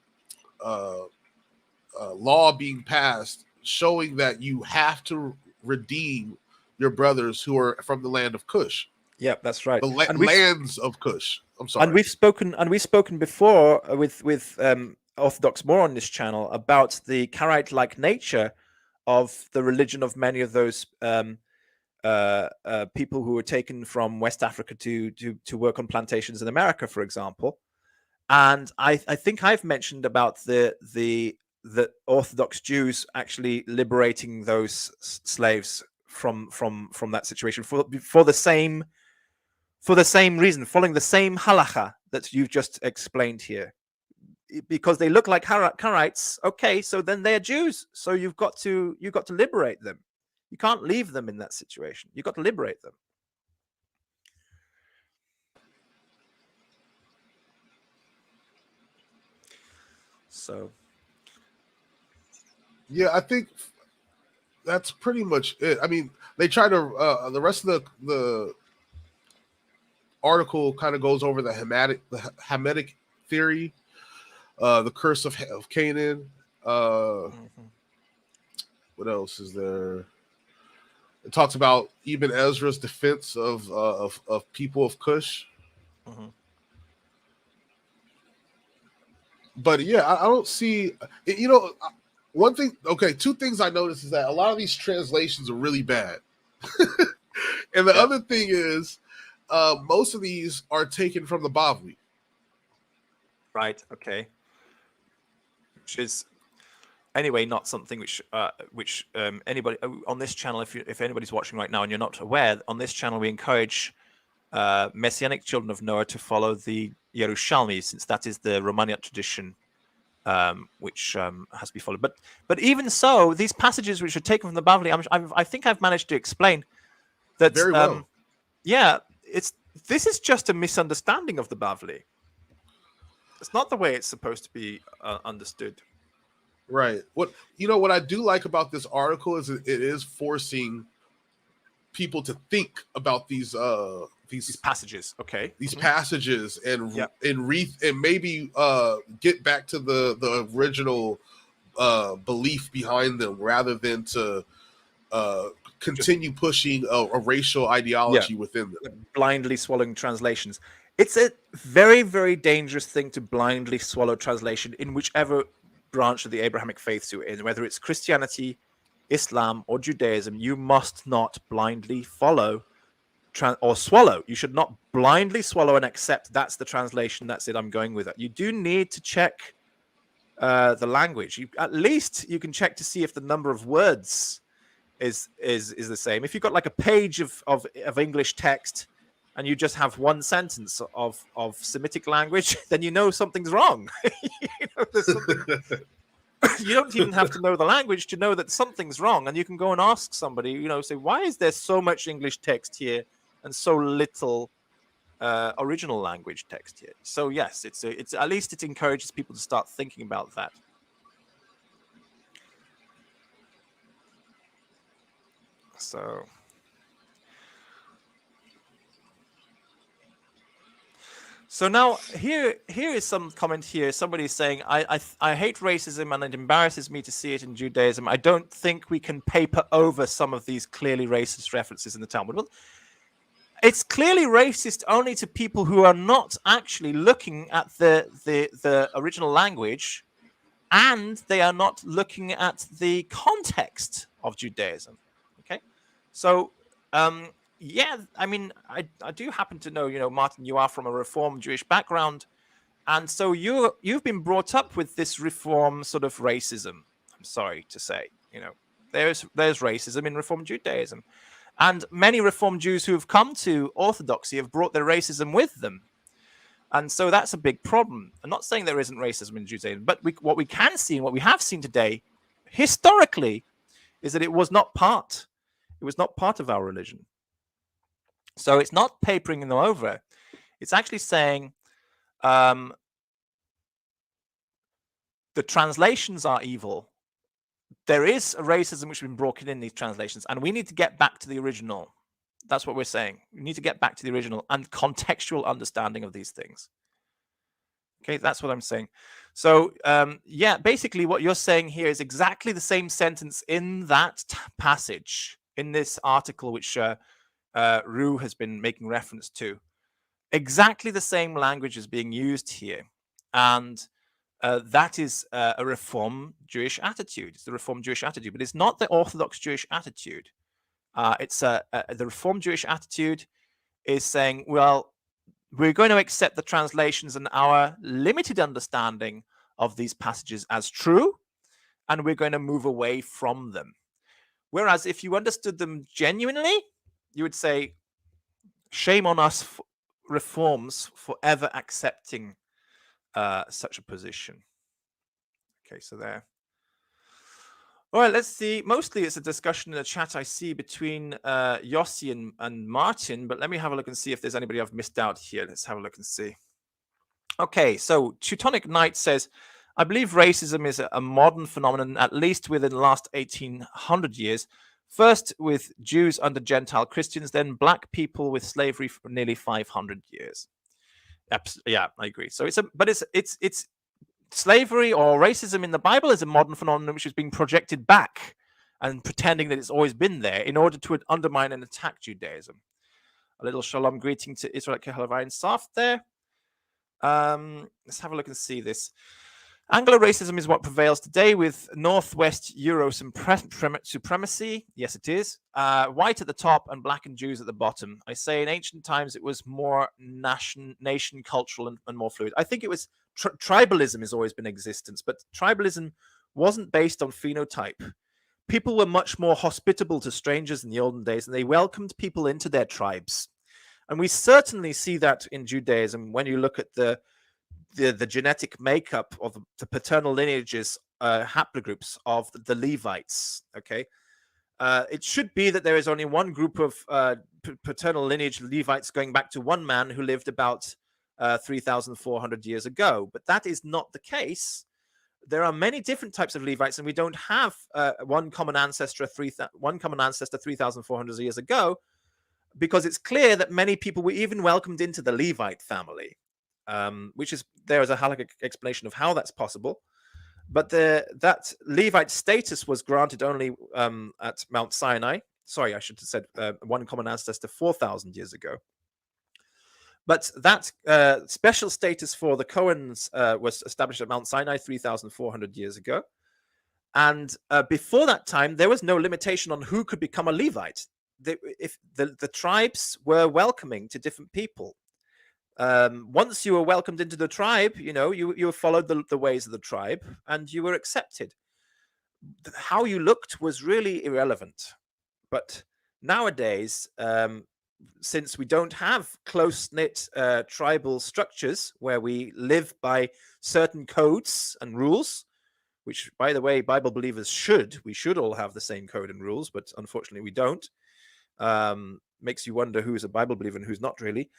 being passed showing that you have to redeem your brothers who are from the land of Cush. Yeah, that's right. The lands of Cush. I'm sorry. And we've spoken before with Orthodox more on this channel about the Karaite-like nature of the religion of many of those people who were taken from West Africa to work on plantations in America, for example. And I think I've mentioned about the Orthodox Jews actually liberating those slaves from that situation for the same reason, following the same halacha that you've just explained here. Because they look like Karaites, okay, so then they're Jews. So you've got to liberate them. You can't leave them in that situation. You've got to liberate them. So, yeah, I think that's pretty much it. I mean, they try to the rest of the article kind of goes over the Hamitic theory. The curse of Canaan. What else is there? It talks about Ibn Ezra's defense of people of Cush. But yeah, I don't see. One thing. Okay, two things I noticed is that a lot of these translations are really bad, and the other thing is, most of these are taken from the Bavli. Right. Okay. Which is anyway not something which anybody on this channel, if anybody's watching right now and you're not aware, on this channel we encourage Messianic children of Noah to follow the Yerushalmi, since that is the Romaniote tradition which has to be followed. But even so, these passages which are taken from the Bavli, I think I've managed to explain that very well. This is just a misunderstanding of the Bavli. It's not the way it's supposed to be understood. Right. What I do like about this article is it is forcing people to think about these passages. Okay. These passages and maybe get back to the original belief behind them, rather than to continue pushing a racial ideology within them. Blindly swallowing translations. It's a very, very dangerous thing to blindly swallow translation in whichever branch of the Abrahamic faiths you're in, whether it's Christianity, Islam, or Judaism. You must not blindly follow or swallow. You should not blindly swallow and accept that's the translation. That's it. I'm going with it. You do need to check the language. At least you can check to see if the number of words is the same. If you've got like a page of English text, and you just have one sentence of Semitic language, then you know something's wrong. You don't even have to know the language to know that something's wrong. And you can go and ask somebody, say, why is there so much English text here and so little original language text here? So yes, it's at least it encourages people to start thinking about that. So now here is some comment here. Somebody's saying, I hate racism and it embarrasses me to see it in Judaism. I don't think we can paper over some of these clearly racist references in the Talmud. Well, it's clearly racist only to people who are not actually looking at the original language, and they are not looking at the context of Judaism. Okay, so yeah, I mean, I do happen to know, Martin, you are from a Reform Jewish background, and so you've been brought up with this Reform sort of racism. I'm sorry to say, there's racism in Reform Judaism, and many Reform Jews who have come to Orthodoxy have brought their racism with them, and so that's a big problem. I'm not saying there isn't racism in Judaism, but what we can see and what we have seen today, historically, is that it was not part of our religion. So it's not papering them over. It's actually saying the translations are evil. There is a racism which has been broken in these translations, and we need to get back to the original. That's what we're saying. We need to get back to the original and contextual understanding of these things. Okay, that's what I'm saying. So, yeah, basically what you're saying here is exactly the same sentence in that passage, in this article which Ru has been making reference to. Exactly the same language is being used here, and that is a Reform Jewish attitude. It's the Reform Jewish attitude, but it's not the Orthodox Jewish attitude. It's the Reform Jewish attitude is saying, well, we're going to accept the translations and our limited understanding of these passages as true, and we're going to move away from them. Whereas if you understood them genuinely, you would say, shame on us Reforms for ever accepting such a position. Okay, so there. All right, let's see. Mostly it's a discussion in the chat I see between Yossi and Martin, but let me have a look and see if there's anybody I've missed out here. Let's have a look and see. Okay, so Teutonic Knight says, I believe racism is a modern phenomenon, at least within the last 1800 years. First with Jews under Gentile Christians, then black people with slavery for nearly 500 years. Yeah, I agree. So it's slavery or racism in the Bible is a modern phenomenon which is being projected back and pretending that it's always been there in order to undermine and attack Judaism. A little shalom greeting to Israel Kehalavai and Saf there. Let's have a look and see this. Anglo-racism is what prevails today with Northwest Euro supremacy. Yes, it is. White at the top and black and Jews at the bottom. I say in ancient times it was more nation cultural and more fluid. I think it was tribalism has always been in existence, but tribalism wasn't based on phenotype. People were much more hospitable to strangers in the olden days, and they welcomed people into their tribes. And we certainly see that in Judaism when you look at the genetic makeup of the paternal lineages, haplogroups of the Levites. Okay, it should be that there is only one group of paternal lineage Levites going back to one man who lived about 3,400 years ago, but that is not the case. There are many different types of Levites, and we don't have one common ancestor 3,400 years ago, because it's clear that many people were even welcomed into the Levite family. There is a halakhic explanation of how that's possible, but that Levite status was granted only at Mount Sinai. Sorry, I should have said one common ancestor 4,000 years ago. But that special status for the Cohens was established at Mount Sinai 3,400 years ago. And before that time, there was no limitation on who could become a Levite. If the tribes were welcoming to different people. Once you were welcomed into the tribe, you followed the ways of the tribe and you were accepted. How you looked was really irrelevant. But nowadays, since we don't have close-knit tribal structures where we live by certain codes and rules, which, by the way, Bible believers we should all have the same code and rules, but unfortunately we don't. Makes you wonder who's a Bible believer and who's not really.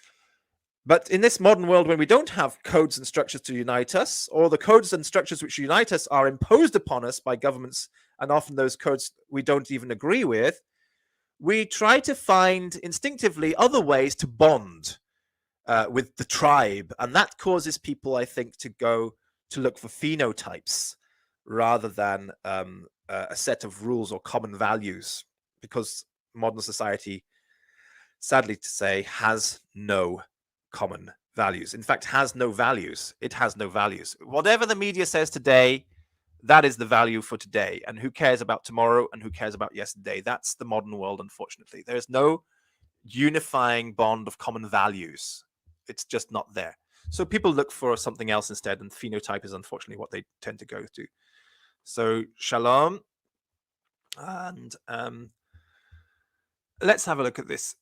But in this modern world, when we don't have codes and structures to unite us, or the codes and structures which unite us are imposed upon us by governments, and often those codes we don't even agree with, we try to find instinctively other ways to bond with the tribe, and that causes people, I think, to go to look for phenotypes rather than a set of rules or common values, because modern society, sadly to say, has no common values. In fact, has no values. It has no values. Whatever the media says today, that is the value for today. And who cares about tomorrow and who cares about yesterday? That's the modern world, unfortunately. There is no unifying bond of common values. It's just not there. So people look for something else instead, and phenotype is unfortunately what they tend to go to. So shalom. And let's have a look at this.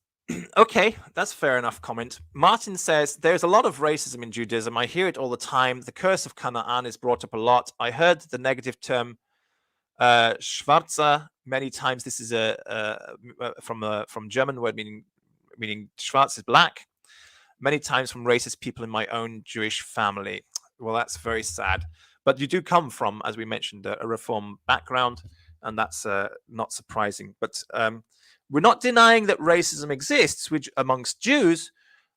Okay, that's fair enough comment. Martin says, there's a lot of racism in Judaism. I hear it all the time. The curse of Canaan is brought up a lot. I heard the negative term Schwarzer many times. This is from German word meaning Schwarz is black. Many times from racist people in my own Jewish family. Well, that's very sad. But you do come from, as we mentioned, a Reform background, and that's not surprising. But we're not denying that racism exists amongst Jews,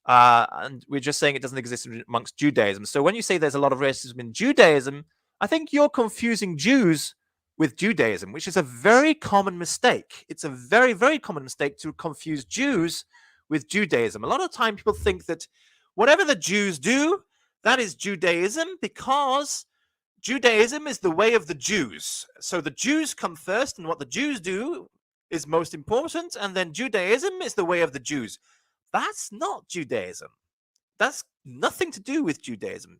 and we're just saying it doesn't exist amongst Judaism. So when you say there's a lot of racism in Judaism, I think you're confusing Jews with Judaism, which is a very common mistake. It's a very, very common mistake to confuse Jews with Judaism. A lot of time people think that whatever the Jews do, that is Judaism, because Judaism is the way of the Jews. So the Jews come first, and what the Jews do is most important, and then Judaism is the way of the Jews. That's not Judaism. That's nothing to do with Judaism.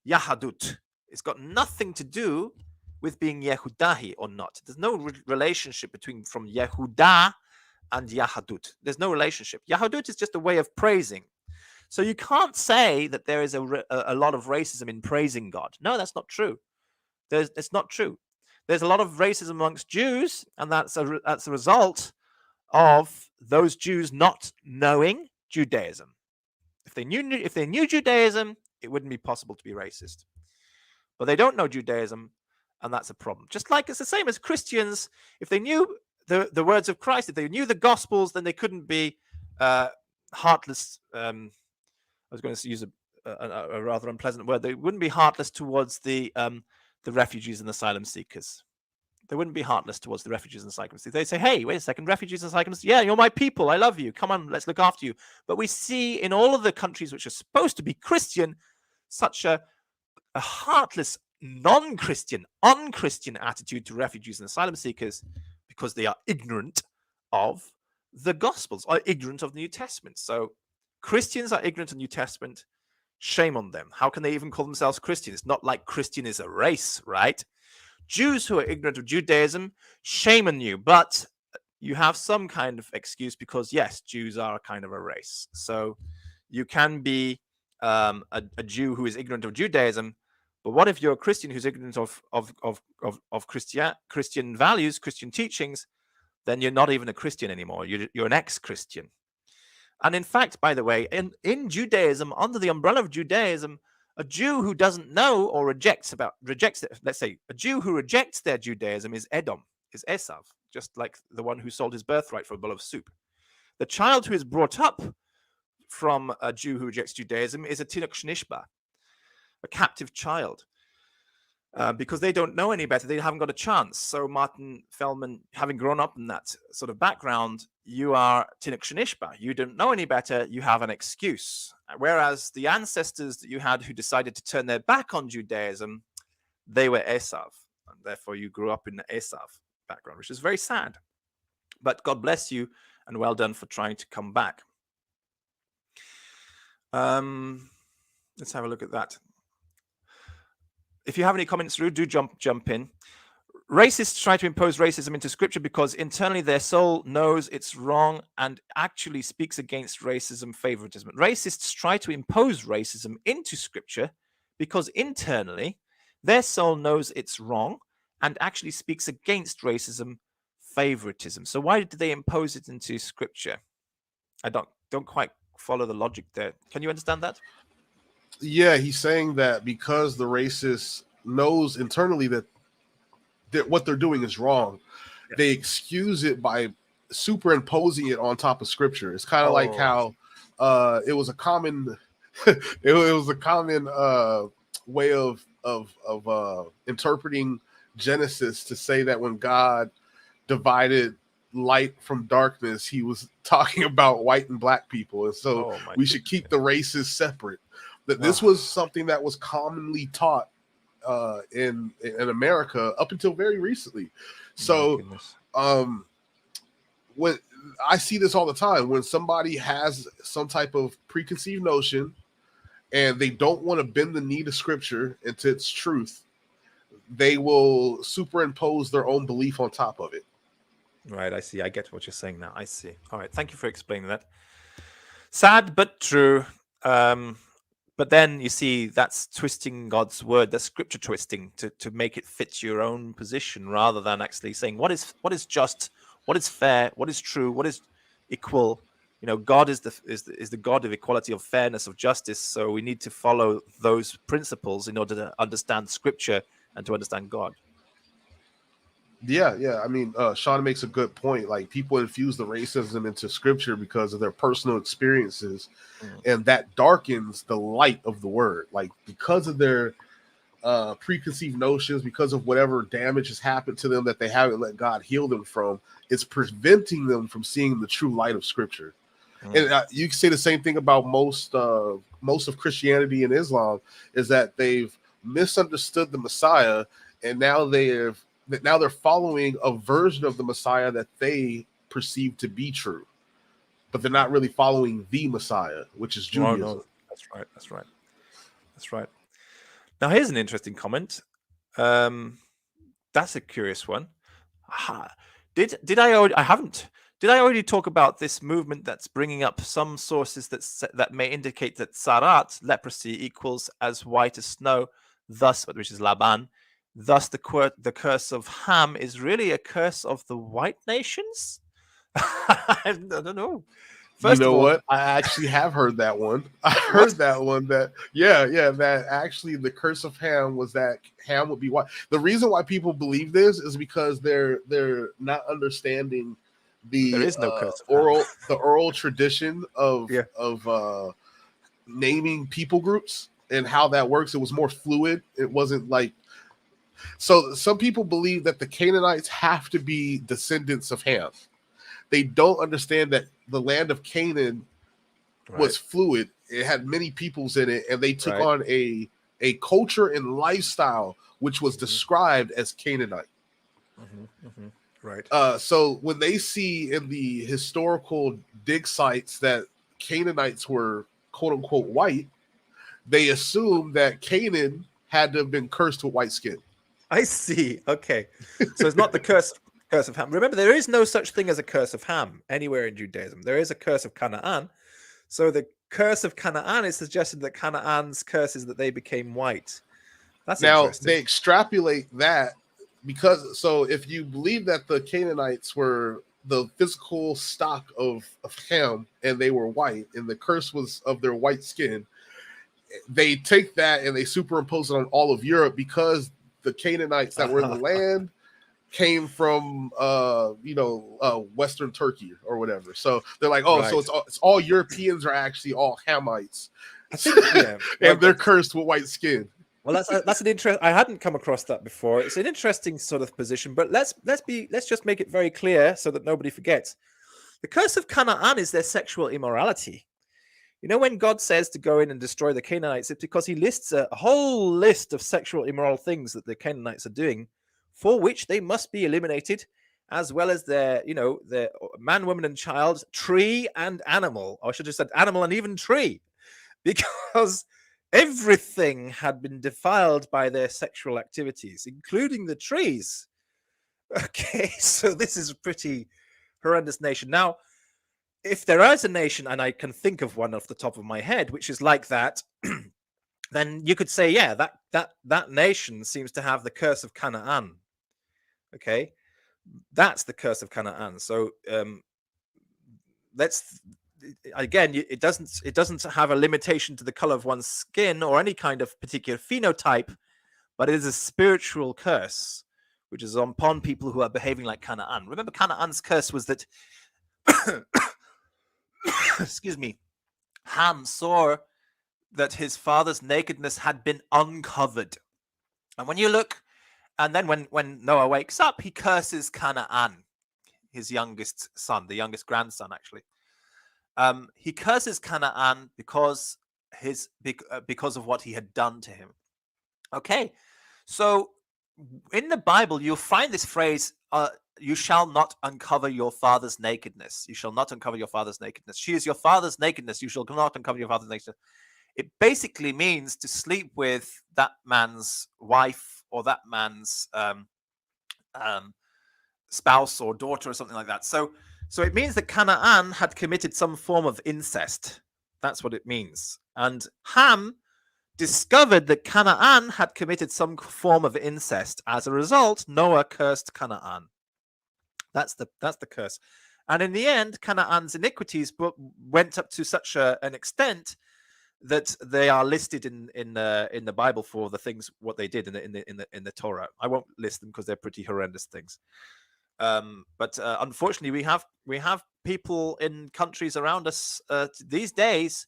Yahadut. It's got nothing to do with being Yehudahi or not. There's no relationship from Yehuda and Yahadut. There's no relationship. Yahadut is just a way of praising. So you can't say that there is a lot of racism in praising God. No, that's not true. It's not true. There's a lot of racism amongst Jews, and that's a result of those Jews not knowing Judaism. If they knew Judaism, it wouldn't be possible to be racist. But they don't know Judaism, and that's a problem. Just like it's the same as Christians. If they knew the words of Christ, if they knew the Gospels, then they couldn't be heartless. I was going to use a rather unpleasant word. They wouldn't be heartless towards the refugees and asylum seekers. They wouldn't be heartless towards the refugees and asylum seekers. They say, hey, wait a second, refugees and asylum seekers, yeah, you're my people. I love you. Come on, let's look after you. But we see in all of the countries which are supposed to be Christian, such a heartless, non-Christian, unchristian attitude to refugees and asylum seekers, because they are ignorant of the Gospels, are ignorant of the New Testament. So Christians are ignorant of the New Testament. Shame on them. How can they even call themselves Christian? It's not like Christian is a race, right? Jews who are ignorant of Judaism, shame on you. But you have some kind of excuse because, yes, Jews are a kind of a race. So you can be a Jew who is ignorant of Judaism. But what if you're a Christian who's ignorant of Christian values, Christian teachings? Then you're not even a Christian anymore. You're an ex-Christian. And in fact, by the way, in Judaism, under the umbrella of Judaism, a Jew who doesn't know or rejects it, let's say, a Jew who rejects their Judaism is Edom, is Esav, just like the one who sold his birthright for a bowl of soup. The child who is brought up from a Jew who rejects Judaism is a Tinuk Shnishba, a captive child. Because they don't know any better, they haven't got a chance. So Martin Feldman, having grown up in that sort of background, you are Tinuk Shnishba. You don't know any better, you have an excuse. Whereas the ancestors that you had who decided to turn their back on Judaism, they were Esav. And therefore you grew up in the Esav background, which is very sad. But God bless you, and well done for trying to come back. Let's have a look at that. If you have any comments, do jump in. Racists try to impose racism into scripture because internally their soul knows it's wrong and actually speaks against racism, favoritism. Racists try to impose racism into scripture because internally their soul knows it's wrong and actually speaks against racism, favoritism. So why did they impose it into scripture? I don't quite follow the logic there. Can you understand that? Yeah, he's saying that because the racist knows internally that what they're doing is wrong, they excuse it by superimposing it on top of scripture. It's kind of like how it was a common it was a common way of interpreting Genesis to say that when God divided light from darkness, he was talking about white and black people, and so we should keep the races separate. That this was something that was commonly taught in America up until very recently. So when I see this all the time, when somebody has some type of preconceived notion and they don't want to bend the knee to scripture into its truth, they will superimpose their own belief on top of it. Right, I see. I get what you're saying now. I see. All right, thank you for explaining that. Sad but true. But then you see that's twisting God's word, that's scripture twisting to make it fit your own position, rather than actually saying what is just, what is fair, what is true, what is equal. You know, God is the God of equality, of fairness, of justice. So we need to follow those principles in order to understand scripture and to understand God. Yeah. I mean, Sean makes a good point. Like, people infuse the racism into scripture because of their personal experiences, and that darkens the light of the word. Like, because of their preconceived notions, because of whatever damage has happened to them that they haven't let God heal them from, it's preventing them from seeing the true light of scripture. And you can say the same thing about most of Christianity and Islam, is that they've misunderstood the Messiah, and now they're following a version of the Messiah that they perceive to be true, but they're not really following the Messiah, which is Judaism. No. That's right. Now, here's an interesting comment. That's a curious one. Did I already talk about this movement that's bringing up some sources that may indicate that Sarat, leprosy, equals as white as snow, thus, which is Laban. Thus, the curse of Ham is really a curse of the white nations? I don't know. First of all, what? I actually have heard that one. I heard that one that that actually the curse of Ham was that Ham would be white. The reason why people believe this is because they're not understanding there is no curse the oral tradition of naming people groups and how that works. It was more fluid. It wasn't like. So some people believe that the Canaanites have to be descendants of Ham. They don't understand that the land of Canaan was fluid. It had many peoples in it, and they took on a culture and lifestyle which was described as Canaanite. Right. So when they see in the historical dig sites that Canaanites were quote unquote white, they assume that Canaan had to have been cursed with white skin. I see. Okay. So it's not the curse of Ham. Remember, there is no such thing as a curse of Ham anywhere in Judaism. There is a curse of Canaan. So the curse of Canaan is suggested that Canaan's curse is that they became white. That's now interesting. They extrapolate that because if you believe that the Canaanites were the physical stock of Ham and they were white and the curse was of their white skin, they take that and they superimpose it on all of Europe because the Canaanites that were in the land came from Western Turkey or whatever. So they're like, so it's all Europeans are actually all Hamites. I think, and they're cursed with white skin. Well, that's an interest. I hadn't come across that before. It's an interesting sort of position, but let's just make it very clear so that nobody forgets. The curse of Canaan is their sexual immorality. You know, when God says to go in and destroy the Canaanites, it's because he lists a whole list of sexual immoral things that the Canaanites are doing, for which they must be eliminated, as well as their man, woman, and child, tree and animal. Or I should have said animal and even tree, because everything had been defiled by their sexual activities, including the trees. Okay, so this is a pretty horrendous nation. Now, if there is a nation, and I can think of one off the top of my head, which is like that, then you could say, that nation seems to have the curse of Canaan. Okay, that's the curse of Canaan. So it doesn't have a limitation to the color of one's skin or any kind of particular phenotype, but it is a spiritual curse which is upon people who are behaving like Canaan. Remember, Canaan's curse was that, excuse me, Ham saw that his father's nakedness had been uncovered. And when you look, and then when Noah wakes up, he curses Canaan, his youngest son, the youngest grandson, actually. He curses Canaan because of what he had done to him. Okay, so in the Bible, you'll find this phrase, you shall not uncover your father's nakedness. You shall not uncover your father's nakedness. She is your father's nakedness. You shall not uncover your father's nakedness. It basically means to sleep with that man's wife or that man's spouse or daughter or something like that. So it means that Canaan had committed some form of incest. That's what it means. And Ham discovered that Canaan had committed some form of incest. As a result, Noah cursed Canaan. That's the curse. And in the end, Canaan's iniquities went up to such an extent that they are listed in the Bible for the things what they did in the Torah. I won't list them because they're pretty horrendous things. But unfortunately, we have people in countries around us these days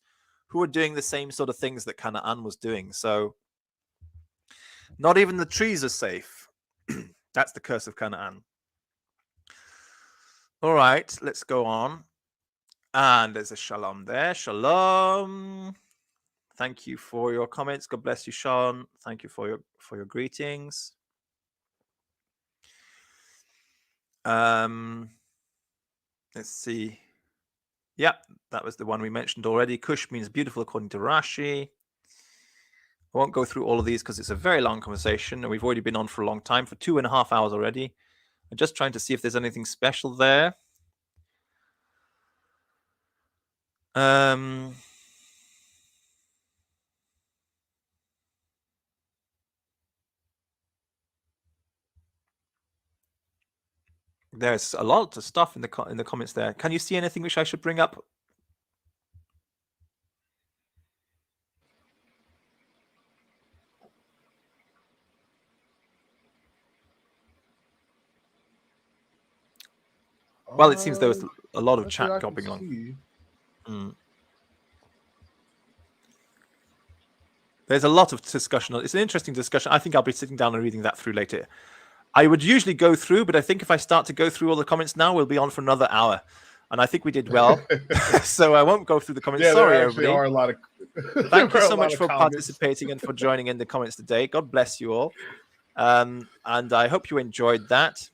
who are doing the same sort of things that Canaan was doing. So not even the trees are safe. That's the curse of Canaan. All right, let's go on. And there's a shalom there. Shalom. Thank you for your comments. God bless you, Sean. Thank you for your greetings. Let's see. Yeah, that was the one we mentioned already. Cush means beautiful according to Rashi. I won't go through all of these because it's a very long conversation and we've already been on for a long time, for 2.5 hours already. I'm just trying to see if there's anything special there. There's a lot of stuff in the comments there. Can you see anything which I should bring up? Well, it seems there was a lot of chat going on. There's a lot of discussion. It's an interesting discussion. I think I'll be sitting down and reading that through later. I would usually go through, but I think if I start to go through all the comments now, we'll be on for another hour. And I think we did well. So I won't go through the comments. Yeah, sorry, there actually everybody. are a lot of Thank you so much for participating and for joining in the comments today. God bless you all. And I hope you enjoyed that.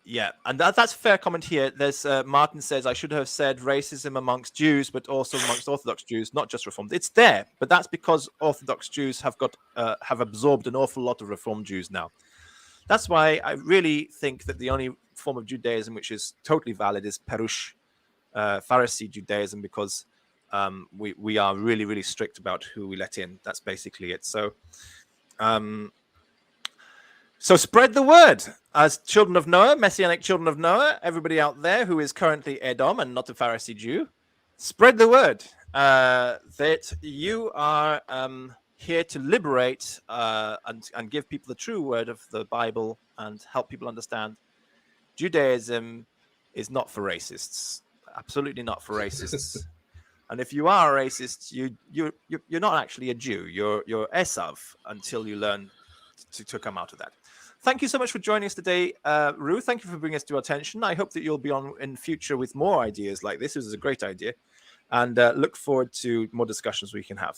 Yeah, and that's a fair comment here. There's Martin says, I should have said racism amongst Jews, but also amongst Orthodox Jews, not just Reformed. It's there, but that's because Orthodox Jews have absorbed an awful lot of Reformed Jews now. That's why I really think that the only form of Judaism which is totally valid is Perush, Pharisee Judaism, because we are really, really strict about who we let in. That's basically it. So spread the word as children of Noah, Messianic children of Noah, everybody out there who is currently Edom and not a Pharisee Jew, spread the word that you are here to liberate and give people the true word of the Bible and help people understand Judaism is not for racists, absolutely not for racists. And if you are a racist, you're not actually a Jew. You're Esav until you learn to come out of that. Thank you so much for joining us today, Ruth. Thank you for bringing us to our attention. I hope that you'll be on in future with more ideas like this. This is a great idea. And look forward to more discussions we can have.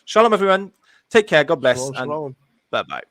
Shalom, everyone. Take care. God bless. Shalom. And bye-bye.